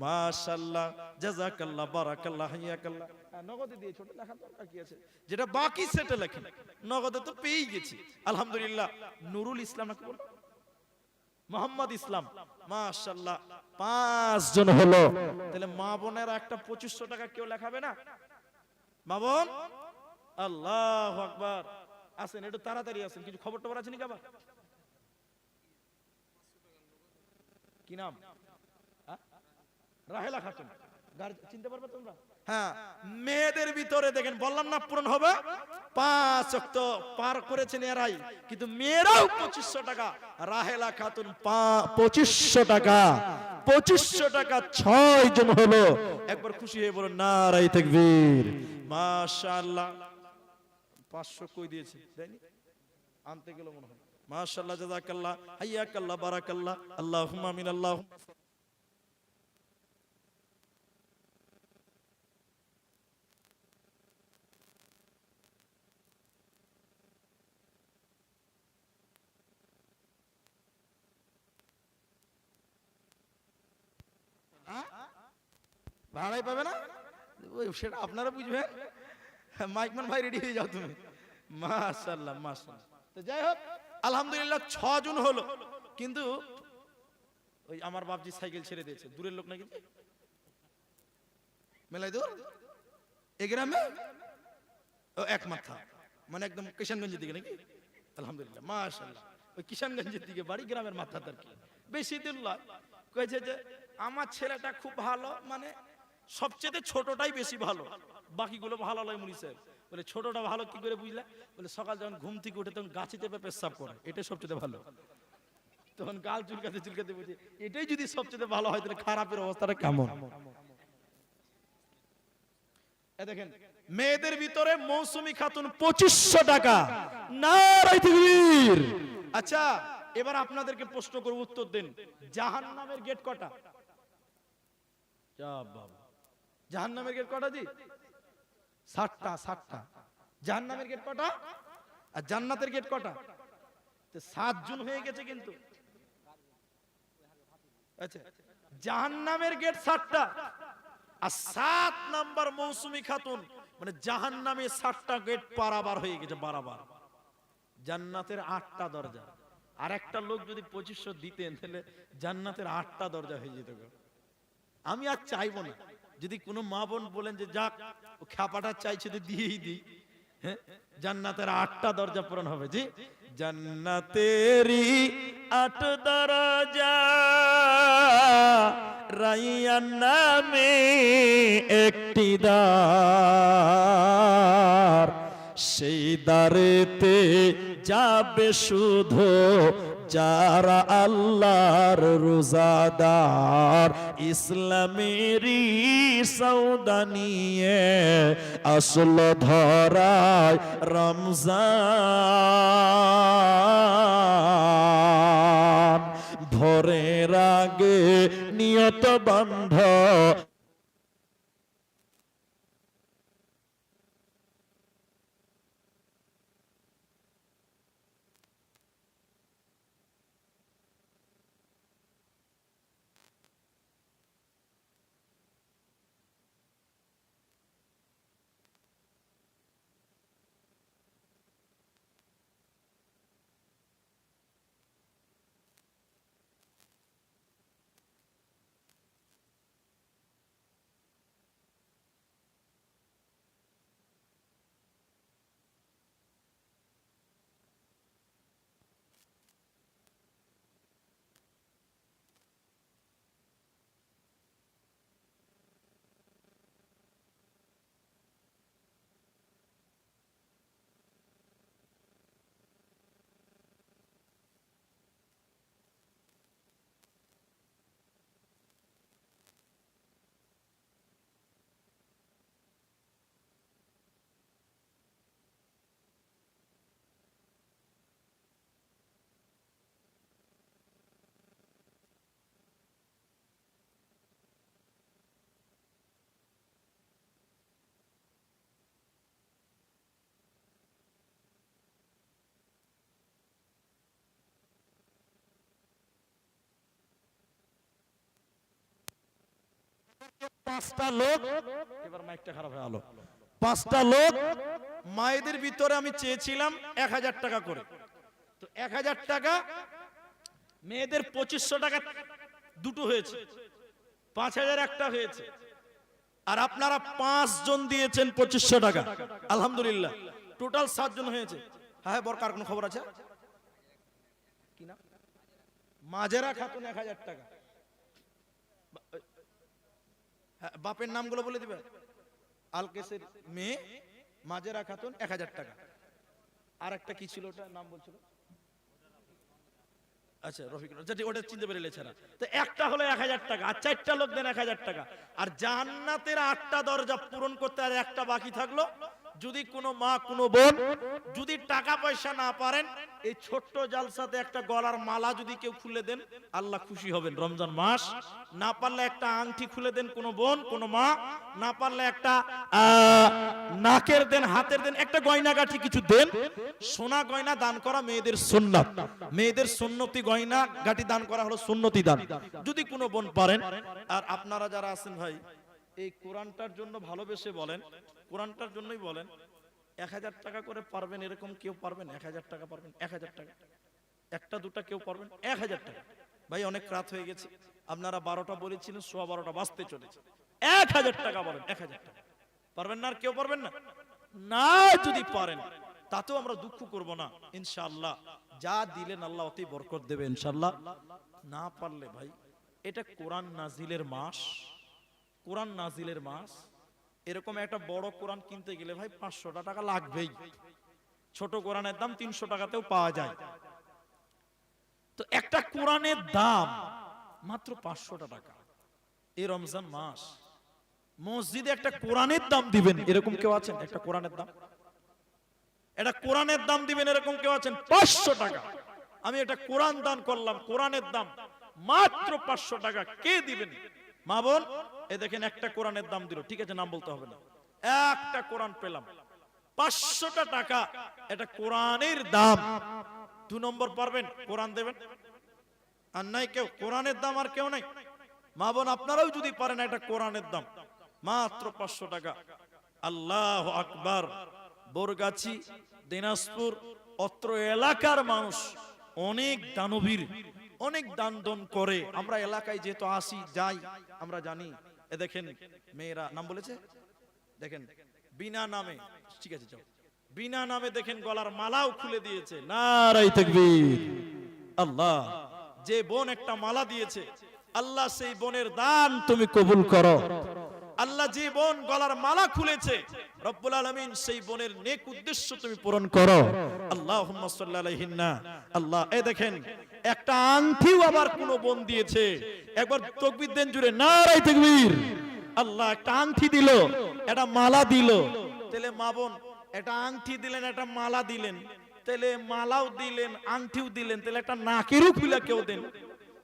মাশাআল্লাহ, জাযাকাল্লাহ, বারাকাল্লাহ, হাইয়াকাল্লাহ। নগদে দিয়ে ছোট লেখা দরকার কি আছে? যেটা বাকি সেটা লেখেন, নগদে তো পেয়েই গেছি। আলহামদুলিল্লাহ। নুরুল ইসলাম নাকি বল, মোহাম্মদ ইসলাম, মাশাআল্লাহ, 5 জন হলো। তাহলে মা বোনেরা একটা 2500 টাকা কেউ লেখাবে না? মা বোন, আল্লাহু আকবার। আসেন, একটু তাড়াতাড়ি আসেন, কিছু খবর টবর আছে নাকি? আবার কি নাম? রাহেলা খাতুন। চিনতে পারবে তোমরা? হ্যাঁ, মেয়েদের ভিতরে দেখেন, বললাম না পূরণ হবে। 5 ওয়াক্ত পার করেছেন এরাই, কিন্তু মেয়েরাও 2500 টাকা। রাহেলা খাতুন 2500 টাকা, 2500 টাকা 6 জন হলো। একবার খুশি হয়ে বলুন নারায়ে তাকবীর। মাশাআল্লাহ। 500 কই দিয়েছে? দেয়নি, আনতে গেল মনে হয়। মাশাআল্লাহ, জাযাকাল্লাহ, হাইয়াকাল্লাহ, বারাকাল্লাহ, আল্লাহুম্মা আমিন। আল্লাহুম্মা ভাড়াই পাবে না, ওই সেটা আপনারা বুঝবেন। মাইকম্যান ভাই রেডি হয়ে যাও তুমি। মাশাআল্লাহ, মাশাআল্লাহ। তো যাই হোক, আলহামদুলিল্লাহ 6 জন হলো। কিন্তু ওই আমার বাপজি সাইকেল ছেড়ে দিয়েছে, দূরের লোক নাকি মেলাই দূর, এই গ্রামে ও এক মাথা, মানে একদম কিষানগঞ্জের দিকে নাকি? আলহামদুলিল্লাহ, মাশাআল্লাহ। ওই কিষানগঞ্জের দিকে বাড়ি, গ্রামের মাথা তার কি বেশি দূর নয়। কয়েছে যে আমার ছেলেটা খুব ভালো, মানে সবচেয়ে ছোটটাই বেশি ভালো, বাকিগুলো ভালো নয়। মুনি সাহেব বলে ছোটটা ভালো কি করে বুঝলা? বলে সকাল যখন ঘুম থেকে উঠে তখন গাছে চেপে পেশাব করে, এটাই সবচেয়ে ভালো। তখন গাল চুলকাতে চুলকাতে বলছে, এটাই যদি সবচেয়ে ভালো হয়, তাহলে খারাপের অবস্থাটা কেমন? দেখেন মেয়েদের ভিতরে মৌসুমী খাতুন 2500 টাকা। নারায়ে তাকবীর। আচ্ছা এবার আপনাদেরকে প্রশ্ন করব, উত্তর দেন। জাহান্নামের গেট কটা? যা বাবা, জাহান্নামের গেট কটা জি? 60টা। 60টা। জাহান্নামের গেট কটা আর জান্নাতের গেট কটা? তো 7 জন হয়ে গেছে কিন্তু। আচ্ছা জাহান্নামের গেট 7টা আর 7 নাম্বার মৌসুমী খাতুন, মানে জাহান্নামে 7টা গেট পারাবার হয়ে গেছে, বারাবার। জান্নাতের 8টা দরজা। আর একটা লোক যদি 2500 দিতেন তাহলে জান্নাতের 8টা দরজা হয়ে যেত। আমি আর চাইবো না। যদি কোনো মা বোন বলেন যে যাক ও খ্যাপাটা চাইছে তো দিয়েই দিই, হ্যাঁ, জান্নাতের 8টা দরজা পূরণ হবে। জি, জান্নাতেরই 8 দরজা, রাইয়ান নামে একটি দ্বার, সেই দ্বারেতে যাবে শুধু যারা আল্লাহর রোজাদার, ইসলামেরই সওদা নিয়ে আসল ধরায় রমজান, ভোরের আগে নিয়ত বন্ধ। পাঁচটা লোক, এবার মাইকটা খারাপ হয়ে গেল। 5টা লোক মায়েদের ভিতরে আমি চেয়েছিলাম 1000 টাকা করে। তো 1000 টাকা মেয়েদের 2500 টাকা দুটো হয়েছে, 5000 একটা হয়েছে। আর আপনারা 5 জন দিয়েছেন 2500 টাকা, আলহামদুলিল্লাহ টোটাল 7 জন হয়েছে। হ্যাঁ বরকার কোনো খবর আছে কি না? মাজেরা খাতুন 1000 টাকা। বাপের নামগুলো বলে দিবে। আলকেসের মেয়ে মাজেরা খাতুন 1000 টাকা। আর একটা কি ছিল ওটা নাম বলছিল? আচ্ছা রফিকুল, যেটা ওটা চিনতে পেরেলে ছাড়া। তো একটা হলো 1000 টাকা আর 4টা লোক দেন 1000 টাকা। আর জান্নাতের 8টা দরজা পূরণ করতে আর একটা বাকি থাকলো। যদি কোনো মা কোনো বোন যদি টাকা পয়সা না পারেন, এই ছোট্ট জালসাতে একটা গলার মালা যদি কেউ খুলে দেন আল্লাহ খুশি হবেন রমজান মাস। না পারলে একটা আংটি খুলে দেন কোনো বোন কোনো মা, না পারলে একটা নাকের দেন, হাতের দেন, একটা গয়না গাঁঠি কিছু দেন। সোনা গয়না দান করা মেয়েদের সুন্নাত, মেয়েদের সুন্নতি গয়না গাঁঠি দান করা হলো সুন্নতি দান, যদি কোনো বোন পারেন। আর আপনারা যারা আছেন ভাই এই কোরআনটার জন্য ভালোবেসে বলেন, কোরআনটার জন্যই বলেন, 1000 টাকা করে পারবেন এরকম কেউ পারবেন? 1000 টাকা পারবেন? 1000 টাকা একটা দুটা কেউ পারবেন? 1000 টাকা ভাই অনেক রাত হয়ে গেছে, আপনারা 12টা বলেছিলেন, 12:15 বাজতে চলেছে। 1000 টাকা বলেন, 1000 টাকা পারবেন না? আর কেউ পারবেন না? না যদি পারেন তাতেও আমরা দুঃখ করব না, ইনশাআল্লাহ যা দিলেন আল্লাহ অতি বরকত দেবে ইনশাআল্লাহ। না পারলে ভাই এটা কোরআন নাজিলের মাস, কোরআন নাজিলের মাস। এরকম একটা বড় কোরআন কিনতে গেলে ভাই 500 টাকা লাগবেই। ছোট কোরআনের দাম 300 টাকাতেও পাওয়া যায়। তো একটা কোরআনের দাম মাত্র 500 টাকা। এই রমজান মাস মসজিদে একটা কোরআনের দাম দিবেন এরকম কেউ আছেন? একটা কোরআনের দাম, এটা কোরআনের দাম দিবেন এরকম কেউ আছেন? 500 টাকা আমি এটা কোরআন দান করলাম, কোরআনের দাম মাত্র 500 টাকা, কে দিবেন? মা বোন, এ দেখেন একটা কোরআনের দাম দিল, ঠিক আছে নাম বলতে হবে না, একটা কোরআন পেলাম 500 টাকা, এটা কোরআনের দাম। 2 নম্বর পারবেন কোরআন দেবেন? আর নাই কেউ? কোরআনের দাম আর কেউ নাই? মা বোন আপনারাও যদি পারেন, এটা কোরআনের দাম মাত্র 500 টাকা। আল্লাহু আকবার। বরগাছি, দিনাজপুর, অত্র এলাকার মানুষ অনেক দানবীর, অনেক দান দন করে। আমরা এলাকায় যেহেতু আসি যাই আমরা জানি। এ দেখেন মেয়েরা নাম বলেছে, দেখেন বিনা নামে, ঠিক আছে যাও, বিনা নামে দেখেন গলার মালাও খুলে দিয়েছে। নারায়ে তাকবীর। আল্লাহ, যে বোন একটা মালা দিয়েছে, আল্লাহ সেই বোনের দান তুমি কবুল করো। আল্লাহ যে বোন গলার মালা খুলেছে, রব্বুল আলামিন সেই বোনের নেক উদ্দেশ্য তুমি পূরণ করো। আল্লাহুম্মা সাল্লি আলাইহিন্না। আল্লাহ, এই দেখেন একটা আংটিও আবার কোন বোন দিয়েছে, একবার তাকবীর দেন জুড়ে, নারায়ে তাকবীর। আল্লাহ একটা আংটি দিল, একটা মালা দিল। তাহলে মা বোন, একটা আংটি দিলেন, একটা মালা দিলেন, তাহলে মালাও দিলেন, আংটিও দিলেন, তাহলে একটা নাকেরও খুলে কেউ দেন।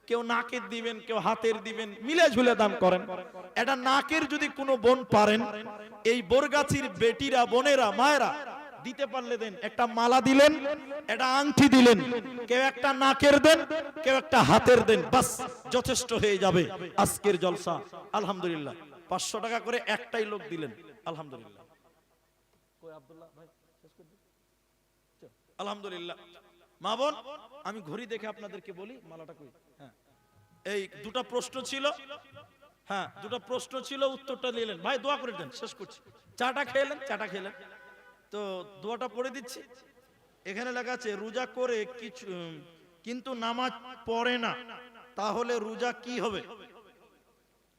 কেউ নাকের দিবেন, কেউ হাতের দিবেন, মিলে ঝুলে দান করেন। এটা নাকের যদি কোনো বোন পারেন, এই বরগাছির বেটিরা, বোনেরা, মায়েরা দিতে পারলে দেন। একটা মালা দিলেন, একটা আংটি দিলেন, কেউ একটা নাকের দেন, কেউ একটা হাতের দেন, বাস যথেষ্ট হয়ে যাবে আজকের জলসা। আলহামদুলিল্লাহ 500 টাকা করে একটাই লোক দিলেন, আলহামদুলিল্লাহ। কই আব্দুল্লাহ ভাই, শেষ করে দিন। আলহামদুলিল্লাহ। মা বোন, আমি ঘড়ি দেখে আপনাদেরকে বলি মালাটা কই। হ্যাঁ, এই দুটো প্রশ্ন ছিল, হ্যাঁ দুটো প্রশ্ন ছিল, উত্তরটা নিলেন ভাই, দোয়া করে দেন, শেষ করছি। চাটা খেলেন, চাটা খেলেন তো দোয়াটা পড়ে দিচ্ছি। এখানে লেখা আছে রোজা করে কিছু কিন্তু নামাজ পড়ে না, তাহলে রোজা কি হবে?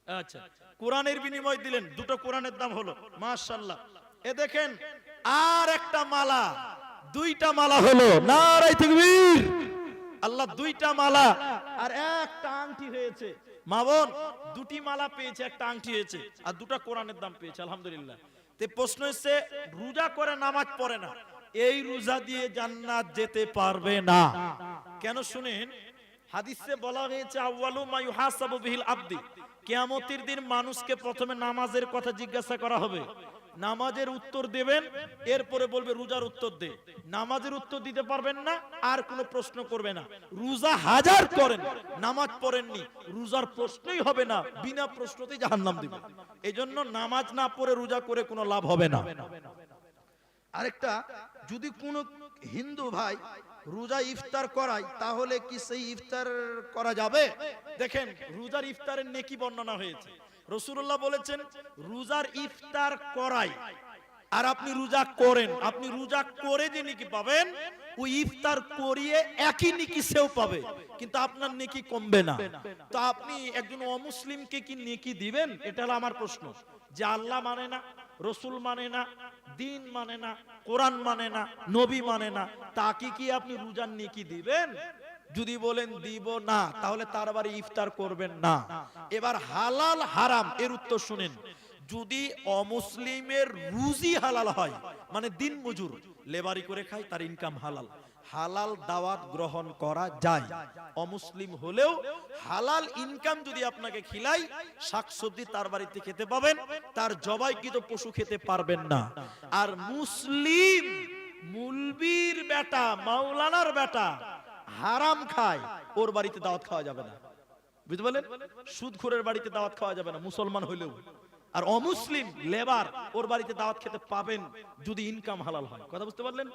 আচ্ছা, কোরআনের বিনিময় দিলেন, দুটো কোরআনের দাম হলো, মাশাআল্লাহ। এ দেখেন আর একটা মালা, দুইটা মালা হলো, নারায়ে তাকবীর। আল্লাহ, দুইটা মালা আর একটা আংটি হয়েছে। মা বোন, দুটি মালা পেয়েছে, একটা আংটি হয়েছে, আর দুটো কোরআনের দাম পেয়েছে, আলহামদুলিল্লাহ। তে প্রশ্ন হচ্ছে, রোজা করে নামাজ পড়ে না, এই রোজা দিয়ে জান্নাত যেতে পারবে না কেন? শুনেন, হাদিসে বলা হয়েছে আউয়ালু মা ইউহাসাবু বিহিল আবদি, কিয়ামতের দিন মানুষকে প্রথমে নামাজের কথা জিজ্ঞাসা করা হবে, নামাজের উত্তর দেবেন, এরপরে বলবে রোজার উত্তর দে। নামাজের উত্তর দিতে পারবেন না, আর কোনো প্রশ্ন করবে না। রোজা হাজার করেন, নামাজ পড়েননি, রোজার প্রশ্নই হবে না, বিনা প্রশ্নতেই জাহান্নাম দিবেন। এজন্য নামাজ না পড়ে রোজা করে কোনো লাভ হবে না। আরেকটা, যদি কোনো হিন্দু ভাই রোজা ইফতার করায়, তাহলে কি সেই ইফতার করা যাবে? দেখেন, রোজার ইফতারের নেকি বর্ণনা হয়েছে। রাসূলুল্লাহ বলেছেন, রোজার ইফতার করাই আর আপনি রোজা করেন, আপনি রোজা করে যে নেকি পাবেন, ওই ইফতার করিয়ে একই নেকি সেও পাবে, কিন্তু আপনার নেকি কমবে না। তো আপনি একজন অমুসলিমকে কি নেকি দিবেন? এটা হলো আমার প্রশ্ন। যে আল্লাহ মানে না, রসুল মানে না, দিন মানে না, কোরআন মানে না, নবী মানে না, তাকে কি আপনি রোজার নেকি দিবেন? যদি বলেন দিব না, তাহলে তার বাড়ি ইফতার করবেন না। এবার হালাল হারাম এর উত্তর শুনেন। যদি অমুসলিমের রুজি হালাল হয়, মানে দিন মজুর লেবারি করে খায়, তার ইনকাম হালাল, হালাল দাওয়াত গ্রহণ করা যায়। অমুসলিম হলেও হালাল ইনকাম যদি আপনাকে খিলাই, শাকসবজি তার বাড়িতে খেতে পাবেন, তার জবাইকৃত পশু খেতে পারবেন না। আর মুসলিম মুলবির বেটা, মাওলানার বেটা হারাম খায়, ওর বাড়িতে দাওয়াত খাওয়া যাবে না, বুঝতে পারলেন? সুদখোরের বাড়িতে দাওয়াত খাওয়া যাবে না, মুসলমান হইলেও। আর অমুসলিম লেবার, ওর বাড়িতে দাওয়াত খেতে পাবেন যদি ইনকাম হালাল হয়। কথা বুঝতে পারলেন?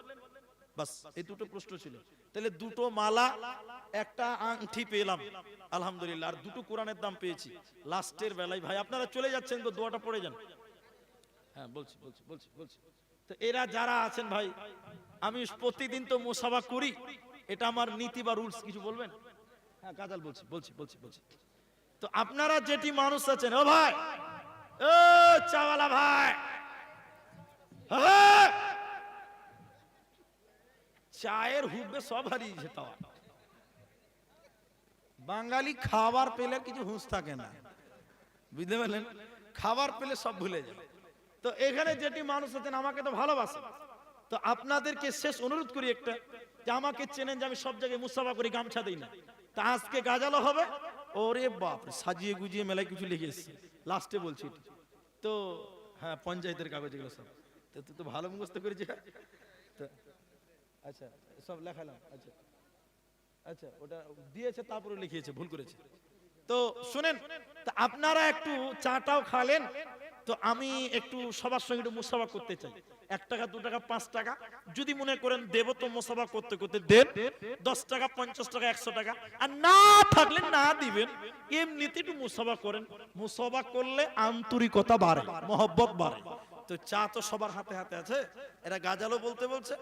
বাস, এই দুটো প্রশ্ন ছিল। তাহলে দুটো মালা, একটা আংটি পেলাম, আলহামদুলিল্লাহ, আর দুটো কোরআনের দাম পেয়েছি। লাস্টের বেলায় ভাই আপনারা চলে যাচ্ছেন তো দোয়াটা পড়ে যান। হ্যাঁ বলছি বলছি বলছি বলছি। তো এরা যারা আছেন ভাই, আমি প্রতিদিন তো মুসাফা করি, এটা আমার নীতি বা রুলস, কিছু বলবেন? হ্যাঁ কাজাল বলছি বলছি বলছি বলছি। তো আপনারা যেটি মানুষ আছেন, ও ভাই, ও চাওয়ালা ভাই, চায়ের হুব্বে সব হারিয়ে যেত। বাঙালি খাবার পেলে কিছু হুঁশ থাকে না, বুঝতে পারলেন? খাবার পেলে সব ভুলে যায়। তো এখানে যেটি মানুষ আছেন আমাকে তো ভালোবাসে, তো আপনাদেরকে শেষ অনুরোধ করি একটা, যে আমাকে চেনেন যে আমি সব জায়গায় মুসাফা করি, গামছা দিই না। তা আজকে গাজালো হবে, ওরে বাপ সাজিয়ে গুজিয়ে মেলায় কিছু লিখে এসেছি, লাস্টে বলছি তো হ্যাঁ পঞ্চায়েতের কাগজ এগুলো সব। তো তুই তো ভালো মুখস্থ করেছিস। তো আচ্ছা সব লেখালাম। আচ্ছা আচ্ছা ওটা দিয়েছে তারপরে লিখিয়েছে, ভুল করেছে। তো শুনেন, তা আপনারা একটু চাটাও খালেন, তো আমি একটু সবার সঙ্গে একটু মুসাফা করতে চাই। 1 টাকা 2 টাকা 5 টাকা যদি মনে করেন দেব তো মুসাফা করতে করতে দেন। 10 টাকা 50 টাকা 100 টাকা, আর না থাকলে না দিবেন, এমনিতে একটু মুসাফা করেন। মুসাফা করলে আন্তরিকতা বাড়ে, মহব্বত বাড়ে। তো চা তো সবার হাতে হাতে আছে, এরা গাজালো বলতে বলছে,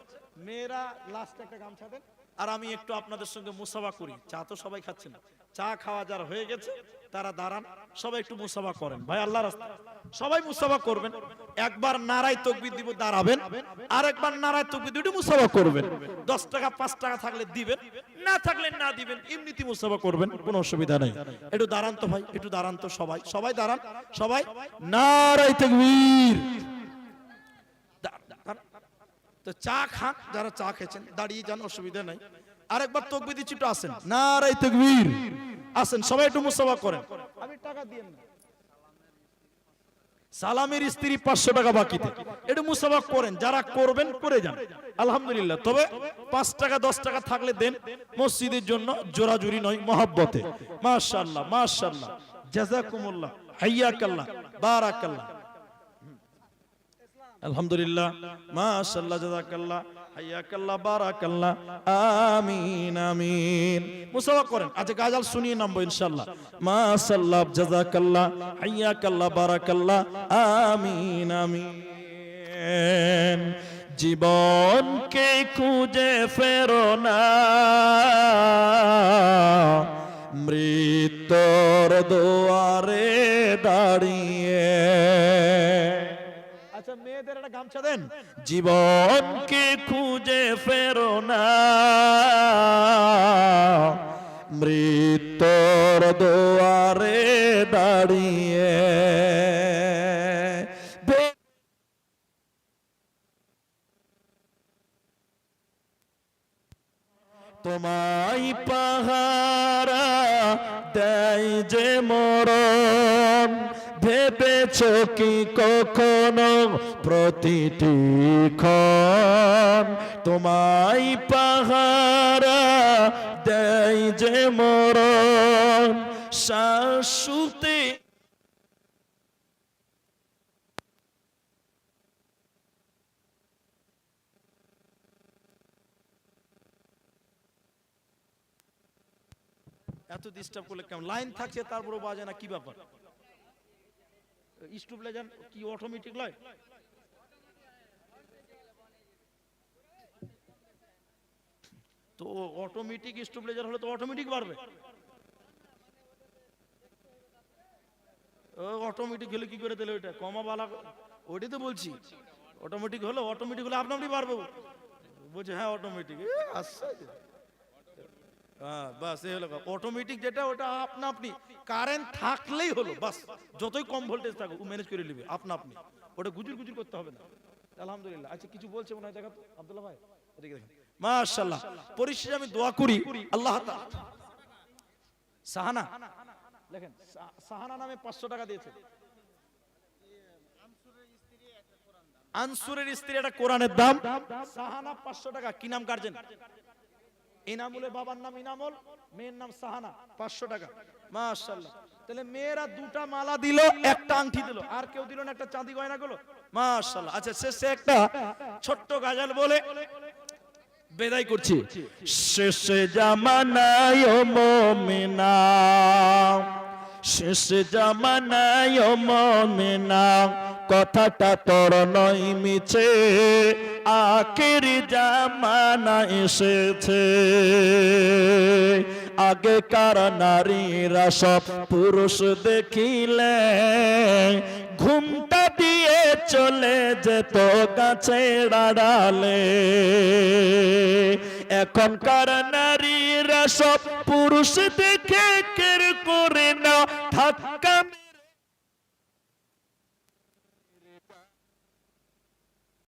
মেয়েরা লাস্ট একটা গামছা দেন, আর আমি একটু আপনাদের সঙ্গে মুসাফা করি। চা তো সবাই খাচ্ছেন, চা খাওয়া যারা হয়ে গেছে তারা দাঁড়ান, সবাই একটু মুসাফা করেন ভাই, আল্লাহর রাস্তায় সবাই মুসাফা করবেন। একবার নারায় তাকবীর দিব দাঁড়াবেন, আর একবার নারায় তাকবীর দিয়ে মুসাফা করবেন। 10 টাকা 5 টাকা থাকলে দিবেন, না থাকলে না দিবেন, এমনিতেই মুসাফা করবেন, কোনো অসুবিধা নেই। একটু দাঁড়ান তো ভাই, একটু দাঁড়ান তো সবাই, সবাই দাঁড়ান, সবাই নারায় তাকবীর। তো চা খান, যারা চা খেয়েছেন দাঁড়িয়ে যান, অসুবিধা নাই। আরেকবার তাকবীর দিচ্ছি, একটু আসেন, নারায়ে তাকবীর, আসেন সবাই একটু মুসাফা করেন। আমি টাকা দিয়েন না, সালামের স্ত্রী 500 টাকা বাকিতে, একটু মুসাফা করেন, যারা করবেন করে যান, আলহামদুলিল্লাহ। তবে 5 টাকা 10 টাকা থাকলে দেন, মসজিদের জন্য, জোরাজুরি নয়, মহব্বতে। মাশাআল্লাহ মাশাআল্লাহ, জাযাকুমুল্লাহ, হাইয়াকাল্লাহ, বারাকাল্লাহ, আলহামদুলিল্লাহ, মাশাআল্লাহ, জাযাকাল্লাহ, হাইয়াকাল্লাহ, বারাকাল্লাহ, আমিন আমিন। মুসাফা করেন। আচ্ছা গাজাল শুনিয়ে নামবো ইনশাআল্লাহ। মাশাআল্লাহ, জাযাকাল্লাহ, হাইয়াকাল্লাহ, বারাকাল্লাহ, আমিন আমিন। জীবনকে খুঁজে ফেরো না, মৃত্যুর দুয়ারে দাঁড়িয়ে। আচ্ছা মেয়েদের একটা গামছা দেন। জীবনকে খুঁজে ফেরো না, মৃত্যুর দুয়ারে দাঁড়িয়ে। তোমায় পাহারা দেয় যে মরণ, ভেবেছ কি কখনো প্রতিটি ক্ষণ? তোমায় পাহারা দেয় যে মরণ, শাশ্বতে এত ডিস্টার্ব করলে কেমন? লাইন থাকছে তারপরও বাজে না, কি ব্যাপার? স্টুবলাইজার কি অটোমেটিক লয়? তো অটোমেটিক স্টুবলাইজার হলে তো অটোমেটিক বাড়বে। অটোমেটিক হলে কি করে দিলে ওইটা কমা বালা? ওইটাই তো বলছি, অটোমেটিক হলে আপনা আপনি বাড়বে। বলছে হ্যাঁ অটোমেটিক, আচ্ছা হ্যাঁ বাস এই হলো অটোমেটিক, যেটা ওটা আপনা আপনি কারেন্ট থাকলেই হলো, বাস যতই কম ভোল্টেজ থাকুক ও ম্যানেজ করে নেবে আপনা আপনি, ওটা গুজুর গুজুর করতে হবে না। আলহামদুলিল্লাহ। আচ্ছা কিছু বলছে মনে হয়, দেখা তো আব্দুল্লাহ ভাই, এদিকে দেখেন। মাশাআল্লাহ। পরিশেষে আমি দোয়া করি আল্লাহ তাআলা। সাহানা দেখেন, সাহানা নামে 500 টাকা দিয়েছে। আনসুরের স্ত্রী একটা কোরআনের দাম, সাহানা 500 টাকা। কি নাম গার্জেন? ইনামুলের বাবার নাম ইনামুল, মেয়ের নাম সাহানা, 500 টাকা। মাশাআল্লাহ। তাহলে মেয়েরা 2টা মালা দিল, একটা আংটি দিল, আর কেউ দিল না একটা চাঁদি গয়না গুলো। মাশাআল্লাহ। আচ্ছা শেষে একটা ছোট্ট গাজাল বলে বিদায় করছি। শেষে জামানায় ও মুমিনা, শেষে জামানায় ও মুমিনা, কথাটা তোর নয় মিছে, আখেরি জামানা এসেছে। আগেকার নারীরা সব পুরুষ দেখিলে ঘুমটা দিয়ে চলে যেত গাছের আড়ালে। এখনকার নারীরা সব পুরুষ দেখে